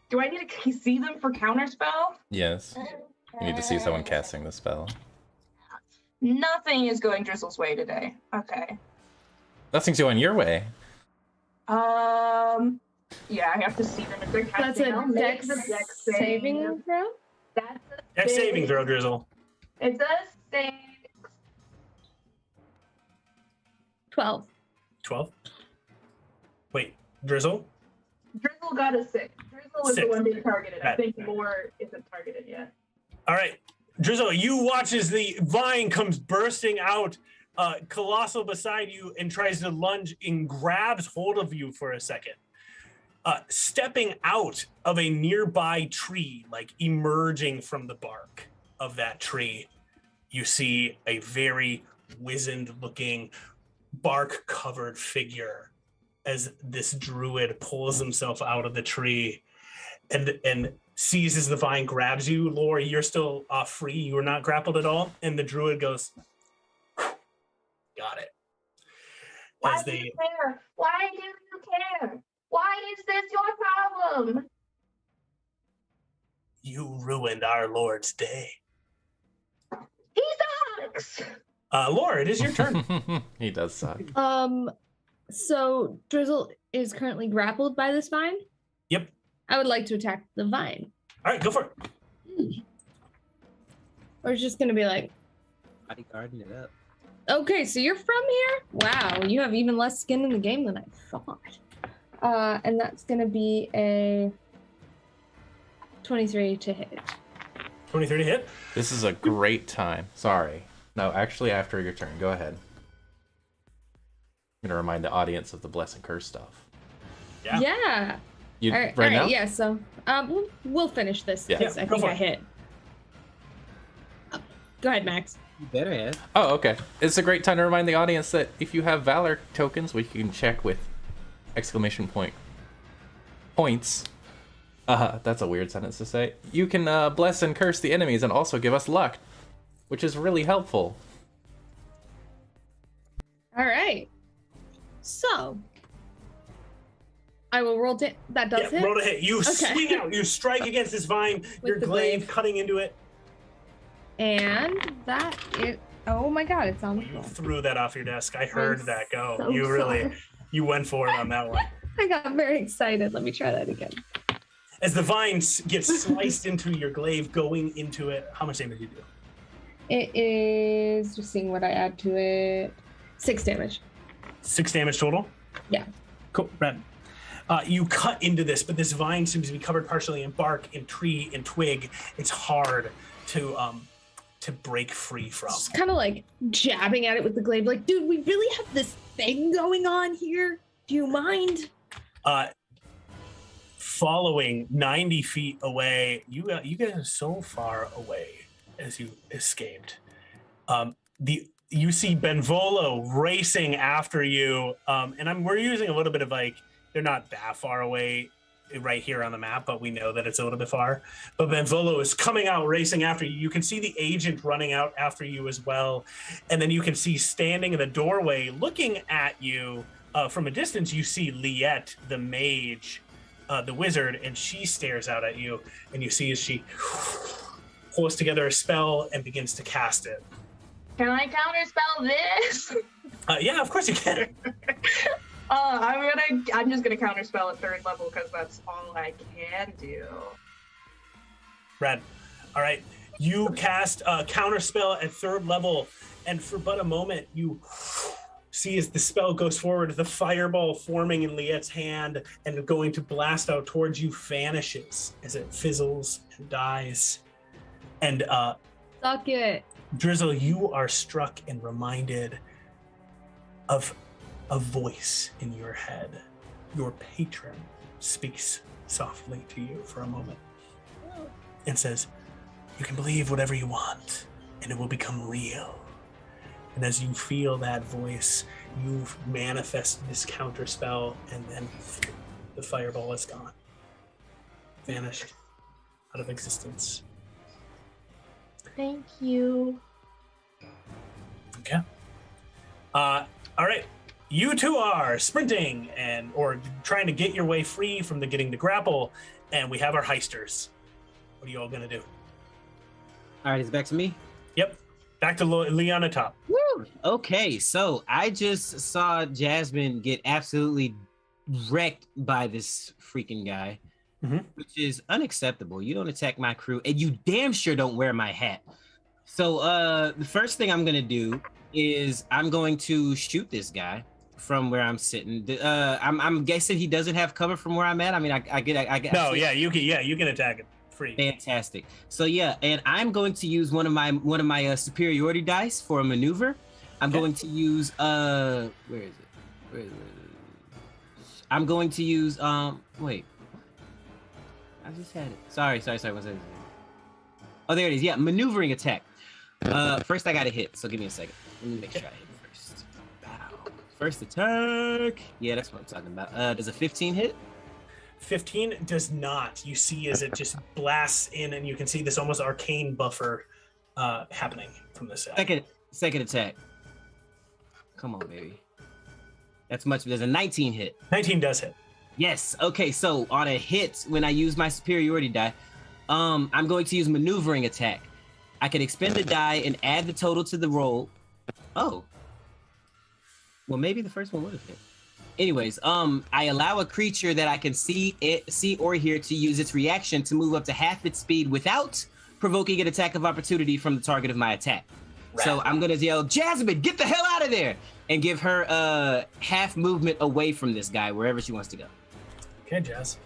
C: Do I need to see them for counterspell?
A: Yes. You need to see someone casting the spell.
C: Nothing is going Drizzle's way today. Okay.
A: Nothing's going your way.
C: Yeah, I have to see them if they're
E: That's
C: casting. I'll
E: a
C: make
E: dex
C: the dex
E: saving throw?
C: That's a
B: Dex saving throw, Drizzle.
C: It's a 6.
E: 12.
B: 12. Wait, Drizzle?
C: Drizzle got a 6. Drizzle was the
B: 6.
C: one being targeted. I
B: Right,
C: think
B: right.
C: Lore isn't targeted yet.
B: All right, Drizzle, you watch as the vine comes bursting out, colossal beside you, and tries to lunge and grabs hold of you for a second. Stepping out of a nearby tree, like emerging from the bark of that tree, you see a very wizened-looking, bark-covered figure as this druid pulls himself out of the tree and sees as the vine grabs you. Lori, you're still free. You are not grappled at all. And the druid goes, got it.
C: Why
B: As
C: do
B: they,
C: you care? Why do you care? Why is this your problem?
B: you ruined our Lord's day.
C: He sucks.
B: Laura, it is your turn.
A: He does suck.
E: So Drizzle is currently grappled by this vine.
B: Yep.
E: I would like to attack the vine.
B: All right, go for it.
E: Or it's just gonna be like,
G: Bodyguarding it up.
E: okay, so you're from here? Wow, you have even less skin in the game than I thought. And that's gonna be a 23 to hit.
B: 23 to hit.
A: This is a great time. Sorry. No, actually, after your turn. Go ahead. I'm going to remind the audience of the bless and curse stuff.
B: Yeah.
E: Yeah.
A: You,
E: All right,
A: right now?
E: yeah, so we'll finish this
A: Yeah.
E: because
B: Yeah,
E: I
B: go
E: think
B: for
E: I
B: it.
E: hit. Go ahead, Max.
G: You better have.
A: Oh, okay. It's a great time to remind the audience that if you have Valor tokens, which you can check with exclamation point points. That's a weird sentence to say. You can bless and curse the enemies and also give us luck, which is really helpful.
E: All right. So I will roll to that does
B: Yeah,
E: hit.
B: roll to hit. You
E: Okay.
B: swing out. You strike against this vine. Your
E: the
B: glaive
E: glaive.
B: cutting into it.
E: And that is, oh my god, it's on the
B: You
E: floor.
B: threw that off your desk. I heard
E: I'm
B: that go.
E: so
B: You really,
E: sorry.
B: you went for it on that one.
E: I got very excited. Let me try that again.
B: As the vine gets sliced into your glaive, going into it, how much damage do you do?
E: It is, just seeing what I add to it, 6 damage.
B: 6 damage total?
E: Yeah.
B: Cool, Brad. You cut into this, but this vine seems to be covered partially in bark, in tree, in twig. It's hard to break free from.
E: Just kind of like jabbing at it with the glaive, like, dude, we really have this thing going on here. Do you mind?
B: Following 90 feet away, you guys are so far away as you escaped. You see Benvolo racing after you, and we're using a little bit of like, they're not that far away right here on the map, but we know that it's a little bit far. But Benvolo is coming out racing after you. You can see the agent running out after you as well, and then you can see standing in the doorway looking at you from a distance. You see Liette, the mage, the wizard, and she stares out at you, and you see as she pulls together a spell and begins to cast it.
C: Can I counterspell this?
B: Yeah, of course you can.
C: I'm just gonna counterspell at 3rd level because that's all I can do.
B: Brad, all right. You cast a counterspell at 3rd level, and for but a moment, you see as the spell goes forward, the fireball forming in Liette's hand and going to blast out towards you vanishes as it fizzles and dies. And
E: Suck it.
B: Drizzle, you are struck and reminded of a voice in your head. Your patron speaks softly to you for a moment and says, "You can believe whatever you want, and it will become real." And as you feel that voice, you manifest this counter spell, and then the fireball is gone. Vanished out of existence.
D: Thank you.
B: Okay. All right. You two are sprinting or trying to get your way free from getting the grapple, and we have our heisters. What are you all gonna do?
G: All right, it's back to me.
B: Yep. Back to Leon at top.
G: Woo! Okay, so I just saw Jasmine get absolutely wrecked by this freaking guy, which is unacceptable. You don't attack my crew, and you damn sure don't wear my hat. So the first thing I'm gonna do is I'm going to shoot this guy from where I'm sitting. I'm guessing he doesn't have cover from where I'm at. I mean, I get.
B: No, yeah, you can attack him. Free.
G: Fantastic. So yeah, and I'm going to use one of my superiority dice for a maneuver. I'm going to use where is it? I'm going to use wait. I just had it. Sorry. One second. Oh, there it is. Yeah, maneuvering attack. First I got to hit. So give me a second. Let me make sure I hit first. Wow. First attack. Yeah, that's what I'm talking about. Does a 15 hit?
B: 15 does not. You see as it just blasts in, and you can see this almost arcane buffer happening from this side.
G: Second attack. Come on, baby. That's much. There's a 19 hit.
B: 19 does hit.
G: Yes. Okay. So on a hit, when I use my superiority die, I'm going to use maneuvering attack. I can expend the die and add the total to the roll. Oh. Well, maybe the first one would have hit. Anyways, I allow a creature that I can see or hear to use its reaction to move up to half its speed without provoking an attack of opportunity from the target of my attack. Right. So I'm gonna yell, Jasmine, get the hell out of there! And give her half movement away from this guy, wherever she wants to go.
B: Okay, Jazz.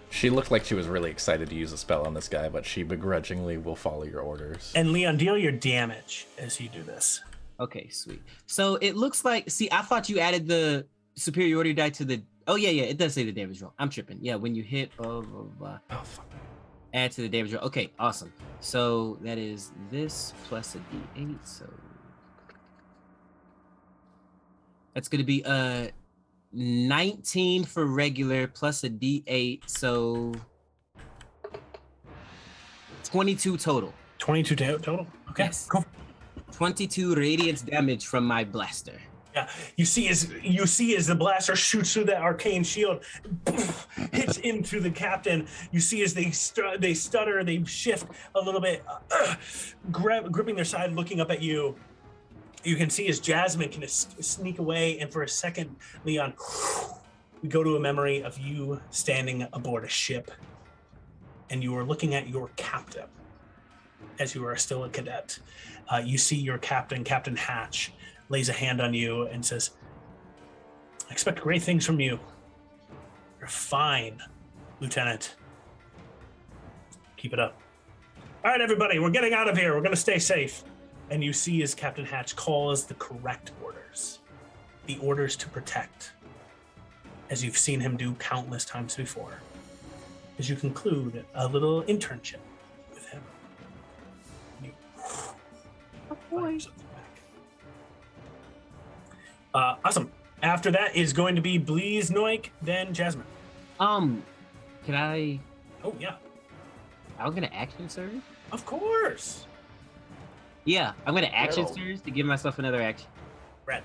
A: She looked like she was really excited to use a spell on this guy, but she begrudgingly will follow your orders.
B: And Leon, deal your damage as you do this.
G: Okay, sweet. So it looks like, see, I thought you added the superiority die to the, oh yeah, it does say the damage roll. I'm tripping. Yeah, when you hit, blah, blah, blah.
A: Oh, fuck.
G: Add to the damage roll. Okay, awesome. So that is this plus a d8, so that's gonna be 19 for regular plus a d8, so 22 total.
B: 22 total? Okay,
G: yes.
B: Cool.
G: 22 radiant damage from my blaster.
B: Yeah, you see as the blaster shoots through that arcane shield, hits into the captain. You see as they stutter, they shift a little bit, gripping their side, looking up at you. You can see as Jasmine can sneak away, and for a second, Leon, we go to a memory of you standing aboard a ship, and you are looking at your captain as you are still a cadet. You see your captain, Captain Hatch, lays a hand on you and says, I expect great things from you. You're fine, Lieutenant. Keep it up. All right, everybody, we're getting out of here. We're going to stay safe. And you see as Captain Hatch calls the correct orders, the orders to protect, as you've seen him do countless times before, as you conclude a little internship with him. You find yourself back. Awesome. After that is going to be Bleeze Noik, then Jasmine.
G: Can I?
B: Oh, yeah.
G: I'm gonna action surge.
B: Of course.
G: Yeah, I'm gonna action surge to give myself another action.
B: Red.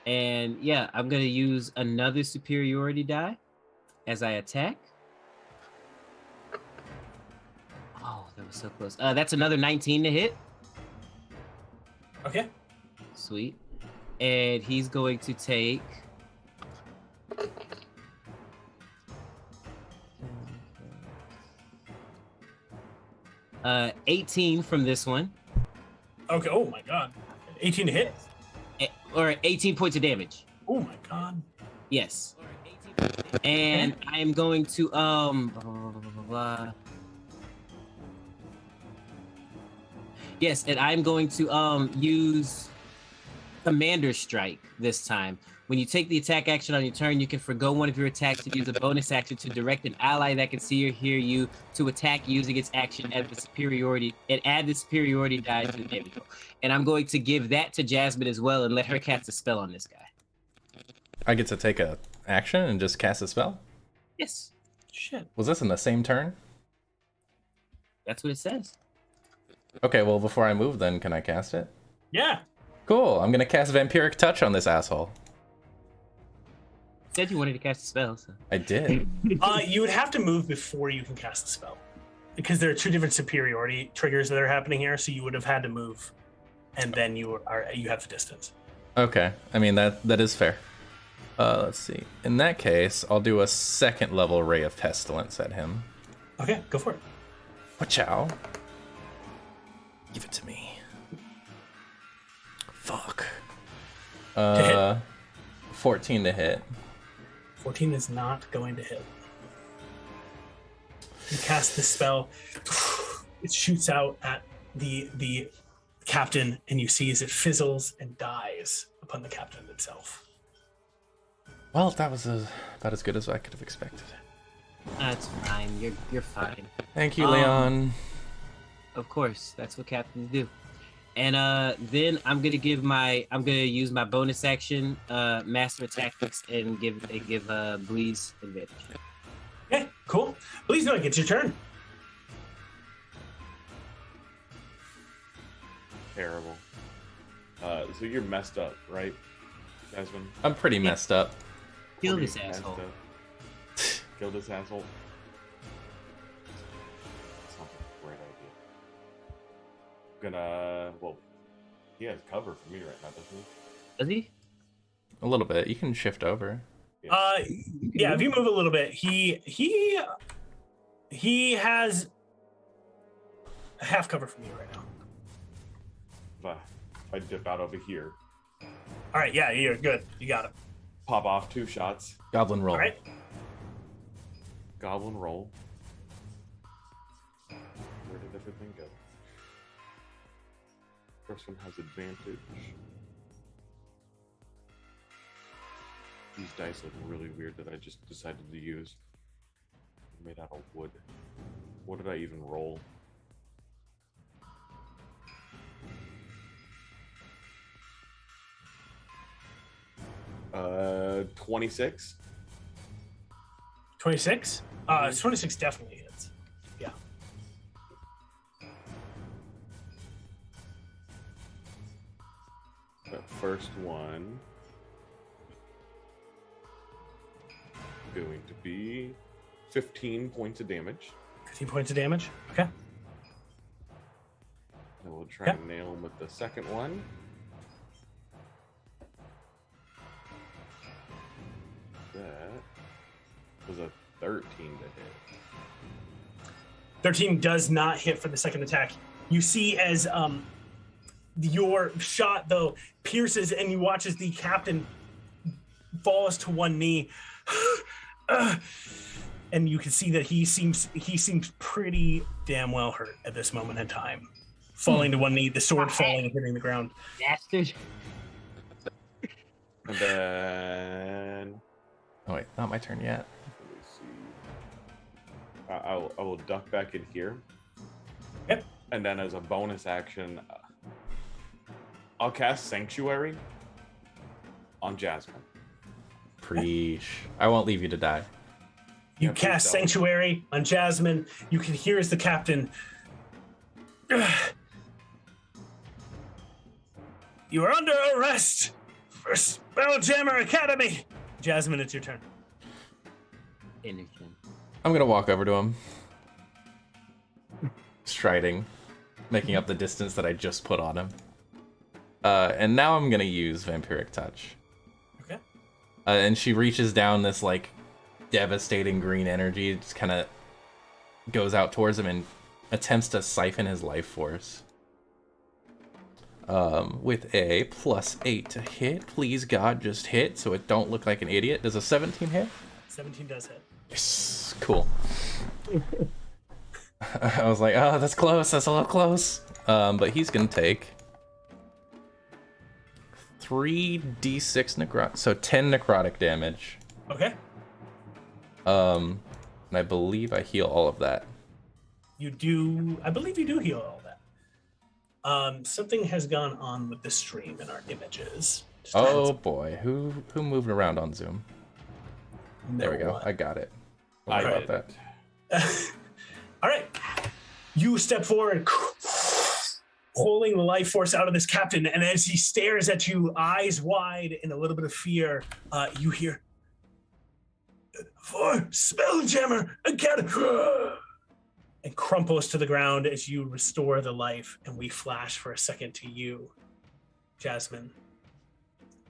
G: And yeah, I'm gonna use another superiority die as I attack. Oh, that was so close. That's another 19 to hit.
B: Okay.
G: Sweet. And he's going to take 18 from this one.
B: Okay. Oh my God. 18 to hit.
G: Or 18 points of damage.
B: Oh my God.
G: Yes. And I am going to yes, and I'm going to use Commander Strike this time. When you take the attack action on your turn, you can forgo one of your attacks to use a bonus action to direct an ally that can see or hear you to attack using its action at the superiority and add the superiority die to the damage roll. And I'm going to give that to Jasmine as well and let her cast a spell on this guy.
A: I get to take a action and just cast a spell?
G: Yes.
B: Shit.
A: Was this in the same turn?
G: That's what it says.
A: Okay, well, before I move then, can I cast it?
B: Yeah.
A: Cool, I'm gonna cast Vampiric Touch on this asshole.
G: Said you wanted to cast a spell, so.
A: I did.
B: You would have to move before you can cast the spell. because there are two different superiority triggers that are happening here, so you would have had to move, and then you have the distance.
A: Okay, I mean that is fair. Let's see. In that case, I'll do a second level Ray of Pestilence at him.
B: Okay, go for it.
A: Watch out. Give it to me. Fuck. 14 to hit.
B: 14 is not going to hit. You cast the spell. It shoots out at the captain, and you see as it fizzles and dies upon the captain himself.
A: Well, that was about as good as I could have expected.
G: That's fine. You're fine.
A: Thank you, Leon.
G: Of course, that's what captains do. And then I'm gonna use my bonus action, Master of Tactics, and give Bleeze advantage.
B: Okay, cool. Please no, it's your turn.
F: Terrible. So you're messed up, right, Jasmine?
A: I'm pretty messed up.
G: Kill
F: Pretty
G: this
F: messed
G: asshole.
F: up. Kill this asshole. Sounds like a great idea. Well, he has cover for me right now, doesn't he?
G: Does he?
A: A little bit. You can shift over.
B: Yeah, if you move a little bit, he has half cover from you right now.
F: If I dip out over here,
B: All right, yeah, you're good. You got it.
F: pop off 2 shots,
A: Goblin roll.
B: All right.
F: goblin roll. Where did everything go? First one has advantage. These dice look really weird that I just decided to use. Made out of wood. What did I even roll? Uh, 26.
B: 26? 26 definitely hits. Yeah.
F: That first one going to be 15 points of damage.
B: 15 points of damage. Okay.
F: And we'll try
B: Yeah.
F: to nail him with the second one. That was a 13 to hit.
B: 13 does not hit for the second attack. You see as your shot, though, pierces, and you watch as the captain falls to one knee. And you can see that he seems pretty damn well hurt at this moment in time. Falling to one knee, the sword falling and hitting the ground.
G: Bastard.
F: And then
A: Oh wait, not my turn yet.
F: let me see. I will duck back in here.
B: Yep.
F: And then as a bonus action, I'll cast Sanctuary on Jasmine.
A: Preesh. I won't leave you to die.
B: You
F: Yeah, please
B: cast
F: don't.
B: Sanctuary on Jasmine. You can hear as the captain. You are under arrest for Spelljammer Academy. Jasmine, it's your turn.
G: Innocent.
A: I'm gonna walk over to him. Striding. Making up the distance that I just put on him. And now I'm gonna use Vampiric Touch.
B: Okay.
A: And she reaches down this like devastating green energy. It just kind of goes out towards him and attempts to siphon his life force. With a +8 to hit. Please God, just hit so it don't look like an idiot. Does a 17 hit?
B: 17 does hit.
A: Yes, cool. I was like, oh, that's close. That's a little close. But he's gonna take 3d6 necrotic, so 10 necrotic damage.
B: Okay.
A: And I believe I heal all of that.
B: You do. I believe you do heal all that. Something has gone on with the stream in our images. Just
A: Oh boy, who moved around on Zoom? There we go.
B: one.
A: I got it.
F: I
A: Sorry
F: did.
A: about that.
B: All right. You step forward, pulling the life force out of this captain, and as he stares at you, eyes wide in a little bit of fear, you hear, "For Spelljammer Academy." and crumples to the ground as you restore the life. And we flash for a second to you, Jasmine.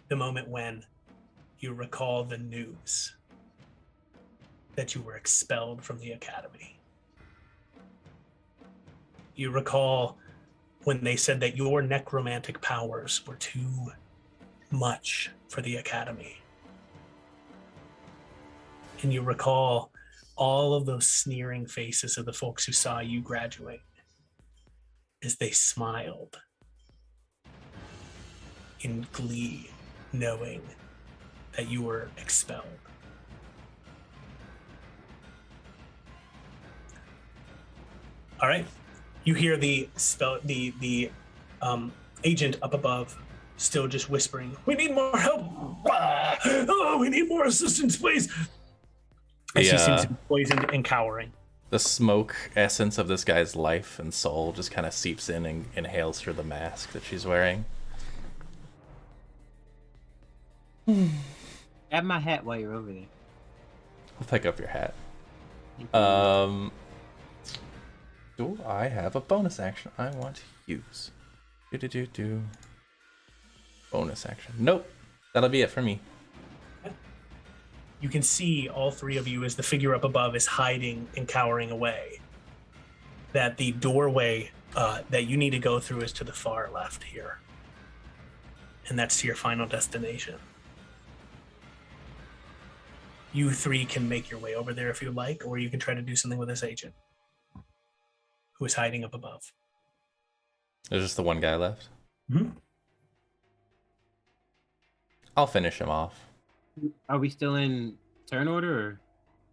B: The moment when you recall the news that you were expelled from the academy. You recall when they said that your necromantic powers were too much for the academy. And you recall all of those sneering faces of the folks who saw you graduate as they smiled in glee, knowing that you were expelled. All right, you hear the agent up above still just whispering, "We need more help! Oh, we need more assistance, please!" And she seems to be poisoned and cowering.
A: The smoke essence of this guy's life and soul just kind of seeps in and inhales through the mask that she's wearing.
G: Grab my hat while you're over there.
A: I'll pick up your hat. Do I have a bonus action I want to use? Bonus action. Nope. That'll be it for me.
B: You can see all three of you as the figure up above is hiding and cowering away. That the doorway that you need to go through is to the far left here. And that's to your final destination. You three can make your way over there if you like, or you can try to do something with this agent who is hiding up above.
A: There's just the one guy left.
B: Mm-hmm.
A: I'll finish him off.
G: Are we still in turn order?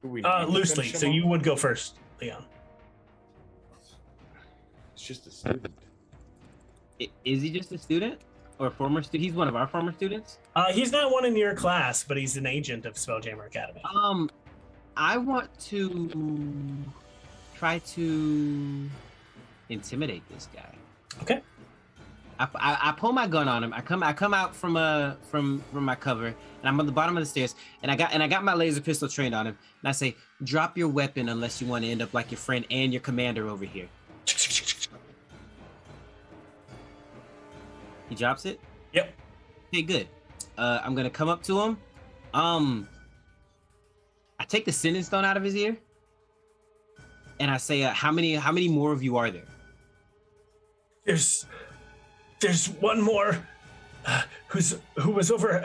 G: Or?
B: Loosely. So you would go first, Leon.
F: It's just a student.
G: Is he just a student or a former student? He's one of our former students.
B: He's not one in your class, but he's an agent of Spelljammer Academy.
G: I want to try to intimidate this guy.
B: Okay.
G: I pull my gun on him. I come out from my cover, and I'm on the bottom of the stairs, and I got my laser pistol trained on him, and I say, "Drop your weapon unless you want to end up like your friend and your commander over here." He drops it?
B: Yep.
G: Okay, good. I'm gonna come up to him. I take the sending stone out of his ear, and I say, "How many more of you are there?"
B: There's one more who was over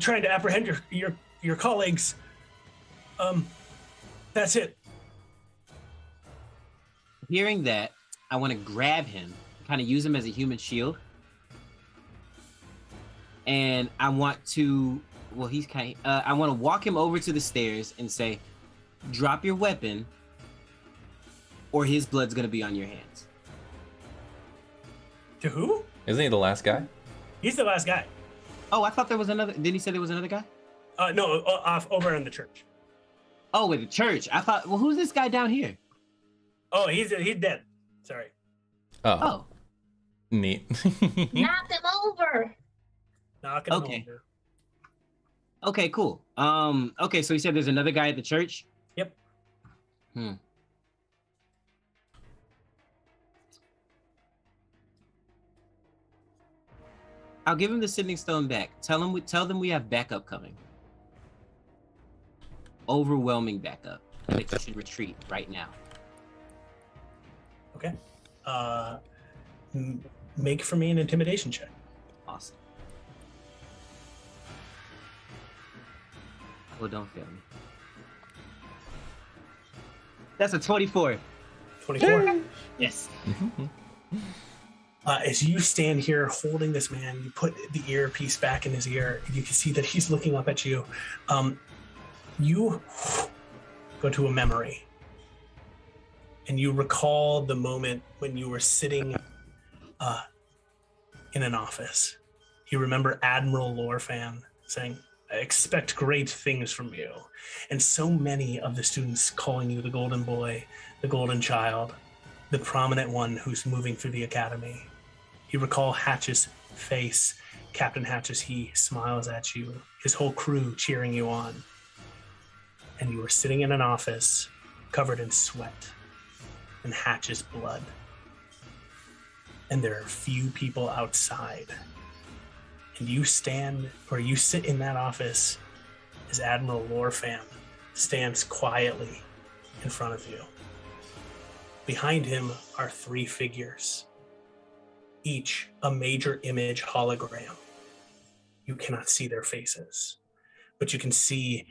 B: trying to apprehend your colleagues. That's it.
G: Hearing that, I want to grab him, kind of use him as a human shield. And I want to, I want to walk him over to the stairs and say, "Drop your weapon or his blood's going to be on your hands."
B: To who?
A: Isn't he the last guy?
B: He's the last guy.
G: Oh, I thought there was another. Didn't he say there was another guy?
B: No, off over in the church.
G: Oh, with the church. I thought, well, who's this guy down here?
B: Oh, he's dead. Sorry.
A: Oh. Neat.
D: Knock him over.
B: Knocking him
G: Okay.
B: over.
G: Okay, cool. Okay, so he said there's another guy at the church?
B: Yep.
G: I'll give him the sending stone back. Tell them we have backup coming. Overwhelming backup. I think we should retreat right now.
B: Okay. Make for me an intimidation check.
G: Awesome. Oh, don't fail me. That's a 24.
B: 24.
G: Yes.
B: As you stand here holding this man, you put the earpiece back in his ear, and you can see that he's looking up at you. You go to a memory, and you recall the moment when you were sitting in an office. You remember Admiral Lorfan saying, "I expect great things from you." And so many of the students calling you the golden boy, the golden child, the prominent one who's moving through the academy. You recall Hatch's face, Captain Hatch, as he smiles at you, his whole crew cheering you on. And you were sitting in an office covered in sweat. and hatches blood. And there are few people outside. And you sit in that office as Admiral Lorfam stands quietly in front of you. Behind him are 3 figures, each a major image hologram. You cannot see their faces, but you can see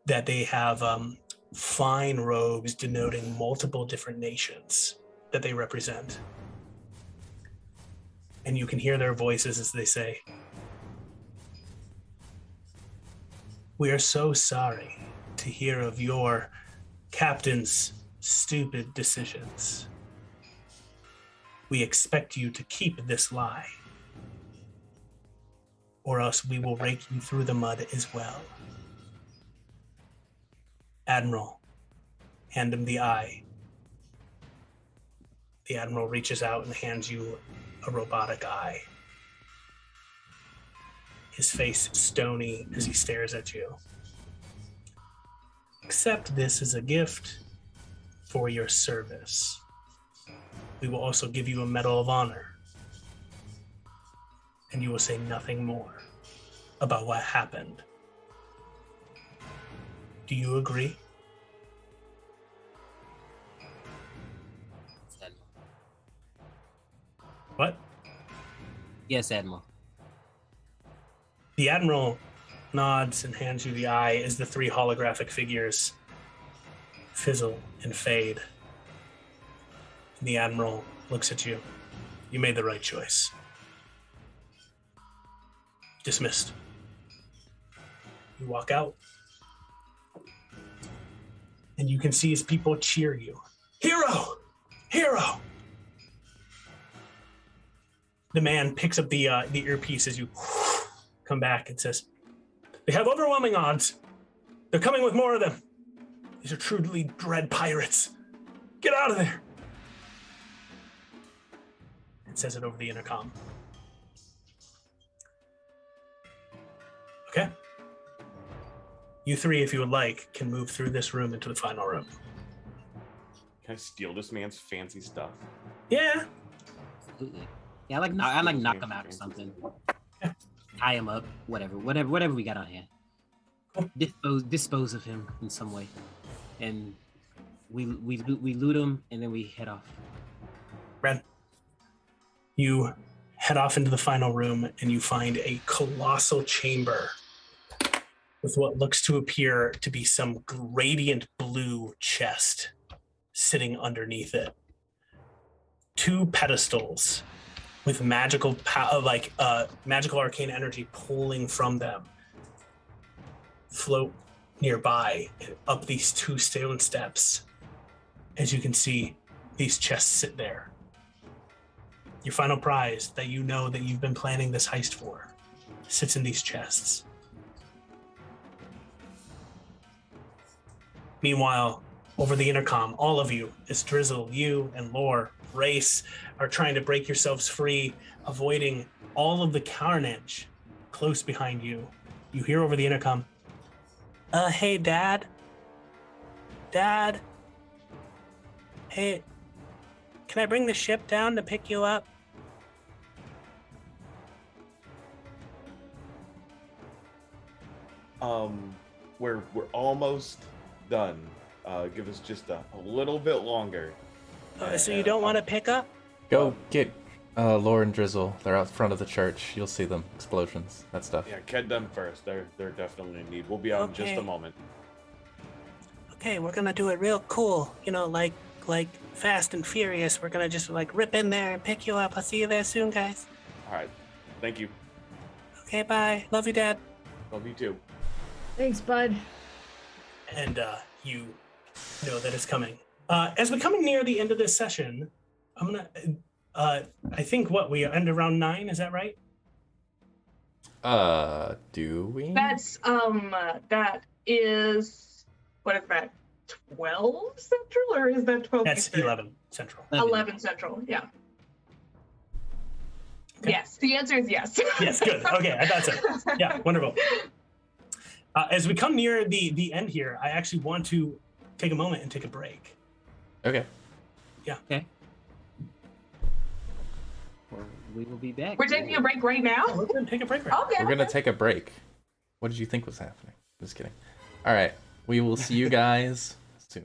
B: that they have fine robes denoting multiple different nations that they represent. And you can hear their voices as they say, "We are so sorry to hear of your captain's stupid decisions. We expect you to keep this lie, or else we will rake you through the mud as well." Admiral, hand him the eye. The Admiral reaches out and hands you a robotic eye. His face stony as he stares at you. "Accept this as a gift for your service. We will also give you a Medal of Honor. And you will say nothing more about what happened. Do you agree?" What?
G: Yes, Admiral.
B: The Admiral nods and hands you the eye as the 3 holographic figures fizzle and fade. And the Admiral looks at you. "You made the right choice. Dismissed." You walk out. And you can see his people cheer you. "Hero! Hero!" The man picks up the earpiece as you come back and says, "They have overwhelming odds. They're coming with more of them. These are truly dread pirates. Get out of there." It says it over the intercom. Okay. You 3, if you would like, can move through this room into the final room.
F: Can I steal this man's fancy stuff?
B: Yeah.
G: Absolutely. Yeah, I like knock him out or something. Tie him up, whatever we got on hand. Dispose of him in some way, and we loot him, and then we head off.
B: Ren, you head off into the final room, and you find a colossal chamber with what looks to appear to be some radiant blue chest sitting underneath it. 2 pedestals with magical arcane energy pulling from them float nearby and up these 2 stone steps. As you can see, these chests sit there. Your final prize that you know that you've been planning this heist for sits in these chests. Meanwhile, over the intercom, all of you, as Drizzle, you and Lore, Race, are trying to break yourselves free, avoiding all of the carnage close behind you. You hear over the intercom, "Hey, Dad? Dad? Hey, can I bring the ship down to pick you up?"
F: We're almost done. Give us just a little bit longer.
B: So you don't want to pick up?
A: Go get Laura and Drizzle. They're out front of the church. You'll see them. Explosions, that stuff.
F: Yeah, get them first. They're definitely in need. We'll be out in just a moment.
B: Okay, we're gonna do it real cool. You know, like Fast and Furious. We're gonna just rip in there and pick you up. I'll see you there soon, guys.
F: All right. Thank you.
B: Okay, bye. Love you, Dad.
F: Love you too.
E: Thanks, bud.
B: And you know that it's coming. As we're coming near the end of this session, I'm gonna. I think we end around 9. Is that right?
A: Do we?
C: That's that is what is that? 12 Central, or is that 12?
B: That's
C: Eastern?
B: 11 Central.
C: 11 Central. Yeah.
B: Okay.
C: Yes. The answer is yes.
B: Yes. Good. Okay. I thought so. Yeah. Wonderful. As we come near the end here, I actually want to take a moment and take a break.
A: Okay.
B: Yeah.
G: Okay. Well, we will be back.
C: We're taking a break right now.
B: We're gonna take a break. Right
C: Okay.
A: We're gonna take a break. What did you think was happening? Just kidding. All right, we will see you guys soon.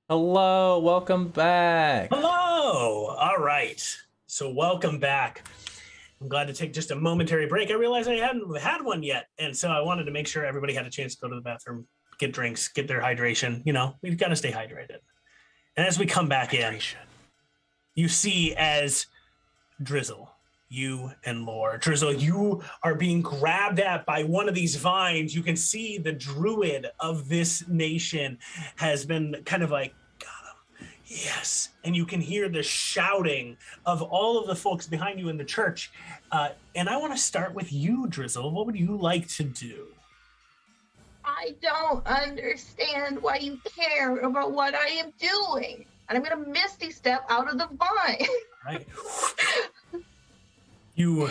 A: Hello, welcome back.
B: Hello. All right. So welcome back. I'm glad to take just a momentary break. I realized I hadn't had one yet, and so I wanted to make sure everybody had a chance to go to the bathroom, get drinks, get their hydration. You know, we've got to stay hydrated. And as we come back in, you see as Drizzle, you and Lore. Drizzle, you are being grabbed at by one of these vines. You can see the druid of this nation has been kind of like, yes. And you can hear the shouting of all of the folks behind you in the church. And I want to start with you, Drizzle. What would you like to do?
C: I don't understand why you care about what I am doing. And I'm going to Misty Step out of the vine.
B: Right. You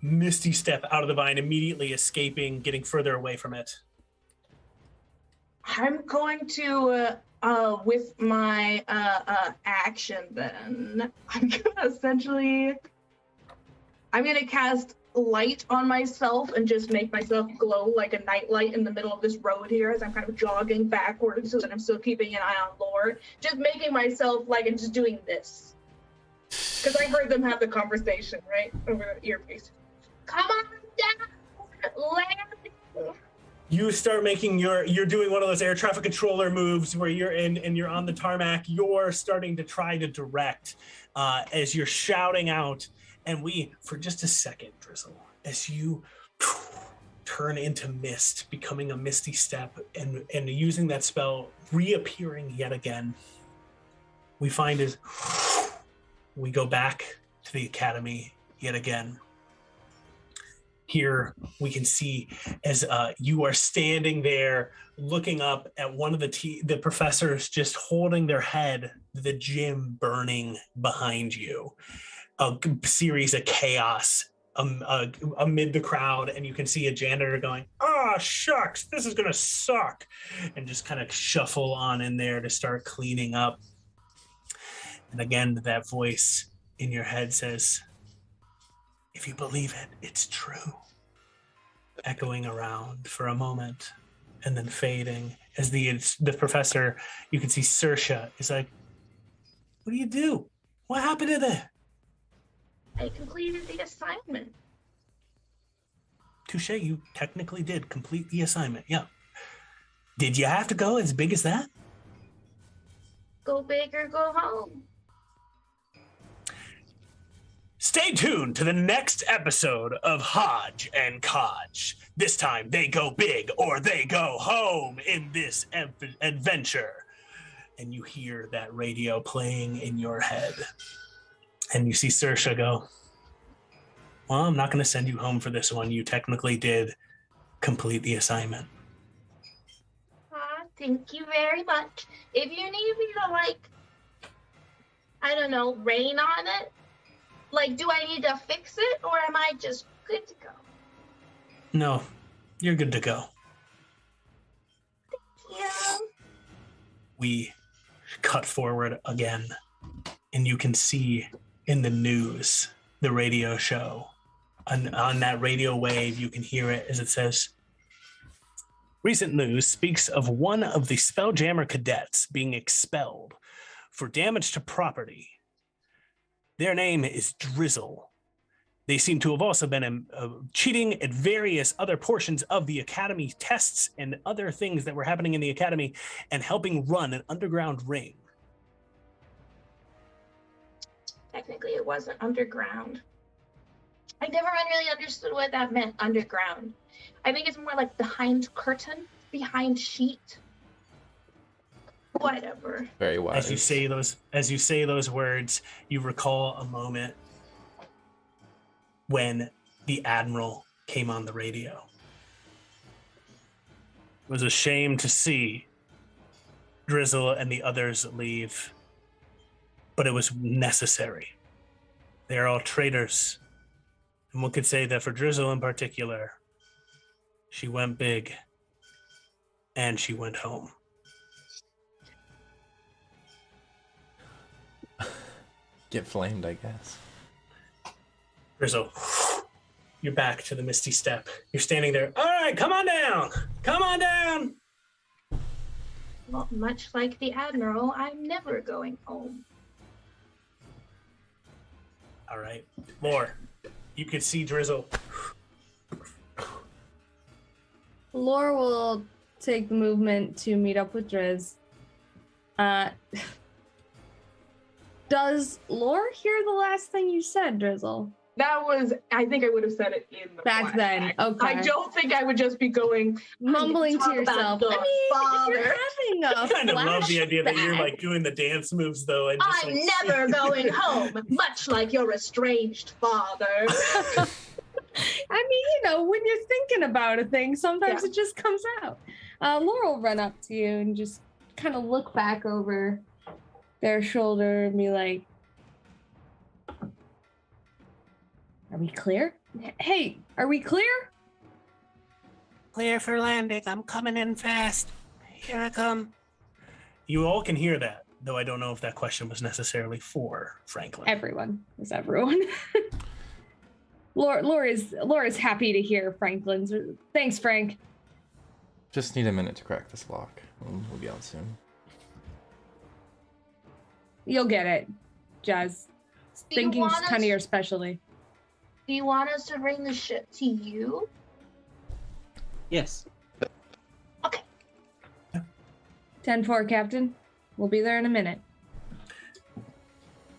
B: Misty Step out of the vine, immediately escaping, getting further away from it.
C: I'm going to, with my action then, I'm going to cast light on myself and just make myself glow like a nightlight in the middle of this road here as I'm kind of jogging backwards so that I'm still keeping an eye on Lore. Just making myself like I'm just doing this. Because I heard them have the conversation, right? Over the earpiece.
D: Come on down, land.
B: You start making you're doing one of those air traffic controller moves where you're in and you're on the tarmac. You're starting to try to direct as you're shouting out. And for just a second, Drizzle, as you turn into mist, becoming a Misty Step and using that spell, reappearing yet again, we find as we go back to the academy yet again. Here we can see as you are standing there looking up at one of the professors just holding their head, the gym burning behind you. A series of chaos amid the crowd, and you can see a janitor going, "Oh, shucks, this is gonna suck," and just kind of shuffle on in there to start cleaning up. And again, that voice in your head says, "If you believe it, it's true." Echoing around for a moment and then fading as the professor, you can see Saoirse is like, "What do you do? What happened to that?"
D: I completed the assignment.
B: Touche, you technically did complete the assignment. Yeah. Did you have to go as big as that?
D: Go big or go home.
B: Stay tuned to the next episode of Hodge and Kodge. This time they go big or they go home in this adventure. And you hear that radio playing in your head. And you see Saoirse go, "Well, I'm not going to send you home for this one. You technically did complete the assignment."
D: Thank you very much. If you need me to, like, I don't know, rain on it, like, do I need to fix it or am I just good to go?
B: No, you're good to go.
D: Yeah.
B: We cut forward again, and you can see in the news, the radio show, on that radio wave, you can hear it as it says, "Recent news speaks of one of the Spelljammer cadets being expelled for damage to property. Their name is Drizzle. They seem to have also been cheating at various other portions of the academy tests and other things that were happening in the academy and helping run an underground ring."
D: Technically, it wasn't underground. I never really understood what that meant, underground. I think it's more like behind curtain, behind sheet. Whatever.
A: Very wise.
B: As you say those words, you recall a moment when the Admiral came on the radio. It was a shame to see Drizzle and the others leave, but it was necessary. They are all traitors. And one could say that for Drizzle in particular, she went big and she went home.
A: Get flamed, I guess.
B: Drizzle, you're back to the Misty Step. You're standing there. "All right, come on down. Come on down."
D: Well, much like the Admiral, I'm never going home.
B: All right. Lore, you can see Drizzle.
E: Lore will take the movement to meet up with Driz. Does Lore hear the last thing you said, Drizzle?
C: That was, I think I would have said it in the
E: Back then,
C: flashback.
E: okay.
C: I don't think I would just be going,
E: Mumbling to
C: talk
E: yourself.
C: about the
E: I mean,
C: father.
E: if you're having a
B: I kind of love the idea that you're
E: flashback-
B: like doing the dance moves though, and just,
D: I'm
B: like,
D: never going home, much like your estranged father.
E: I mean, when you're thinking about a thing, sometimes it just comes out. Laura will run up to you and just kind of look back over their shoulder and be like, "Are we clear? Hey, are we clear?"
H: Clear for landing. I'm coming in fast. Here I come.
B: You all can hear that, though I don't know if that question was necessarily for Franklin.
E: Everyone is everyone. Laura's happy to hear Franklin's. Thanks, Frank.
A: Just need a minute to crack this lock. We'll be out soon.
E: You'll get it, Jazz.
D: Do you
E: Thinking's
D: want
E: kind of
D: us-
E: your specialty.
D: Do you want us to bring the ship to you?
G: Yes.
E: 10-4, Captain. We'll be there in a minute.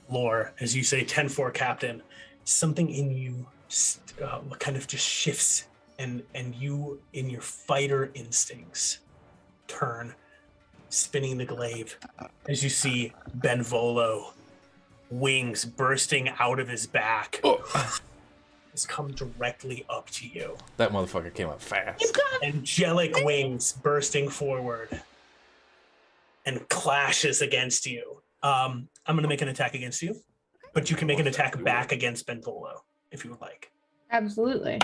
B: Lore, as you say 10-4 Captain, something in you kind of just shifts, and you, in your fighter instincts, turn, spinning the glaive, as you see Benvolo, wings bursting out of his back, has come directly up to you.
A: That motherfucker came up fast.
B: Angelic wings bursting forward and clashes against you. I'm going to make an attack against you, but you can make an attack back against Benvolo if you would like.
E: Absolutely.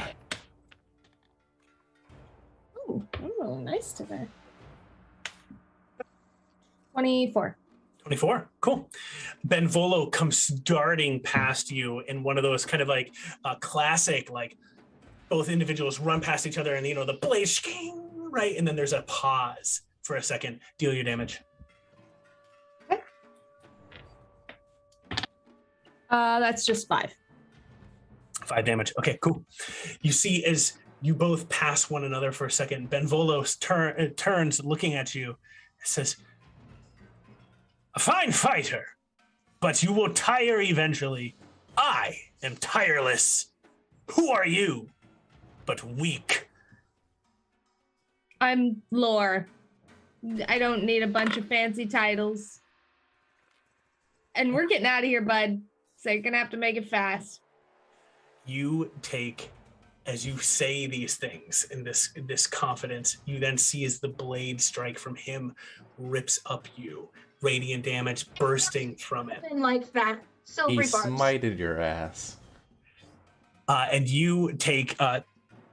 E: Ooh, I'm really nice today. 24.
B: 24. Cool. Benvolo comes darting past you in one of those kind of like classic, like both individuals run past each other and, the blaze, right? And then there's a pause for a second. Deal your damage.
E: That's just 5.
B: 5 damage. Okay, cool. You see, as you both pass one another for a second, Benvolo turns looking at you and says, "A fine fighter, but you will tire eventually. I am tireless. Who are you? But weak."
E: I'm Lore. I don't need a bunch of fancy titles. And we're getting out of here, bud. So you're gonna have to make it fast.
B: You take, as you say these things in this confidence, you then see as the blade strike from him rips up you. Radiant damage bursting from it.
D: Something like that.
A: He
D: Silvery barbs.
A: smited your ass.
B: And you take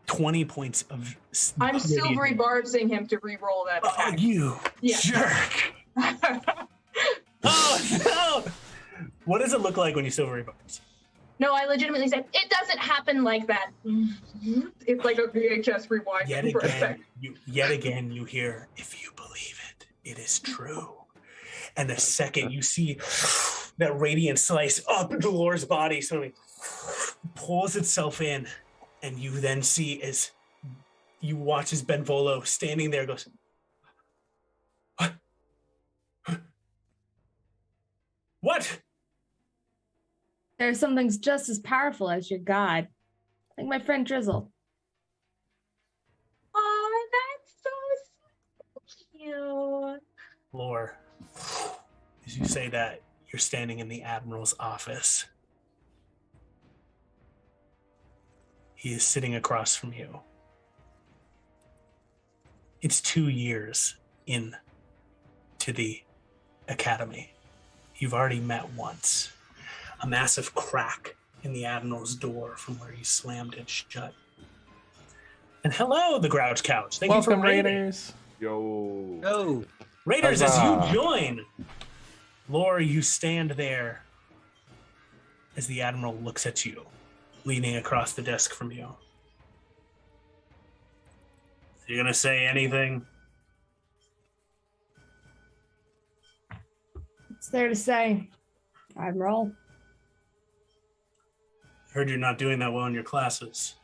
B: 20 points of
C: I'm
B: radiant
C: silvery
B: damage.
C: barbsing him to re-roll that
B: Oh,
C: attack.
B: you
C: Yeah.
B: jerk. Oh, no. What does it look like when you silvery barbs?
C: No, I legitimately said, it doesn't happen like that. It's like a VHS rewind
B: Yet
C: for a sec.
B: again, you hear, "If you believe it, it is true." And the second you see that radiant slice up into Lore's body, suddenly pulls itself in, and you then see as you watch as Benvolo standing there goes, "What? What?"
E: There's something's just as powerful as your god. Like my friend Drizzle.
D: Oh, that's so cute.
B: Lore, as you say that, you're standing in the Admiral's office. He is sitting across from you. It's 2 years in to the academy. You've already met once. A massive crack in the Admiral's door from where you slammed it shut. And hello, the Grouch Couch. Thank
A: Welcome,
B: you for raiding.
A: Raiders.
F: Yo.
G: Oh,
B: Raiders,
A: Huzzah.
B: as you join, Laura, you stand there as the Admiral looks at you, leaning across the desk from you. You gonna say anything?
E: What's there to say? Admiral.
B: Heard you're not doing that well in your classes.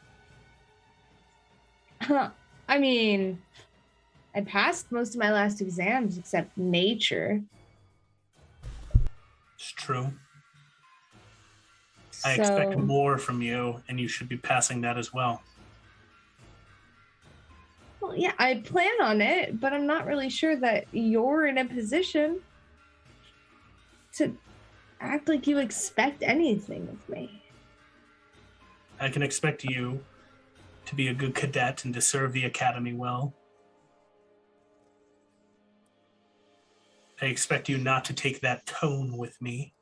E: I mean, I passed most of my last exams except nature.
B: It's true. I expect more from you, and you should be passing that as well.
E: Well, yeah, I plan on it, but I'm not really sure that you're in a position to act like you expect anything of me.
B: I can expect you to be a good cadet and to serve the academy well. I expect you not to take that tone with me,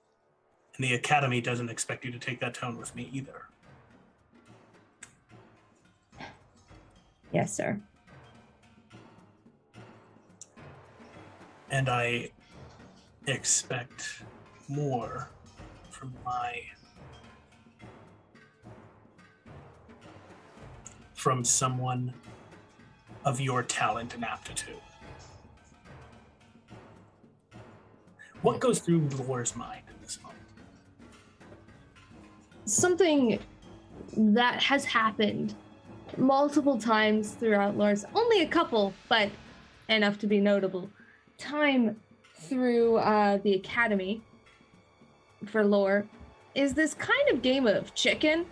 B: and the academy doesn't expect you to take that tone with me either.
E: Yes, sir.
B: And I expect more from someone of your talent and aptitude. What goes through Lore's mind in this moment?
E: Something that has happened multiple times throughout Lore's, only a couple, but enough to be notable, time through the academy for Lore, is this kind of game of chicken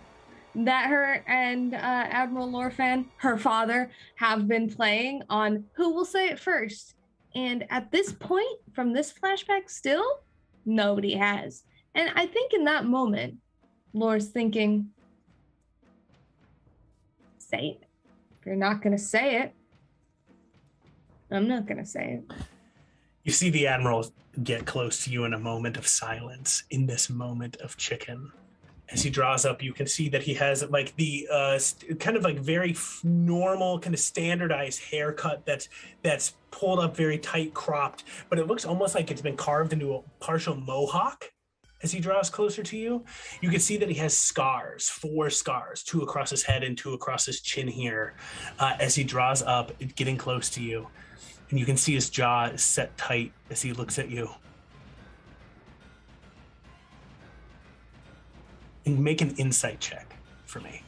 E: that her and Admiral Lorfan, her father, have been playing on who will say it first. And at this point, from this flashback still, nobody has. And I think in that moment, Lore's thinking, say it. If you're not going to say it, I'm not going to say it.
B: You see the Admiral get close to you in a moment of silence, in this moment of chicken. As he draws up, you can see that he has like the kind of like very normal, kind of standardized haircut that's pulled up very tight cropped, but it looks almost like it's been carved into a partial mohawk. As he draws closer to you, you can see that he has scars, 4 scars, 2 across his head and 2 across his chin here. As he draws up, getting close to you, and you can see his jaw is set tight as he looks at you. And make an insight check for me.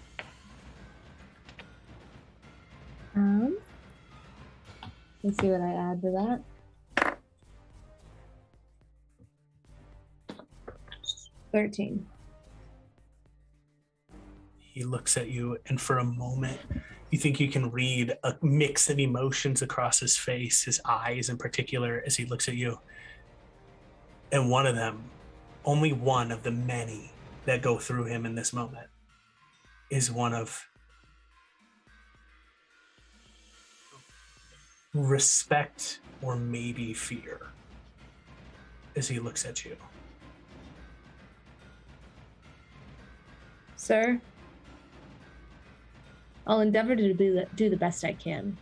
E: Let's see what I add to that. 13.
B: He looks at you, and for a moment, you think you can read a mix of emotions across his face, his eyes in particular, as he looks at you. And one of them, only one of the many that go through him in this moment, is one of respect or maybe fear as he looks at you.
E: Sir, I'll endeavor to do the best I can.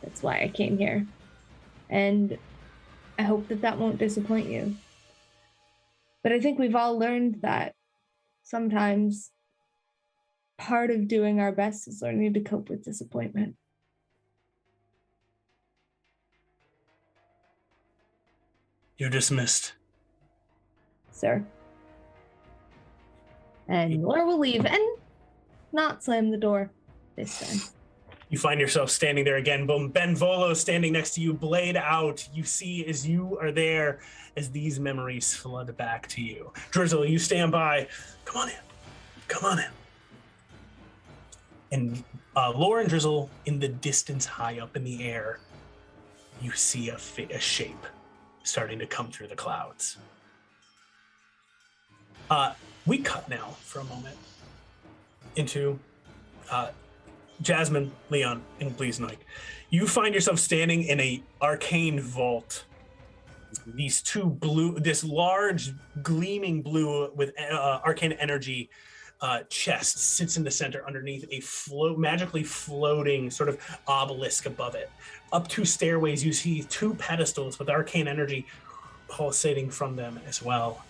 E: That's why I came here. And I hope that won't disappoint you. But I think we've all learned that sometimes part of doing our best is learning to cope with disappointment.
B: You're dismissed.
E: Sir. And Laura will leave and not slam the door this time.
B: You find yourself standing there again. Boom. Ben Volo standing next to you, blade out. You see as you are there, as these memories flood back to you. Drizzle, you stand by. Come on in. Come on in. And Laura and Drizzle, in the distance, high up in the air, you see a shape starting to come through the clouds. We cut now for a moment into Jasmine, Leon, and Bleasnoik. You find yourself standing in a arcane vault. These two blue, this large gleaming blue with arcane energy chest sits in the center underneath a magically floating sort of obelisk above it. Up 2 stairways, you see 2 pedestals with arcane energy pulsating from them as well.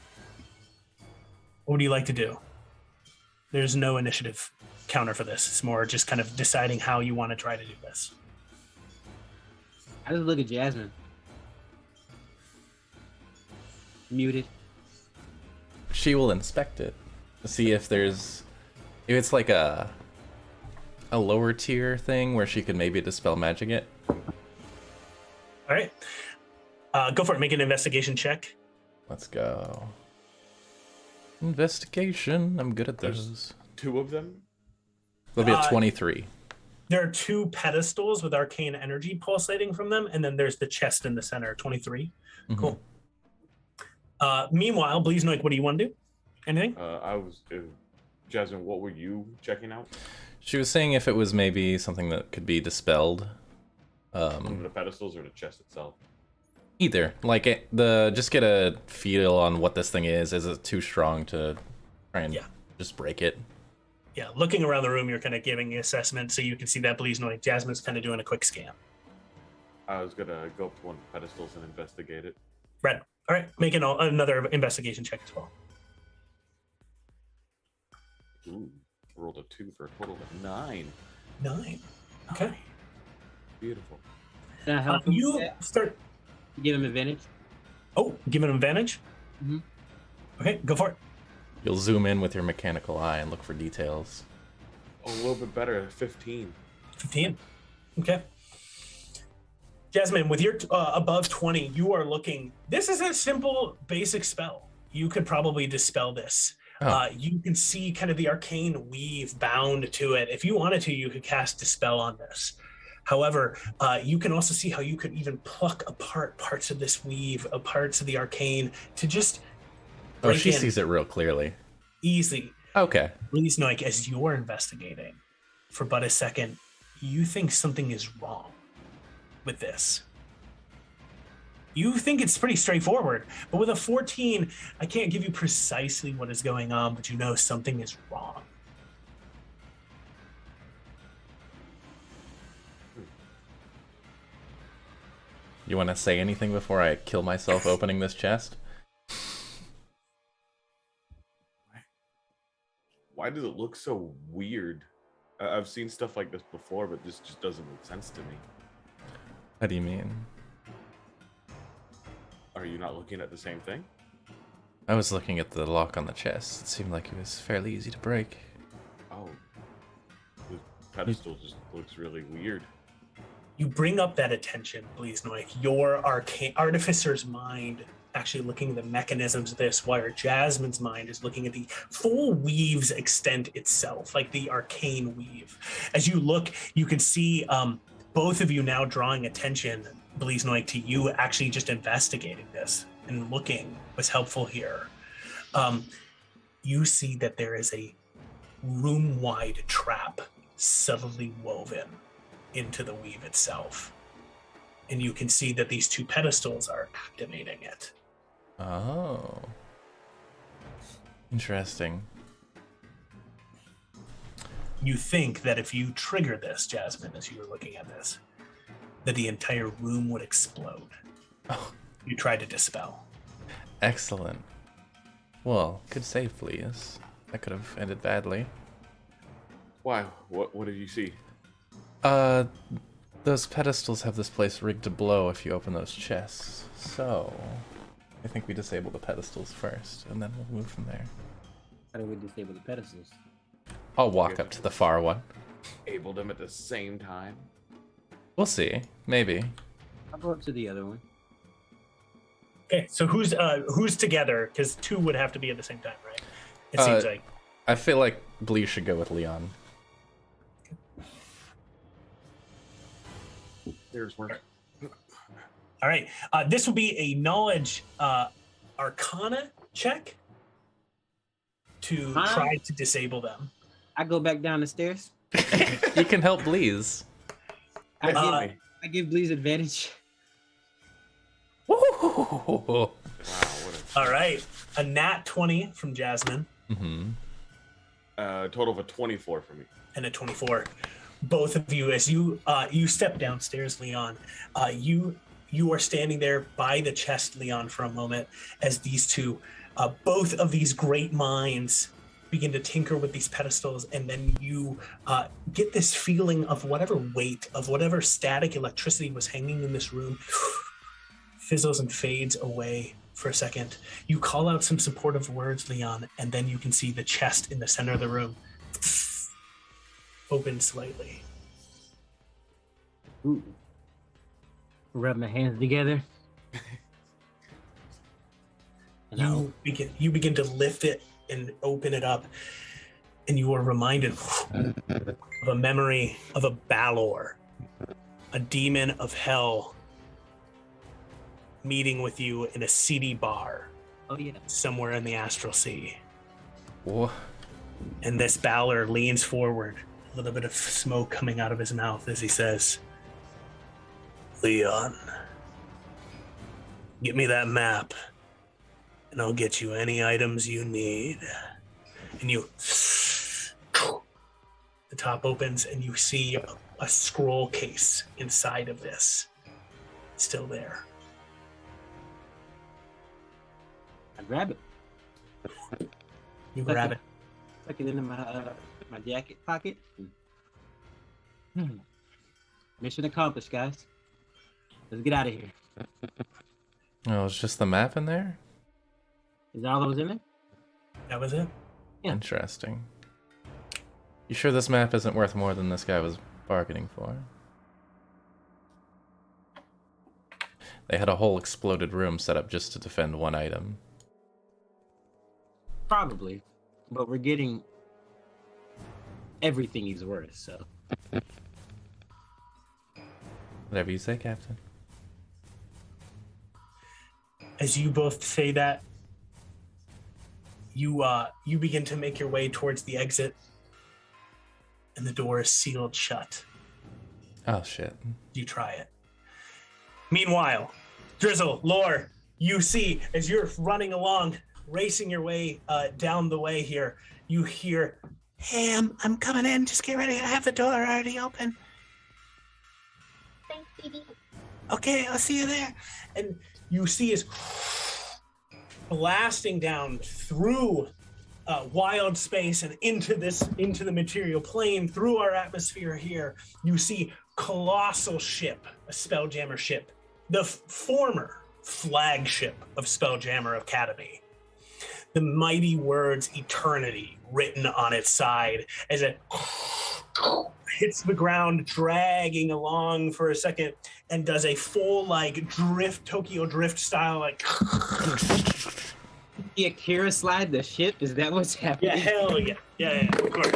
B: What would you like to do? There's no initiative counter for this. It's more just kind of deciding how you want to try to do this.
G: I just look at Jasmine. Muted.
A: She will inspect it to see if it's like a lower tier thing where she could maybe dispel magic it.
B: All right. Go for it. Make an investigation check.
A: Let's go. Investigation. I'm good at those.
F: 2 of them.
A: There'll be a 23.
B: There are 2 pedestals with arcane energy pulsating from them, and then there's the chest in the center, 23.
A: Mhm.
B: Cool. Meanwhile, Bleeznoik, what do you want to do? Anything?
F: Jasmine, what were you checking out?
A: She was saying if it was maybe something that could be dispelled.
F: One of the pedestals or the chest itself?
A: Either. Like just get a feel on what this thing is. Is it too strong to try and just break it?
B: Yeah, looking around the room, you're kind of giving an assessment, so you can see that Bleeznoik. Jasmine's kind of doing a quick scan.
F: I was gonna go up to one of the pedestals and investigate it.
B: Red. All right, make another investigation check as well.
F: Ooh, rolled a 2 for a total of 9.
B: 9. Okay.
F: Beautiful.
G: Can I help him?
B: You start.
G: Give him advantage.
B: Oh, give it an advantage?
G: Mhm.
B: Okay, go for it.
A: You'll zoom in with your mechanical eye and look for details.
F: Oh, a little bit better, 15.
B: 15. Okay. Jasmine, with your above 20, you are looking. This is a simple, basic spell. You could probably dispel this.
A: Oh.
B: You can see kind of the arcane weave bound to it. If you wanted to, you could cast Dispel on this. However, you can also see how you could even pluck apart parts of this weave, parts of the arcane to just
A: Oh, she sees it real clearly.
B: easily.
A: Okay.
B: Bleeznoik, as you're investigating for but a second, you think something is wrong with this. You think it's pretty straightforward, but with a 14, I can't give you precisely what is going on, but you know something is wrong.
A: You want to say anything before I kill myself opening this chest?
F: Why does it look so weird? I've seen stuff like this before, but this just doesn't make sense to me.
A: What do you mean?
F: Are you not looking at the same thing?
A: I was looking at the lock on the chest. It seemed like it was fairly easy to break.
F: Oh. The pedestal just looks really weird.
B: You bring up that attention, Bleeznoik. Your arcane artificer's mind actually looking at the mechanisms of this, while Jasmine's mind is looking at the full weave's extent itself, like the arcane weave. As you look, you can see both of you now drawing attention, Bleeznoik, to you actually just investigating this and looking was helpful here. You see that there is a room-wide trap subtly woven into the weave itself. And you can see that these 2 pedestals are activating it.
A: Oh. Interesting.
B: You think that if you trigger this, Jasmine, as you were looking at this, that the entire room would explode.
A: Oh.
B: You tried to dispel.
A: Excellent. Well, good save, please. That could have ended badly.
F: Why? What did you see?
A: Those pedestals have this place rigged to blow if you open those chests. So, I think we disable the pedestals first, and then we'll move from there.
G: How do we disable the pedestals?
A: I'll walk up to the far one.
F: Able them at the same time?
A: We'll see. Maybe.
G: I'll go up to the other one.
B: Okay, so who's together? Because 2 would have to be at the same time, right? It seems like.
A: I feel like Blee should go with Leon.
F: There's one.
B: All right. This will be a knowledge arcana check to try to disable them.
G: I go back down the stairs.
A: You can help Bleeze.
G: I give Bleeze advantage.
A: Woo!
F: Wow,
B: All right. A nat 20 from Jasmine.
A: Mm-hmm.
F: a total of a 24 for me.
B: And a 24. Both of you, as you step downstairs, Leon, you are standing there by the chest, Leon, for a moment, as these 2, both of these great minds begin to tinker with these pedestals, and then you get this feeling of whatever weight, of whatever static electricity was hanging in this room fizzles and fades away for a second. You call out some supportive words, Leon, and then you can see the chest in the center of the room open slightly.
G: Ooh. Rub my hands together. And
B: You begin to lift it and open it up, and you are reminded of a memory of a Balor, a demon of hell, meeting with you in a seedy bar somewhere in the Astral Sea.
A: Whoa.
B: And this Balor leans forward, a little bit of smoke coming out of his mouth as he says, Leon, get me that map, and I'll get you any items you need. And the top opens, and you see a scroll case inside of this. Still there.
G: I grab it.
B: You grab it.
G: Tuck it into my jacket pocket. Mission accomplished, guys. Let's get out of here.
A: Oh, it's just the map in there?
G: Is that all that was in there?
B: That was it.
G: Yeah.
A: Interesting. You sure this map isn't worth more than this guy was bargaining for? They had a whole exploded room set up just to defend one item.
G: Probably. But we're getting everything he's worth, so.
A: Whatever you say, Captain.
B: As you both say that, you begin to make your way towards the exit, and the door is sealed shut.
A: Oh, shit.
B: You try it. Meanwhile, Drizzle, Lore, you see, as you're running along, racing your way down the way here, you hear,
H: Hey, I'm coming in. Just get ready. I have the door already open.
D: Thanks, baby.
H: Okay, I'll see you there.
B: and you see is blasting down through wild space and into the material plane, through our atmosphere here. You see colossal ship, a Spelljammer ship, the former flagship of Spelljammer Academy. The mighty words eternity written on its side as it hits the ground, dragging along for a second, and does a full Tokyo drift style
G: The Akira slide the ship? Is that what's happening?
B: Yeah, hell yeah. Yeah, of course.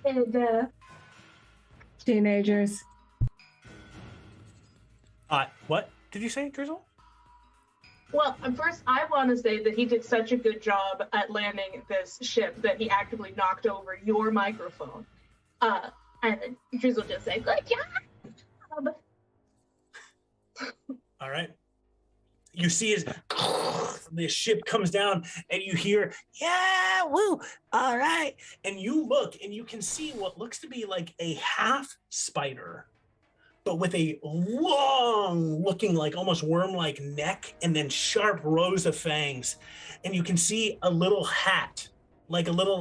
C: And
E: Teenagers.
B: What did you say, Drizzle?
C: well, first I want to say that he did such a good job at landing this ship that he actively knocked over your microphone. And then Drizzle just said, "Good job."
B: All right. You see as the ship comes down and you hear,
H: Yeah, woo. All right.
B: and you look and you can see what looks to be like a half spider, but with a long looking like almost worm-like neck and then sharp rows of fangs. And you can see a little hat, like a little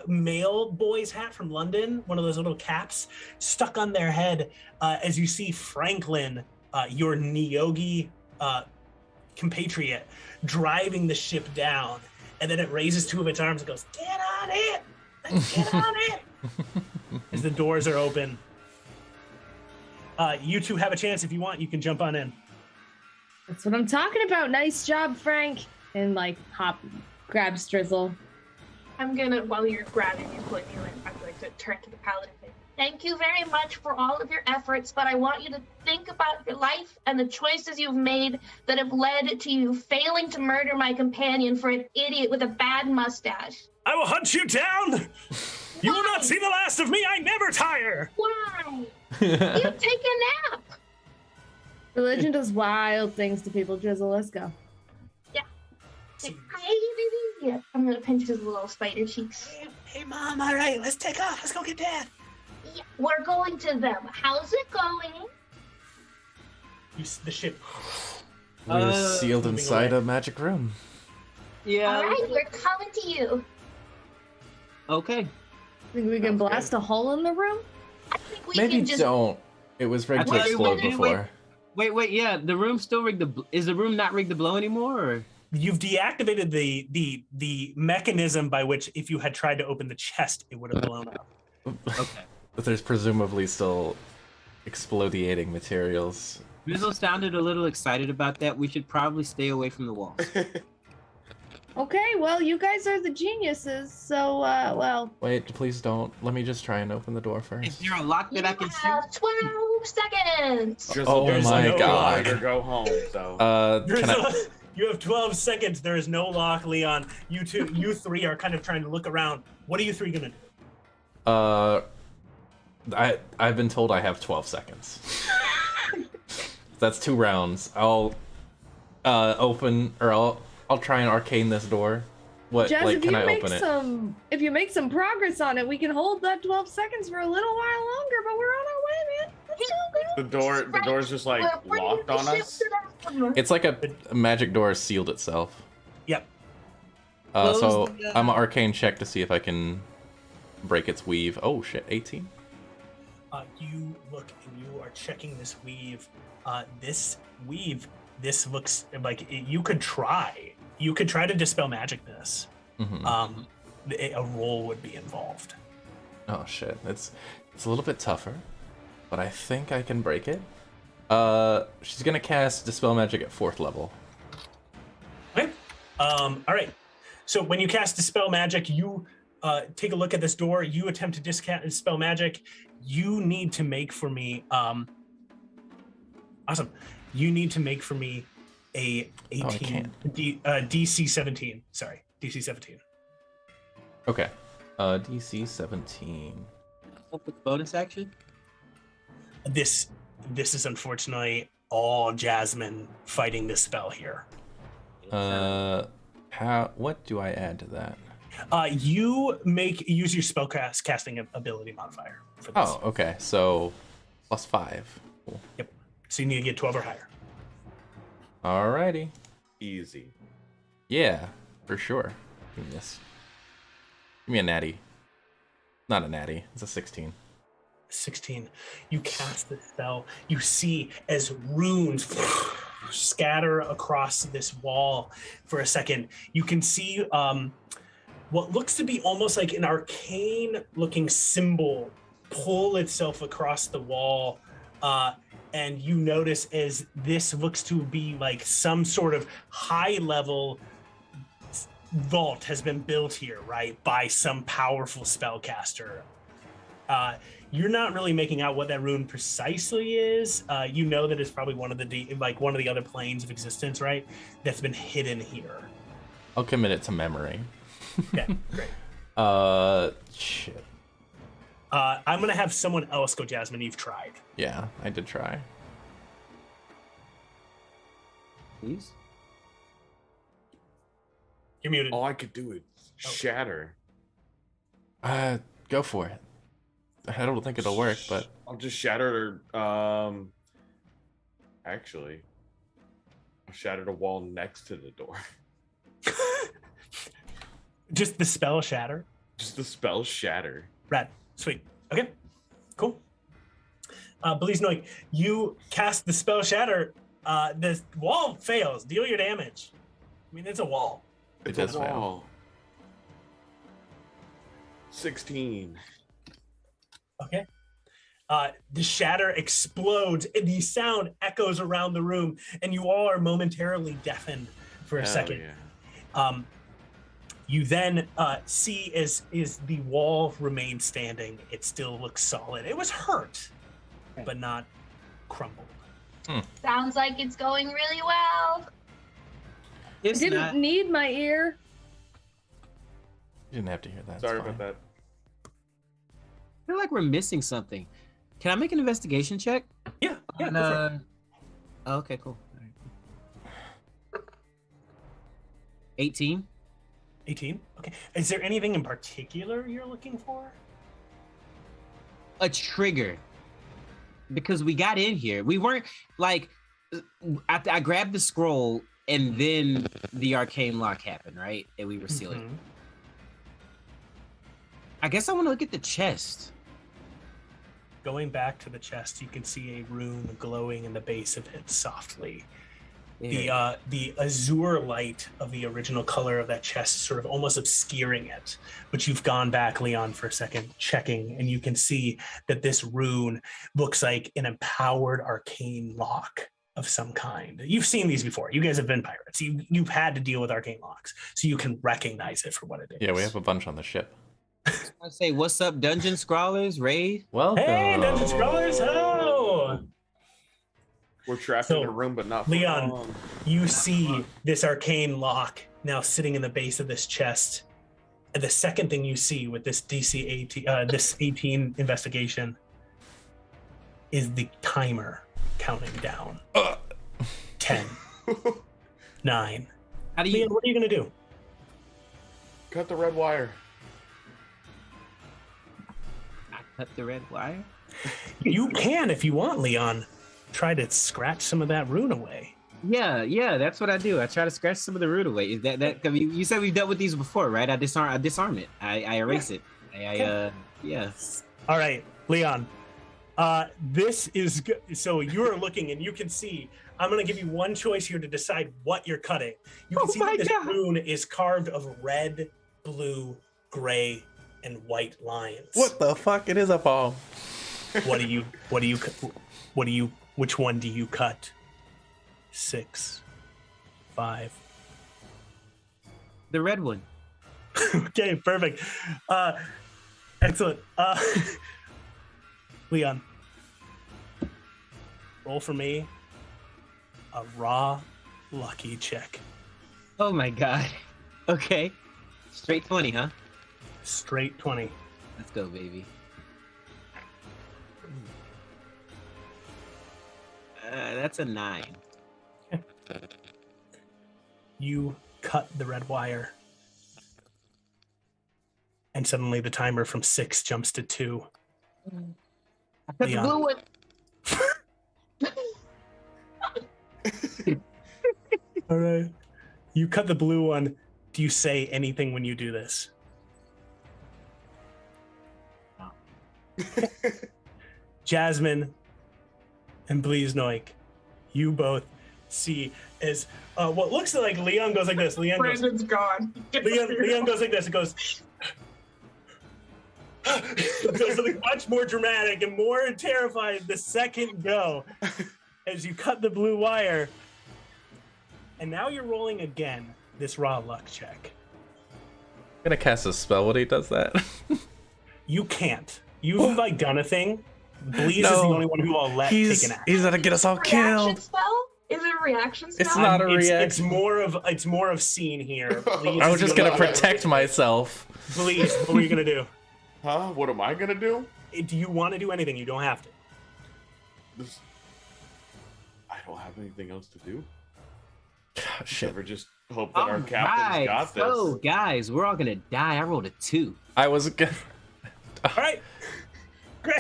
B: male boy's hat from London, one of those little caps stuck on their head as you see Franklin, your Nyogi compatriot, driving the ship down. And then it raises two of its arms and goes, "Get on it! Get on it!" as the doors are open. You two have a chance. If you want, you can jump on in.
E: That's what I'm talking about. Nice job, Frank. And grabs Drizzle.
C: I'm gonna, while you're grabbing and putting you in, I'd like to turn to the paladin.
D: Thank you very much for all of your efforts, but I want you to think about your life and the choices you've made that have led to you failing to murder my companion for an idiot with a bad mustache.
B: I will hunt you down. You will not see the last of me. I never tire.
D: Why? You take a nap.
E: Religion does wild things to people, Drizzle. Let's go.
D: I'm gonna pinch his little spider cheeks.
H: Hey, Mom. All right, let's take off. Let's go get Dad.
D: Yeah, we're going to them. How's it going?
B: The ship.
A: We're sealed
B: moving
A: inside
B: away.
A: a magic room.
G: Yeah.
D: All right, we're coming to you.
G: Okay.
E: Think we can blast a hole in the room?
D: I think we
A: Maybe
D: can just.
A: don't. It was rigged to
G: Wait,
A: explode
G: wait,
A: before.
G: Wait, yeah, the room's still rigged. Is the room not rigged to blow anymore? Or?
B: You've deactivated the mechanism by which, if you had tried to open the chest, it would have blown up.
G: Okay.
A: But there's presumably still explodiating materials.
G: Rizzo sounded a little excited about that. We should probably stay away from the walls.
E: Okay, well, you guys are the geniuses, so, well.
A: Wait, please don't. Let me just try and open the door
G: Is
A: first.
G: there a lock that I can
D: You
G: shoot?
D: have 12 seconds.
A: Oh
B: There's
A: my
B: no
A: god.
F: Or go home. So
A: Can I,
B: You have 12 seconds. There is no lock, Leon. You three are kind of trying to look around. What are you three gonna do?
A: I've been told I have 12 seconds. That's 2 rounds. I'll open, or I'll try and arcane this door. What,
E: Jazz,
A: like,
E: if
A: can
E: you
A: I
E: make
A: open it?
E: if you make some progress on it, we can hold that 12 seconds for a little while longer, but we're on our way, man. Let's go.
F: the door's just like locked on us.
A: It's like a magic door sealed itself.
B: Yep.
A: So
G: Close the-
A: I'm an arcane check to see if I can break its weave. Oh shit, 18.
B: You look and you are checking this weave. This looks like you could try. You could try to dispel magic this.
A: Mhm.
B: A roll would be involved.
A: Oh shit, it's a little bit tougher, but I think I can break it. She's gonna cast dispel magic at 4th level.
B: Okay. All right. So when you cast dispel magic, you take a look at this door. You attempt to dispel magic. You need to make for me. Awesome. You need to make for me a 18
A: Oh, I can't.
B: DC 17. Sorry, DC 17.
A: Okay. DC 17.
G: With bonus action?
B: This is unfortunately all Jasmine fighting this spell here.
A: What do I add to that?
B: You use your spell casting ability modifier for this.
A: Oh, okay. So +5. Cool.
B: Yep. So you need to get 12 or higher.
A: Alrighty.
F: Easy.
A: Yeah, for sure. Give me this. Give me a natty. Not a natty. It's a 16.
B: 16. You cast the spell. You see as runes scatter across this wall for a second. You can see what looks to be almost like an arcane looking symbol pull itself across the wall. And you notice as this looks to be like some sort of high level vault has been built here, right, by some powerful spellcaster. You're not really making out what that rune precisely is. You know that it's probably one of the other planes of existence, right? That's been hidden here.
A: I'll commit it to memory.
B: Okay, great.
A: Shit.
B: I'm gonna have someone else go, Jasmine. You've tried.
A: Yeah, I did try.
G: Please?
B: You're muted.
F: All I could do is shatter.
A: Go for it. I don't think it'll work, but
F: I'll just shatter. Actually, I shattered a wall next to the door.
B: Just the spell shatter.
F: Just the spell shatter.
B: Rad. Sweet. Okay. Cool. Belize knowing you cast the spell shatter. The wall fails. Deal your damage. I mean, it's a wall.
A: it does
F: a
A: fail.
F: wall. 16.
B: Okay. The shatter explodes. And the sound echoes around the room, and you all are momentarily deafened for a
F: Hell
B: second.
F: yeah.
B: You then see as the wall remains standing, it still looks solid. It was hurt, but not crumbled.
D: Sounds like it's going really well.
G: It's
E: Didn't
G: not.
E: need my ear.
A: You didn't have to hear that. it's
F: Sorry
A: fine.
F: about that.
G: I feel like we're missing something. Can I make an investigation check?
B: Yeah. Yeah.
G: On,
B: Go for it.
G: Oh, okay, cool. 18.
B: 18. Okay. Is there anything in particular you're looking for?
G: A trigger. Because we got in here. We weren't like I grabbed the scroll and then the arcane lock happened, right? And we were sealing.
B: Mhm.
G: I guess I want to look at the chest.
B: going back to the chest, you can see a rune glowing in the base of it softly. The azure light of the original color of that chest is sort of almost obscuring it. But you've gone back, Leon, for a second, checking, and you can see that this rune looks like an empowered arcane lock of some kind. You've seen these before. You guys have been pirates. You've had to deal with arcane locks, so you can recognize it for what it is.
A: Yeah, we have a bunch on the ship.
G: I say, what's up, dungeon scrawlers? Raid.
A: Welcome.
B: Hey, dungeon scrollers! Hello.
F: We're trapped in a room, but not for
B: Leon,
F: long.
B: you see this arcane lock now sitting in the base of this chest. And the second thing you see with this DC 18, this 18 investigation, is the timer counting down. 10, 9.
G: How do
B: Leon,
G: you?
B: what are you gonna do?
F: Cut the red wire.
G: Cut the red wire.
B: You can, if you want, Leon, try to scratch some of that rune away.
G: Yeah, that's what I do. I try to scratch some of the root away. Is that? I mean, you said we've dealt with these before, right? I disarm it. I erase it. Yeah.
B: All right, Leon. This is good. So you're looking, and you can see. I'm going to give you one choice here to decide what you're cutting. You can see that this rune is carved of red, blue, gray, and white lines.
A: What the fuck? It is a bomb.
B: Which one do you cut? 6, 5.
G: The red one.
B: Okay, perfect. Excellent. Leon, roll for me a raw lucky check.
G: Oh my god. Okay. Straight 20, huh?
B: Straight 20.
G: Let's go, baby. That's a 9.
B: You cut the red wire, and suddenly the timer from 6 jumps to 2.
G: I cut the
B: Leon.
G: blue one.
B: All right. You cut the blue one. Do you say anything when you do this? Jasmine and Bliznoik, you both see as what looks like Leon goes like this.
C: Brandon's gone.
B: Leon goes like this. It goes. It does something much more dramatic and more terrifying the second go as you cut the blue wire. And now you're rolling again this raw luck check.
A: I'm gonna cast a spell when he does that.
B: You can't. You've like done a thing. Bleeze is the only one who will let take an action.
A: He's gonna get us all
C: Reaction
A: killed.
C: spell? Is it a reaction spell?
A: It's not a reaction.
B: It's more of scene here. Bleeze
A: I
B: is
A: was just
B: the
A: gonna
B: only-
A: protect myself.
B: Bleeze, what were you gonna do?
F: Huh? What am I gonna do?
B: Do you want to do anything? You don't have to.
F: I don't have anything else to do.
A: Shit.
F: Ever just hope that our captain's got this.
G: So, guys, we're all gonna die. I rolled a 2.
A: I was gonna.
B: All right. Great.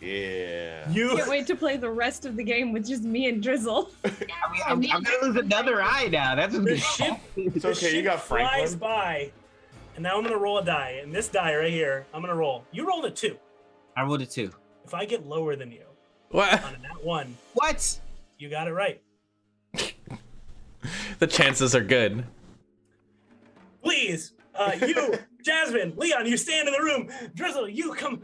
F: Yeah.
B: You
E: Can't wait to play the rest of the game with just me and Drizzle.
G: I'm gonna lose another eye now. That's what's
B: the
G: good.
B: ship,
F: It's
B: the
F: okay,
B: ship
F: you got
B: flies
F: Franklin.
B: by, and now I'm gonna roll a die. And this die right here, I'm gonna roll. You rolled a 2.
G: I rolled a 2.
B: If I get lower than you
A: What?
B: on that one,
G: What?
B: you got it right.
A: The chances are good.
B: Please, you, Jasmine, Leon, you stand in the room. Drizzle, you come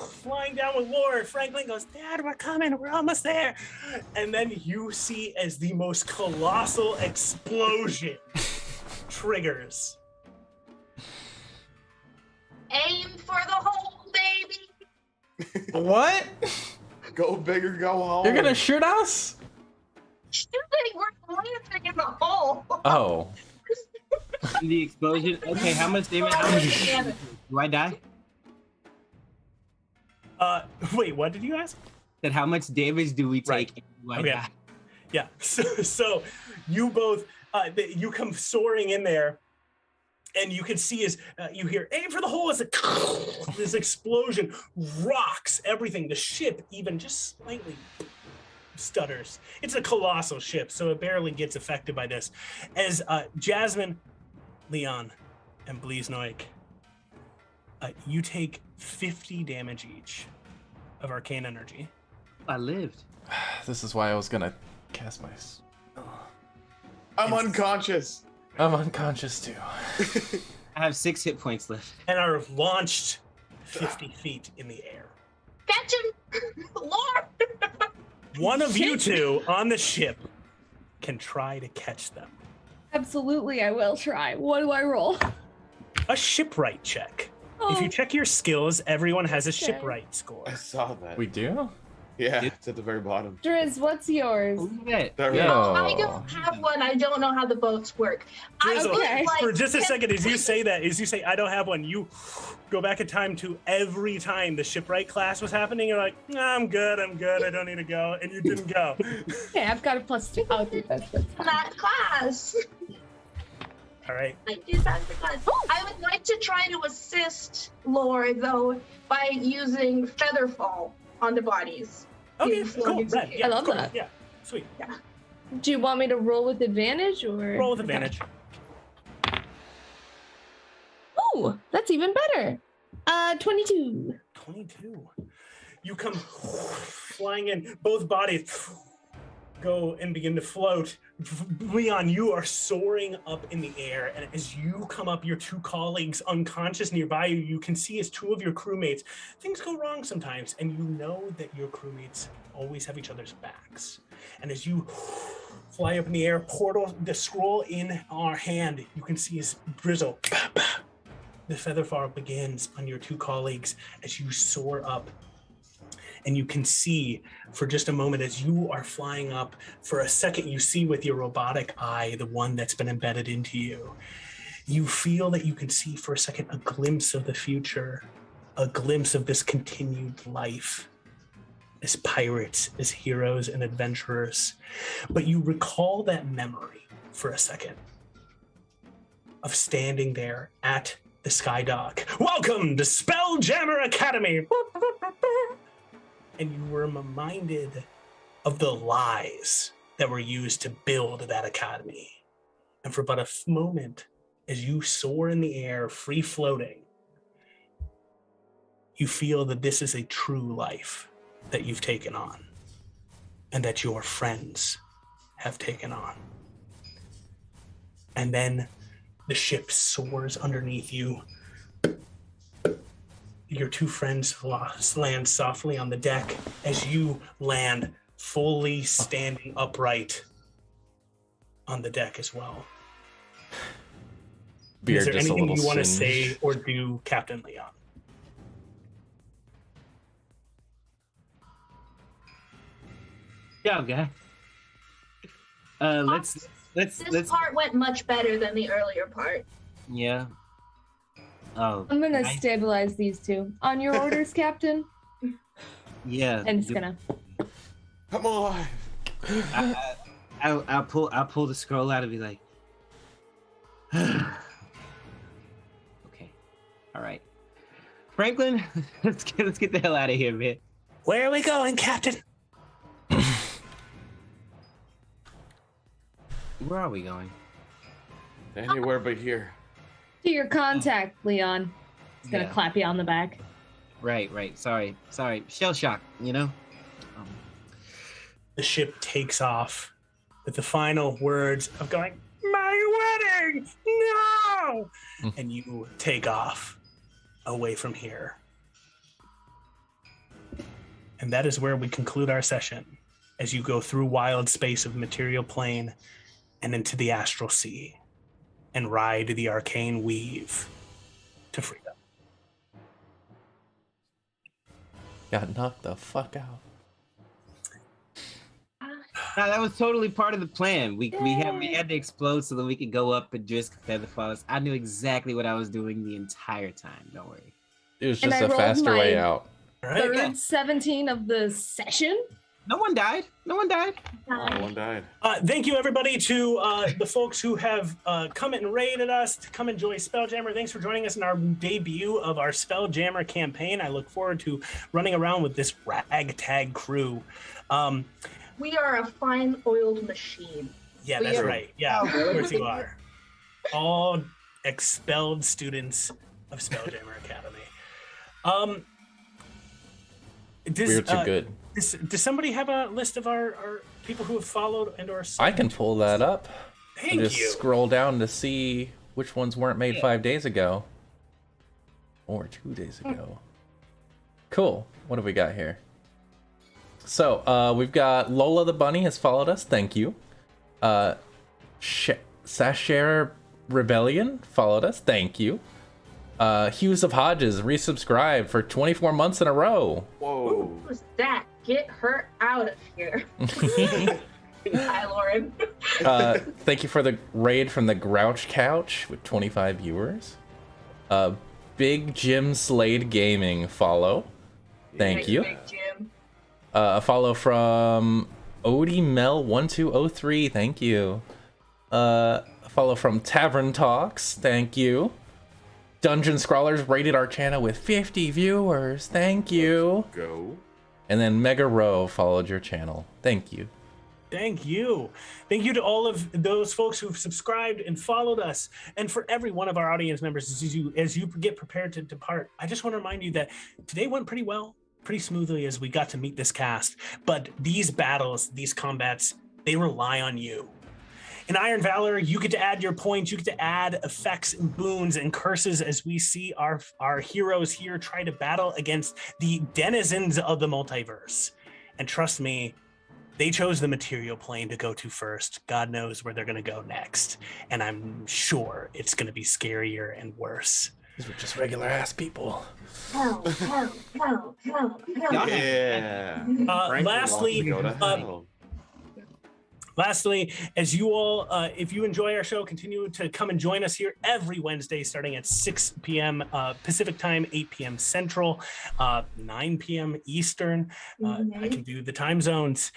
B: flying down with Lore. Franklin goes, Dad, we're coming. We're almost there. And then you see as the most colossal explosion triggers.
D: Aim for the hole, baby.
A: What?
F: Go big or go home.
A: You're gonna shoot us?
D: Shooting, we're landing in the hole.
A: Oh.
G: The explosion. Okay, how much damage? How much damage? Do I die?
B: Wait, what did you ask?
G: Then how much damage do we take?
B: Right.
G: Do I
B: Okay.
G: die?
B: Yeah. So you both, you come soaring in there, and you can see as you hear aim for the hole as this explosion rocks everything. The ship even just slightly stutters. It's a colossal ship, so it barely gets affected by this. As Jasmine, Leon, and Bliznoik, You take 50 damage each of arcane energy.
G: I lived.
A: This is why I was gonna cast my.
F: I'm unconscious.
A: I'm unconscious too.
G: I have 6 hit points left.
B: And are launched 50 feet in the air.
D: Catch him, Lord.
B: One of you two on the ship can try to catch them.
E: Absolutely, I will try. What do I roll?
B: A shipwright check.
E: Oh,
B: If you check your skills, everyone has a
E: Okay.
B: shipwright score.
F: I saw that.
A: We do?
F: Yeah, it's at the very bottom.
E: Driz, what's yours?
G: Look at that.
F: That
A: Yeah.
C: Oh, I don't have one. I don't know how the boats work.
B: Drizzle,
E: Okay.
B: for just a second, as you say that, as you say, I don't have one, you go back in time to every time the shipwright class was happening. You're like, nah, I'm good, I don't need to go. And you didn't go.
E: Okay, I've got a +2. I'll do that.
C: That class.
B: All right.
C: I did that for class. I would like to try to assist Lore, though, by using Featherfall on the bodies.
B: Okay,
C: Yes,
B: cool.
C: yes,
B: Right.
C: yes.
B: Yeah,
E: I love
B: cool.
E: that.
B: Yeah, sweet.
E: Do you want me to roll with advantage or?
B: Roll with advantage.
E: Oh, that's even better. 22.
B: 22. You come flying in, both bodies go and begin to float. Leon, you are soaring up in the air, and as you come up, your two colleagues unconscious nearby you, you can see as two of your crewmates, things go wrong sometimes, and you know that your crewmates always have each other's backs. And as you fly up in the air, portal the scroll in our hand, you can see as Drizzle, the featherfall begins on your two colleagues as you soar up. And you can see for just a moment as you are flying up, for a second you see with your robotic eye, the one that's been embedded into you. You feel that you can see for a second a glimpse of the future, a glimpse of this continued life as pirates, as heroes and adventurers. But you recall that memory for a second of standing there at the Skydock. Welcome to Spelljammer Academy! And you were reminded of the lies that were used to build that academy. And for but a moment, as you soar in the air, free floating, you feel that this is a true life that you've taken on and that your friends have taken on. And then the ship soars underneath you. Your two friends land softly on the deck as you land fully standing upright on the deck as well.
A: Beard
B: Is there
A: just a
B: anything
A: little
B: you want to
A: singed.
B: say or do, Captain Leon?
G: Good job, guy. Let's
C: This part went much better than the earlier part.
G: yeah. Oh,
E: I'm gonna
G: nice.
E: stabilize these two. On your orders, Captain.
G: Yeah.
E: And it's gonna.
F: Come on.
G: I'll pull the scroll out and be like, okay, all right, Franklin, let's get the hell out of here, man.
H: Where are we going, Captain?
G: Where are we going?
F: Anywhere but here.
E: To your contact, Leon. It's gonna
G: Yeah.
E: clap you on the back.
G: Right. Sorry. Shell shock, you know.
B: The ship takes off with the final words of going, "My wedding! No!" And you take off away from here. And that is where we conclude our session as you go through wild space of material plane and into the astral sea and ride the arcane weave to freedom.
A: Got knocked the fuck out.
G: No, that was totally part of the plan. We had to explode so that we could go up and Drisk Featherfalls. I knew exactly what I was doing the entire time. Don't worry.
A: It was
E: And
A: just
E: I
A: a
E: rolled
A: faster way
E: my-
A: out.
B: All right.
E: Third 17 of the session.
G: No one died.
F: No one died.
B: Thank you, everybody, to the folks who have come and raided us to come enjoy Spelljammer. Thanks for joining us in our debut of our Spelljammer campaign. I look forward to running around with this ragtag crew.
C: We are a fine-oiled machine.
B: Yeah,
C: We
B: that's
C: are-
B: right. Yeah, of course you are. All expelled students of Spelljammer Academy.
A: We're too good.
B: Does somebody have a list of our people who have followed and or?
A: I can pull that up.
B: Thank
A: Just
B: you.
A: scroll down to see which ones weren't made 5 days ago. Or 2 days ago. Cool. What have we got here? So, we've got Lola the Bunny has followed us. Thank you. Sashare Rebellion followed us. Thank you. Hughes of Hodges resubscribed for 24 months in a row.
F: Whoa.
C: Who's that? Get her out of here. Hi, Lauren.
A: Thank you for the raid from the Grouch Couch with 25 viewers. Big Jim Slade Gaming follow. Thank you.
C: Big Jim.
A: A follow from Odie Mel 1203. Thank you. A follow from Tavern Talks. Thank you. Dungeon Scrawlers rated our channel with 50 viewers. Thank you.
F: Go.
A: And then Mega Row followed your channel. Thank you.
B: Thank you. Thank you to all of those folks who've subscribed and followed us. And for every one of our audience members, as you get prepared to depart, I just want to remind you that today went pretty well, pretty smoothly as we got to meet this cast. But these battles, these combats, they rely on you. In Iron Valor, you get to add your points, you get to add effects and boons and curses as we see our heroes here try to battle against the denizens of the multiverse. And trust me, they chose the material plane to go to first. God knows where they're going to go next. And I'm sure it's going to be scarier and worse.
A: These were just regular ass people.
C: Hell.
F: Yeah. Franklin wants to go to hell.
B: Lastly, as you all, if you enjoy our show, continue to come and join us here every Wednesday starting at 6 p.m. Pacific time, 8 p.m. Central, 9 p.m. Eastern. I can do the time zones.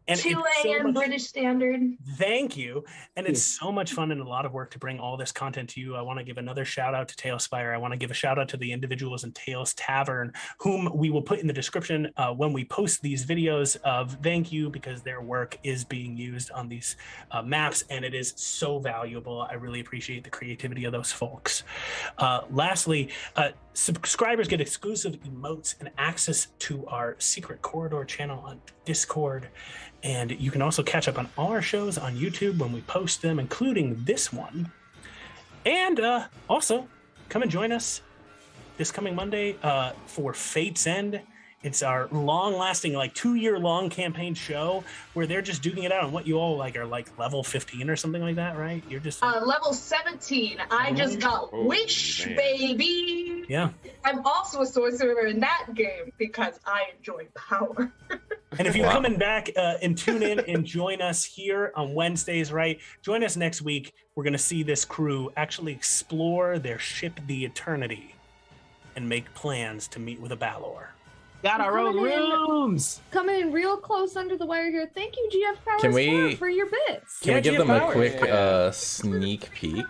B: And
C: 2 a.m. British Standard.
B: Thank you. And it's so much fun and a lot of work to bring all this content to you. I want to give another shout out to Tailspire. I want to give a shout out to the individuals in Tails Tavern, whom we will put in the description when we post these videos of thank you, because their work is being used on these maps and it is so valuable. I really appreciate the creativity of those folks. Lastly, subscribers get exclusive emotes and access to our secret corridor channel on Discord. And you can also catch up on all our shows on YouTube when we post them, including this one. And also, come and join us this coming Monday for Fate's End. It's our long-lasting, like 2-year-long campaign show where they're just duking it out on what you all like are like level 15 or something like that, right? You're just like...
C: level 17. I just got Wish, baby.
B: Yeah.
C: I'm also a sorcerer in that game because I enjoy power.
B: And if you're coming back and tune in and join us here on Wednesdays, right? Join us next week. We're going to see this crew actually explore their ship, the Eternity, and make plans to meet with a Balor.
G: Got our own rooms.
E: Coming in real close under the wire here. Thank you, GF Powers,
A: Can we-
E: for your bits.
A: Can we give
B: GF
A: them a
B: Powers.
A: quick sneak peek?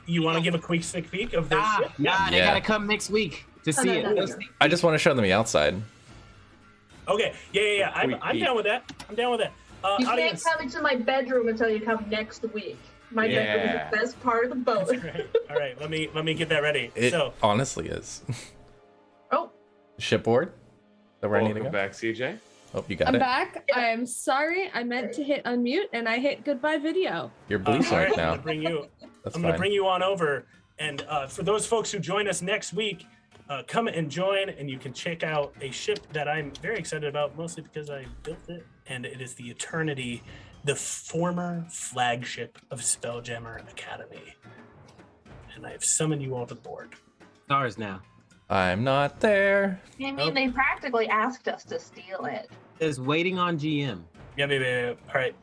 B: You want to give a quick sneak peek of their ship?
G: Nah, they
A: Yeah.
G: gotta come next week to see it.
C: no.
A: I just want to show them the outside.
B: Okay, yeah. I'm down with that. I'm down with that.
C: You can't
B: Audience.
C: come into my bedroom until you come next week. My bedroom is the best part of the boat.
B: All right, let me get that ready.
A: It
B: So,
A: honestly is.
C: Oh,
A: Shipboard? Is that where I need to
F: Welcome
A: go?
F: back, CJ.
A: Oh, you got
E: I'm
A: it.
E: back. I am sorry. I meant to hit unmute and I hit goodbye video.
A: You're blue
B: all right,
A: sonic
B: I'm
A: now.
B: gonna bring you.
A: That's
B: I'm gonna
A: fine.
B: bring you on over, and for those folks who join us next week, come and join, and you can check out a ship that I'm very excited about, mostly because I built it, and it is the Eternity, the former flagship of Spelljammer Academy. And I've summoned you all to the board.
G: Stars now.
A: I'm not there.
C: I mean, they practically asked us to steal it.
G: Is waiting on GM.
B: Yeah, baby. All right.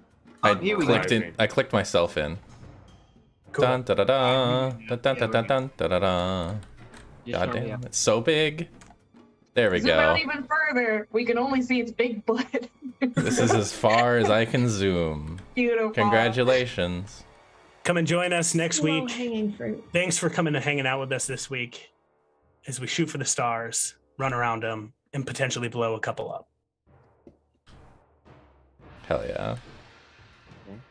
G: Oh, here we go.
A: I clicked myself in.
B: Cool.
A: Dun da da da. Dun dun dun dun dun da da da.
G: Just
A: God
G: showing
A: damn,
G: you.
A: it's so big. There we
C: Zoom
A: go.
C: out even further. We can only see its big butt.
A: This is as far as I can zoom.
C: Beautiful.
A: Congratulations.
B: Come and join us next week.
E: Low-hanging fruit.
B: Thanks for coming and hanging out with us this week as we shoot for the stars, run around them, and potentially blow a couple up.
A: Hell yeah.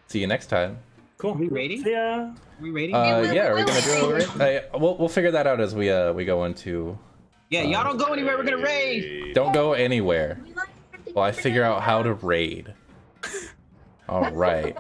A: See you next time.
B: Cool.
G: Are we raiding?
B: Yeah.
G: Are we raiding?
A: Yeah, are we gonna do
C: will.
A: a raid? We'll figure that out as we go into.
G: Yeah, y'all don't go anywhere. We're gonna raid.
A: Don't go anywhere
D: We like
A: while I figure out how to raid. All right.